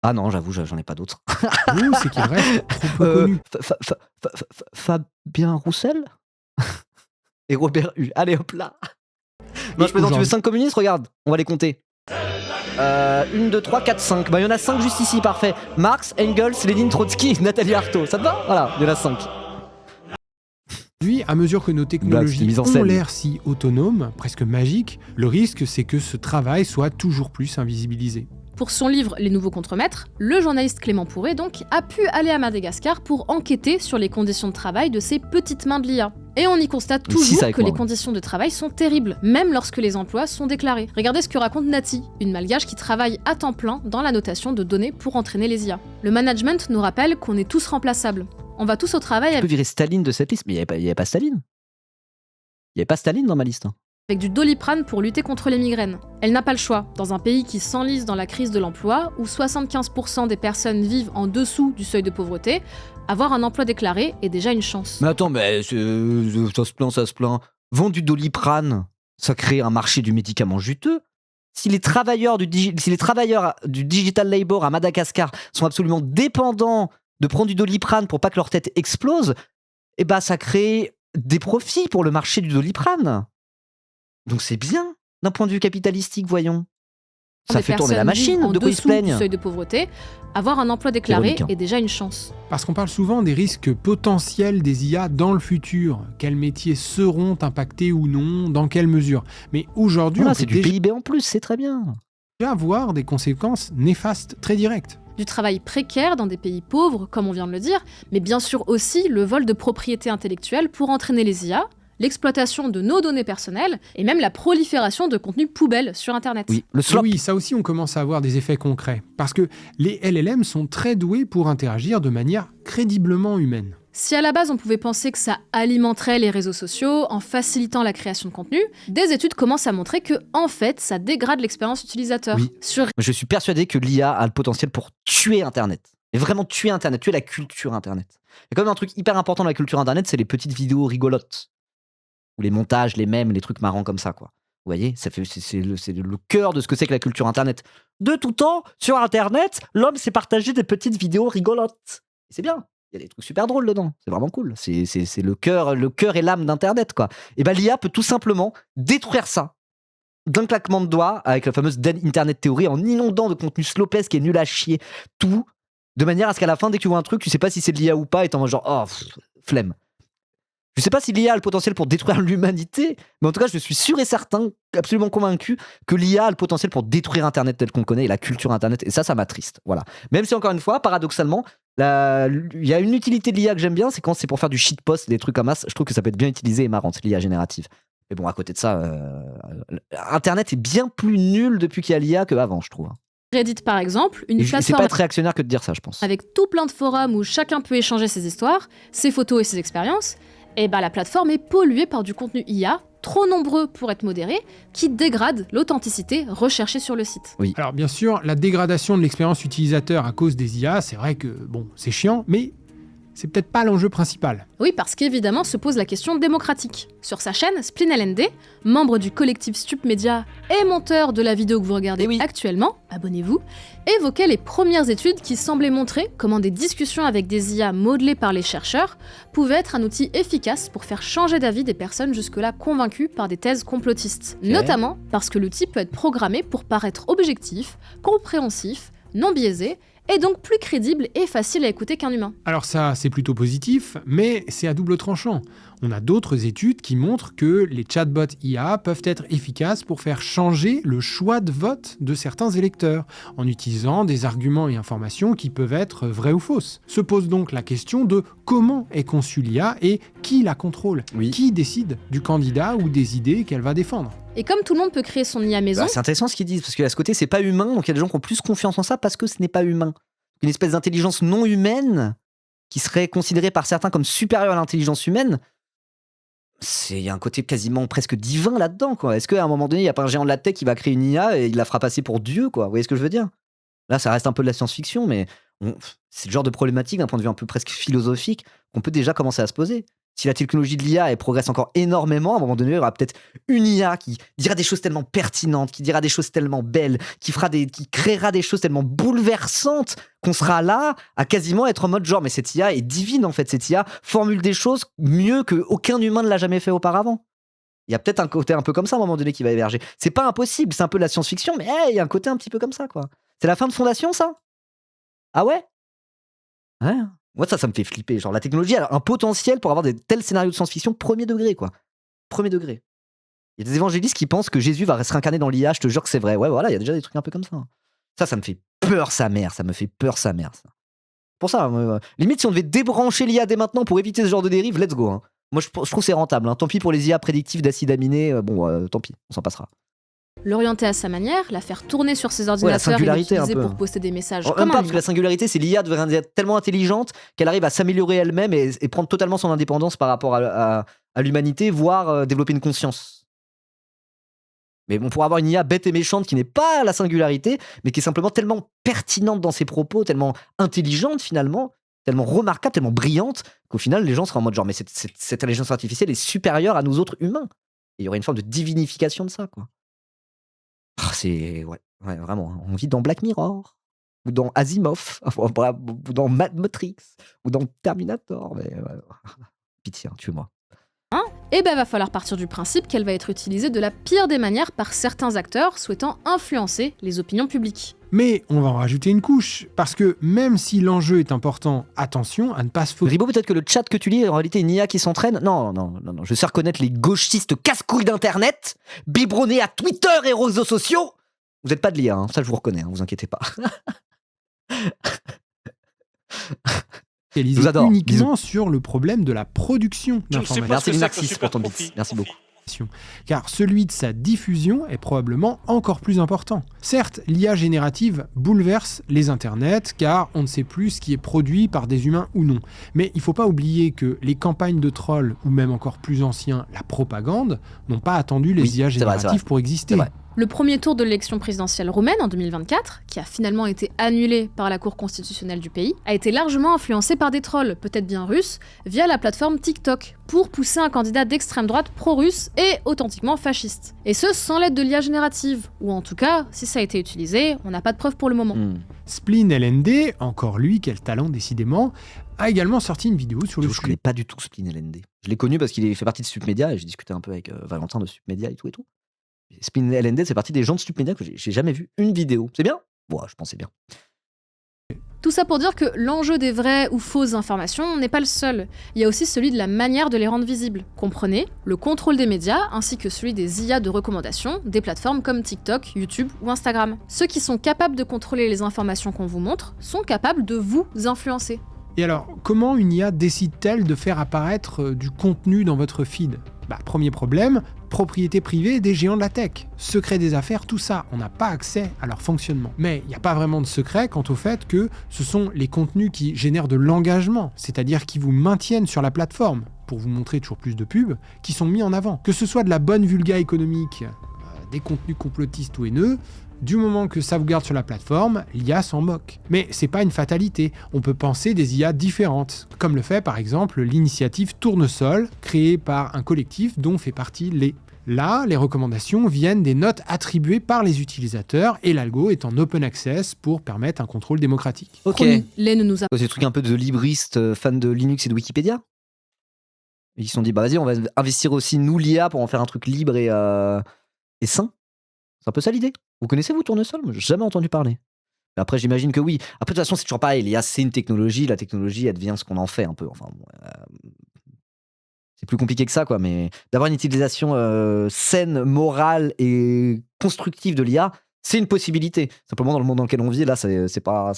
Ah non, j'avoue, j'en ai pas d'autres. Oui, c'est qu'il reste trop peu connu. Fabien Roussel et Robert Hue. Allez hop là. Non, je plaisante, tu veux 5 communistes? Regarde, on va les compter. 1, 2, 3, 4, 5. Bah, il y en a 5 juste ici, parfait. Marx, Engels, Lénine, Trotsky, Nathalie Arthaud. Ça te va? Voilà, il y en a 5. Puis, à mesure que nos technologies ont l'air si autonomes, presque magiques, le risque c'est que ce travail soit toujours plus invisibilisé. Pour son livre Les Nouveaux Contremaîtres, le journaliste Clément Pourret donc a pu aller à Madagascar pour enquêter sur les conditions de travail de ces petites mains de l'IA. Et on y constate toujours que les conditions de travail sont terribles, même lorsque les emplois sont déclarés. Regardez ce que raconte Nati, une malgache qui travaille à temps plein dans la notation de données pour entraîner les IA. Le management nous rappelle qu'on est tous remplaçables. On va tous au travail. Tu peux virer Staline de cette liste, mais il n'y avait pas Staline. Il n'y avait pas Staline dans ma liste. Avec du Doliprane pour lutter contre les migraines. Elle n'a pas le choix, dans un pays qui s'enlise dans la crise de l'emploi, où 75% des personnes vivent en dessous du seuil de pauvreté, avoir un emploi déclaré est déjà une chance. Mais attends, mais ça se plaint. Vendre du Doliprane, ça crée un marché du médicament juteux. Si les travailleurs du digital labor à Madagascar sont absolument dépendants de prendre du Doliprane pour pas que leur tête explose, eh ben ça crée des profits pour le marché du Doliprane. Donc c'est bien, d'un point de vue capitalistique, voyons. Ça fait tourner la machine, de quoi ils se plaignent. Du seuil de pauvreté, avoir un emploi déclaré est déjà une chance. Parce qu'on parle souvent des risques potentiels des IA dans le futur. Quels métiers seront impactés ou non, dans quelle mesure. Mais aujourd'hui, c'est du PIB en plus, c'est très bien. Déjà avoir des conséquences néfastes très directes. Du travail précaire dans des pays pauvres, comme on vient de le dire, mais bien sûr aussi le vol de propriété intellectuelle pour entraîner les IA, l'exploitation de nos données personnelles et même la prolifération de contenus poubelles sur Internet. Oui, ça aussi, on commence à avoir des effets concrets. Parce que les LLM sont très doués pour interagir de manière crédiblement humaine. Si à la base on pouvait penser que ça alimenterait les réseaux sociaux en facilitant la création de contenu, des études commencent à montrer que, en fait, ça dégrade l'expérience utilisateur. Oui. Je suis persuadé que l'IA a le potentiel pour tuer Internet. Et vraiment tuer Internet, tuer la culture Internet. Il y a quand même un truc hyper important dans la culture Internet, c'est les petites vidéos rigolotes. Ou les montages, les mèmes, les trucs marrants comme ça, quoi. Vous voyez, c'est le cœur de ce que c'est que la culture Internet. De tout temps, sur Internet, l'homme s'est partagé des petites vidéos rigolotes. C'est bien. Il y a des trucs super drôles dedans. C'est vraiment cool. C'est le cœur et l'âme d'Internet, quoi. Et ben l'IA peut tout simplement détruire ça d'un claquement de doigts avec la fameuse Dead Internet Theory en inondant de contenu slopesque qui est nul à chier tout, de manière à ce qu'à la fin, dès que tu vois un truc, tu sais pas si c'est de l'IA ou pas, et t'es en mode genre, oh, flemme. Je sais pas si l'IA a le potentiel pour détruire l'humanité, mais en tout cas, je suis sûr et certain, absolument convaincu, que l'IA a le potentiel pour détruire Internet tel qu'on le connaît et la culture Internet. Et ça m'attriste. Voilà. Même si, encore une fois, paradoxalement, il y a une utilité de l'IA que j'aime bien, c'est quand c'est pour faire du shitpost et des trucs comme ça. Je trouve que ça peut être bien utilisé et marrant, l'IA générative. Mais bon, à côté de ça, Internet est bien plus nul depuis qu'il y a l'IA qu'avant, je trouve. Reddit, par exemple, une plateforme... C'est pas être réactionnaire que de dire ça, je pense. Avec tout plein de forums où chacun peut échanger ses histoires, ses photos et ses expériences, et bah la plateforme est polluée par du contenu IA, trop nombreux pour être modéré, qui dégrade l'authenticité recherchée sur le site. Oui. Alors bien sûr, la dégradation de l'expérience utilisateur à cause des IA, c'est vrai que bon, c'est chiant, mais c'est peut-être pas l'enjeu principal. Oui, parce qu'évidemment se pose la question démocratique. Sur sa chaîne, SplinLND, membre du collectif StupMedia et monteur de la vidéo que vous regardez actuellement, abonnez-vous, évoquait les premières études qui semblaient montrer comment des discussions avec des IA modelées par les chercheurs pouvaient être un outil efficace pour faire changer d'avis des personnes jusque-là convaincues par des thèses complotistes. Notamment parce que l'outil peut être programmé pour paraître objectif, compréhensif, non biaisé, et donc plus crédible et facile à écouter qu'un humain. Alors ça, c'est plutôt positif, mais c'est à double tranchant. On a d'autres études qui montrent que les chatbots IA peuvent être efficaces pour faire changer le choix de vote de certains électeurs, en utilisant des arguments et informations qui peuvent être vraies ou fausses. Se pose donc la question de comment est conçue l'IA et qui la contrôle, qui décide du candidat ou des idées qu'elle va défendre. Et comme tout le monde peut créer son IA maison... c'est intéressant ce qu'ils disent, parce que à ce côté, c'est pas humain, donc il y a des gens qui ont plus confiance en ça parce que ce n'est pas humain. Une espèce d'intelligence non humaine, qui serait considérée par certains comme supérieure à l'intelligence humaine, il y a un côté quasiment presque divin là-dedans, quoi. Est-ce qu'à un moment donné, il n'y a pas un géant de la tech qui va créer une IA et il la fera passer pour Dieu, quoi? Vous voyez ce que je veux dire? Là, ça reste un peu de la science-fiction, mais c'est le genre de problématique, d'un point de vue un peu presque philosophique, qu'on peut déjà commencer à se poser. Si la technologie de l'IA progresse encore énormément, à un moment donné, il y aura peut-être une IA qui dira des choses tellement pertinentes, qui dira des choses tellement belles, qui créera des choses tellement bouleversantes qu'on sera là à quasiment être en mode genre, mais cette IA est divine en fait, cette IA formule des choses mieux qu'aucun humain ne l'a jamais fait auparavant. Il y a peut-être un côté un peu comme ça à un moment donné qui va émerger. C'est pas impossible, c'est un peu de la science-fiction, mais il y a un côté un petit peu comme ça, quoi. C'est la fin de Fondation, ça? Ah ouais? Ouais. Moi, ça me fait flipper. Genre, la technologie a un potentiel pour avoir des tels scénarios de science-fiction premier degré, quoi. Premier degré. Il y a des évangélistes qui pensent que Jésus va se réincarner dans l'IA, je te jure que c'est vrai. Ouais, voilà, il y a déjà des trucs un peu comme ça. Ça me fait peur sa mère, ça. Pour ça, limite si on devait débrancher l'IA dès maintenant pour éviter ce genre de dérive, let's go. Hein. Moi je trouve que c'est rentable. Hein. Tant pis pour les IA prédictives d'acides aminés, tant pis, on s'en passera. L'orienter à sa manière, la faire tourner sur ses ordinateurs et l'utiliser pour poster des messages comme un parce que la singularité, c'est l'IA devrait être tellement intelligente qu'elle arrive à s'améliorer elle-même et prendre totalement son indépendance par rapport à l'humanité, voire développer une conscience. Mais on pourrait avoir une IA bête et méchante qui n'est pas la singularité, mais qui est simplement tellement pertinente dans ses propos, tellement intelligente finalement, tellement remarquable, tellement brillante, qu'au final les gens seraient en mode genre mais cette intelligence artificielle est supérieure à nous autres humains. Et il y aurait une forme de divinification de ça, quoi. C'est... Ouais, vraiment. On vit dans Black Mirror, ou dans Asimov, ou dans Matrix, ou dans Terminator. Mais... Pitié, tue-moi. Et va falloir partir du principe qu'elle va être utilisée de la pire des manières par certains acteurs souhaitant influencer les opinions publiques. Mais on va en rajouter une couche, parce que même si l'enjeu est important, attention à ne pas se focaliser. Ribo, peut-être que le chat que tu lis est en réalité une IA qui s'entraîne. Non, je sais reconnaître les gauchistes casse-couilles d'internet, biberonnés à Twitter et réseaux sociaux. Vous n'êtes pas de l'IA, hein, ça je vous reconnais, vous inquiétez pas. Je vous adore. Uniquement sur le problème de la production d'informations. Merci Linarcis pour ton bit. Merci beaucoup. Car celui de sa diffusion est probablement encore plus important. Certes, l'IA générative bouleverse les internets, car on ne sait plus ce qui est produit par des humains ou non. Mais il ne faut pas oublier que les campagnes de trolls, ou même encore plus anciens, la propagande, n'ont pas attendu les IA génératives pour exister. Le premier tour de l'élection présidentielle roumaine en 2024, qui a finalement été annulé par la Cour constitutionnelle du pays, a été largement influencé par des trolls, peut-être bien russes, via la plateforme TikTok, pour pousser un candidat d'extrême droite pro-russe et authentiquement fasciste. Et ce, sans l'aide de l'IA générative, ou en tout cas, si ça a été utilisé, on n'a pas de preuves pour le moment. Spleen LND, encore lui, quel talent décidément, a également sorti une vidéo sur le sujet. Je connais pas du tout Spleen LND. Je l'ai connu parce qu'il fait partie de Submedia, et j'ai discuté un peu avec Valentin de Submedia et tout. Spleen LND, c'est partie des gens de Submedia que j'ai jamais vu une vidéo. C'est bien ? Ouais, je pensais bien. Tout ça pour dire que l'enjeu des vraies ou fausses informations n'est pas le seul. Il y a aussi celui de la manière de les rendre visibles. Comprenez, le contrôle des médias ainsi que celui des IA de recommandation des plateformes comme TikTok, YouTube ou Instagram. Ceux qui sont capables de contrôler les informations qu'on vous montre sont capables de vous influencer. Et alors, comment une IA décide-t-elle de faire apparaître du contenu dans votre feed ? Premier problème, propriété privée des géants de la tech. Secret des affaires, tout ça, on n'a pas accès à leur fonctionnement. Mais il n'y a pas vraiment de secret quant au fait que ce sont les contenus qui génèrent de l'engagement, c'est-à-dire qui vous maintiennent sur la plateforme, pour vous montrer toujours plus de pubs, qui sont mis en avant. Que ce soit de la bonne vulga économique, des contenus complotistes ou haineux, du moment que ça vous garde sur la plateforme, l'IA s'en moque. Mais c'est pas une fatalité, on peut penser des IA différentes, comme le fait par exemple l'initiative Tournesol, créée par un collectif dont fait partie Lé. Là, les recommandations viennent des notes attribuées par les utilisateurs et l'algo est en open access pour permettre un contrôle démocratique. Ok. Lé ne nous a... C'est des trucs un peu de libristes, fans de Linux et de Wikipédia. Ils se sont dit, vas-y, on va investir aussi nous l'IA pour en faire un truc libre et sain. C'est un peu ça l'idée. Vous connaissez, vous, Tournesol ? Moi, j'ai jamais entendu parler. Mais après, j'imagine que oui. Après, de toute façon, c'est toujours pareil. L'IA, c'est une technologie. La technologie, elle devient ce qu'on en fait un peu. Enfin, c'est plus compliqué que ça, quoi. Mais d'avoir une utilisation saine, morale et constructive de l'IA, c'est une possibilité. Simplement, dans le monde dans lequel on vit, là, c'est pas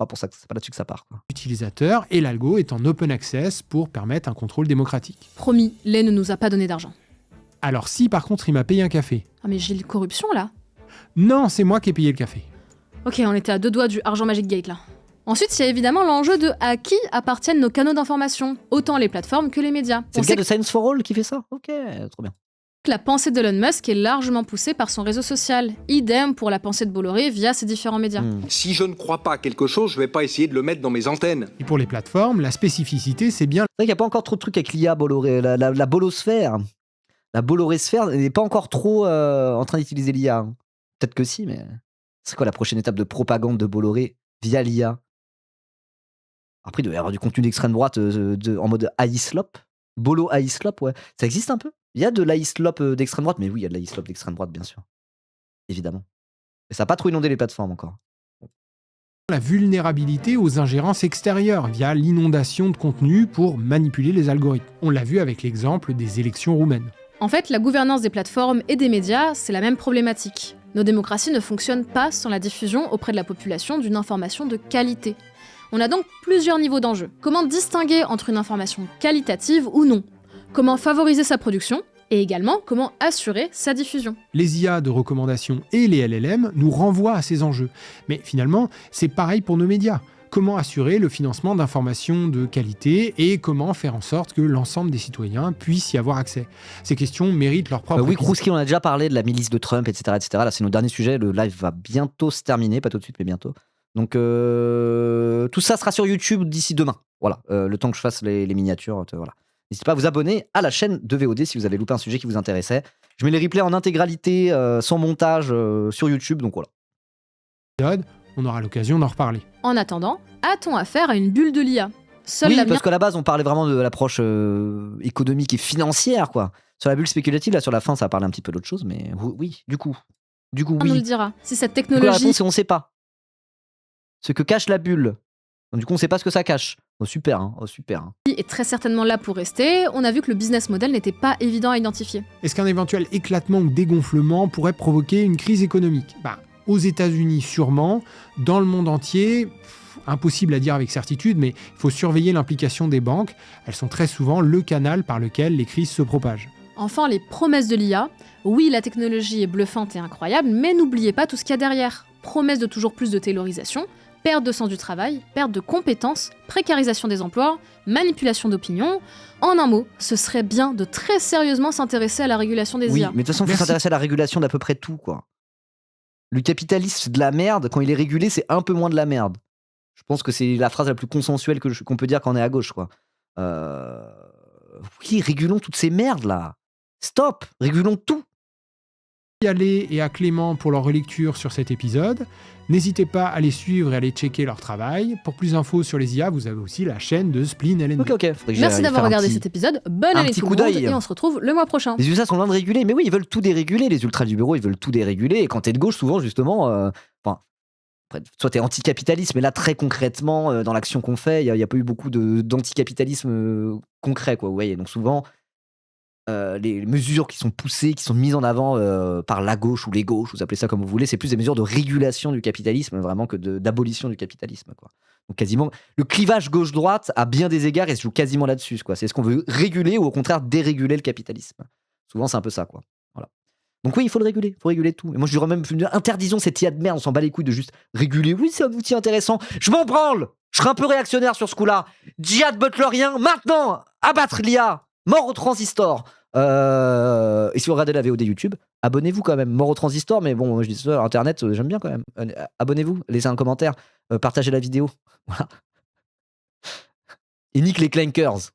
pour ça, c'est pas là-dessus que ça part, quoi. L'utilisateur et l'algo est en open access pour permettre un contrôle démocratique. Promis, Lé ne nous a pas donné d'argent. Alors si par contre il m'a payé un café. Ah mais j'ai le corruption là. Non, c'est moi qui ai payé le café. Ok, on était à 2 doigts du argent magic gate là. Ensuite, il y a évidemment l'enjeu de à qui appartiennent nos canaux d'information, autant les plateformes que les médias. C'est le gars de Science for All qui fait ça ? Ok, trop bien. La pensée d'Elon Musk est largement poussée par son réseau social. Idem pour la pensée de Bolloré via ses différents médias. Si je ne crois pas à quelque chose, je vais pas essayer de le mettre dans mes antennes. Et pour les plateformes, la spécificité, c'est bien... C'est vrai qu'il n'y a pas encore trop de trucs avec l'IA, Bolloré, la bolosphère. La Bolloré-sphère n'est pas encore trop en train d'utiliser l'IA. Peut-être que si, mais c'est quoi la prochaine étape de propagande de Bolloré via l'IA ? Après, il doit y avoir du contenu d'extrême droite en mode AI-slop. Bolo AI-slop, ouais. Ça existe un peu ? Il y a de l'AI-slop d'extrême droite, mais oui, il y a de l'AI-slop d'extrême droite, bien sûr. Évidemment. Mais ça n'a pas trop inondé les plateformes encore. La vulnérabilité aux ingérences extérieures via l'inondation de contenu pour manipuler les algorithmes. On l'a vu avec l'exemple des élections roumaines. En fait, la gouvernance des plateformes et des médias, c'est la même problématique. Nos démocraties ne fonctionnent pas sans la diffusion auprès de la population d'une information de qualité. On a donc plusieurs niveaux d'enjeux. Comment distinguer entre une information qualitative ou non? Comment favoriser sa production? Et également, comment assurer sa diffusion. Les IA de recommandation et les LLM nous renvoient à ces enjeux. Mais finalement, c'est pareil pour nos médias. Comment assurer le financement d'informations de qualité et comment faire en sorte que l'ensemble des citoyens puissent y avoir accès? Ces questions méritent leur propre... Oui, Krouski, on a déjà parlé de la milice de Trump, etc. etc. Là, c'est nos derniers sujets. Le live va bientôt se terminer, pas tout de suite, mais bientôt. Donc, tout ça sera sur YouTube d'ici demain. Voilà, le temps que je fasse les miniatures, voilà. N'hésitez pas à vous abonner à la chaîne de VOD si vous avez loupé un sujet qui vous intéressait. Je mets les replays en intégralité, sans montage, sur YouTube, donc voilà. On aura l'occasion d'en reparler. En attendant, a-t-on affaire à une bulle de l'IA? Oui, parce qu'à la base, on parlait vraiment de l'approche économique et financière, quoi. Sur la bulle spéculative, là, sur la fin, ça a parlé un petit peu d'autre chose, mais oui, du coup, oui. On nous le dira. Si cette La technologie... réponse, c'est on sait pas. Ce que cache la bulle. Donc, du coup, on sait pas ce que ça cache. Oh, super, hein. Oh, super. Hein. est très certainement là pour rester, on a vu que le business model n'était pas évident à identifier. Est-ce qu'un éventuel éclatement ou dégonflement pourrait provoquer une crise économique? Aux États-Unis, sûrement. Dans le monde entier, impossible à dire avec certitude, mais il faut surveiller l'implication des banques. Elles sont très souvent le canal par lequel les crises se propagent. Enfin, les promesses de l'IA. Oui, la technologie est bluffante et incroyable, mais n'oubliez pas tout ce qu'il y a derrière. Promesses de toujours plus de taylorisation, perte de sens du travail, perte de compétences, précarisation des emplois, manipulation d'opinion. En un mot, ce serait bien de très sérieusement s'intéresser à la régulation des IA. Oui, mais de toute façon, il faut s'intéresser à la régulation d'à peu près tout, quoi. Le capitalisme, c'est de la merde. Quand il est régulé, c'est un peu moins de la merde. Je pense que c'est la phrase la plus consensuelle qu'on peut dire quand on est à gauche, quoi. Oui, régulons toutes ces merdes, là. Stop, régulons tout. Merci à Lé et à Clément pour leur relecture sur cet épisode. N'hésitez pas à les suivre et à aller checker leur travail. Pour plus d'infos sur les IA, vous avez aussi la chaîne de Spleen LNB. Ok. Merci d'avoir regardé cet épisode. Bonne année tout le monde et on se retrouve le mois prochain. Les USA sont loin de réguler, mais oui, ils veulent tout déréguler. Les ultras du bureau, ils veulent tout déréguler. Et quand t'es de gauche, souvent, justement, soit t'es anticapitaliste, mais là, très concrètement, dans l'action qu'on fait, il n'y a pas eu beaucoup d'anticapitalisme concret, quoi. Vous voyez, donc souvent, les mesures qui sont poussées, qui sont mises en avant par la gauche ou les gauches, vous appelez ça comme vous voulez, c'est plus des mesures de régulation du capitalisme vraiment que d'abolition du capitalisme, quoi. Donc quasiment, le clivage gauche-droite à bien des égards, il se joue quasiment là-dessus, quoi. C'est ce qu'on veut réguler ou au contraire déréguler le capitalisme. Souvent, c'est un peu ça, quoi. Voilà. Donc oui, il faut le réguler, il faut réguler tout. Et moi, je dirais même, interdisons cette IA de merde, on s'en bat les couilles de juste réguler. Oui, c'est un outil intéressant. Je m'en branle. Je serai un peu réactionnaire sur ce coup-là. Djihad butlerien, maintenant, abattre l'IA. Mort au transistor. Et si vous regardez la VOD YouTube, abonnez-vous quand même. Mort au transistor, mais bon, je dis ça, Internet, j'aime bien quand même. Abonnez-vous, laissez un commentaire, partagez la vidéo. Voilà. Et nique les clankers.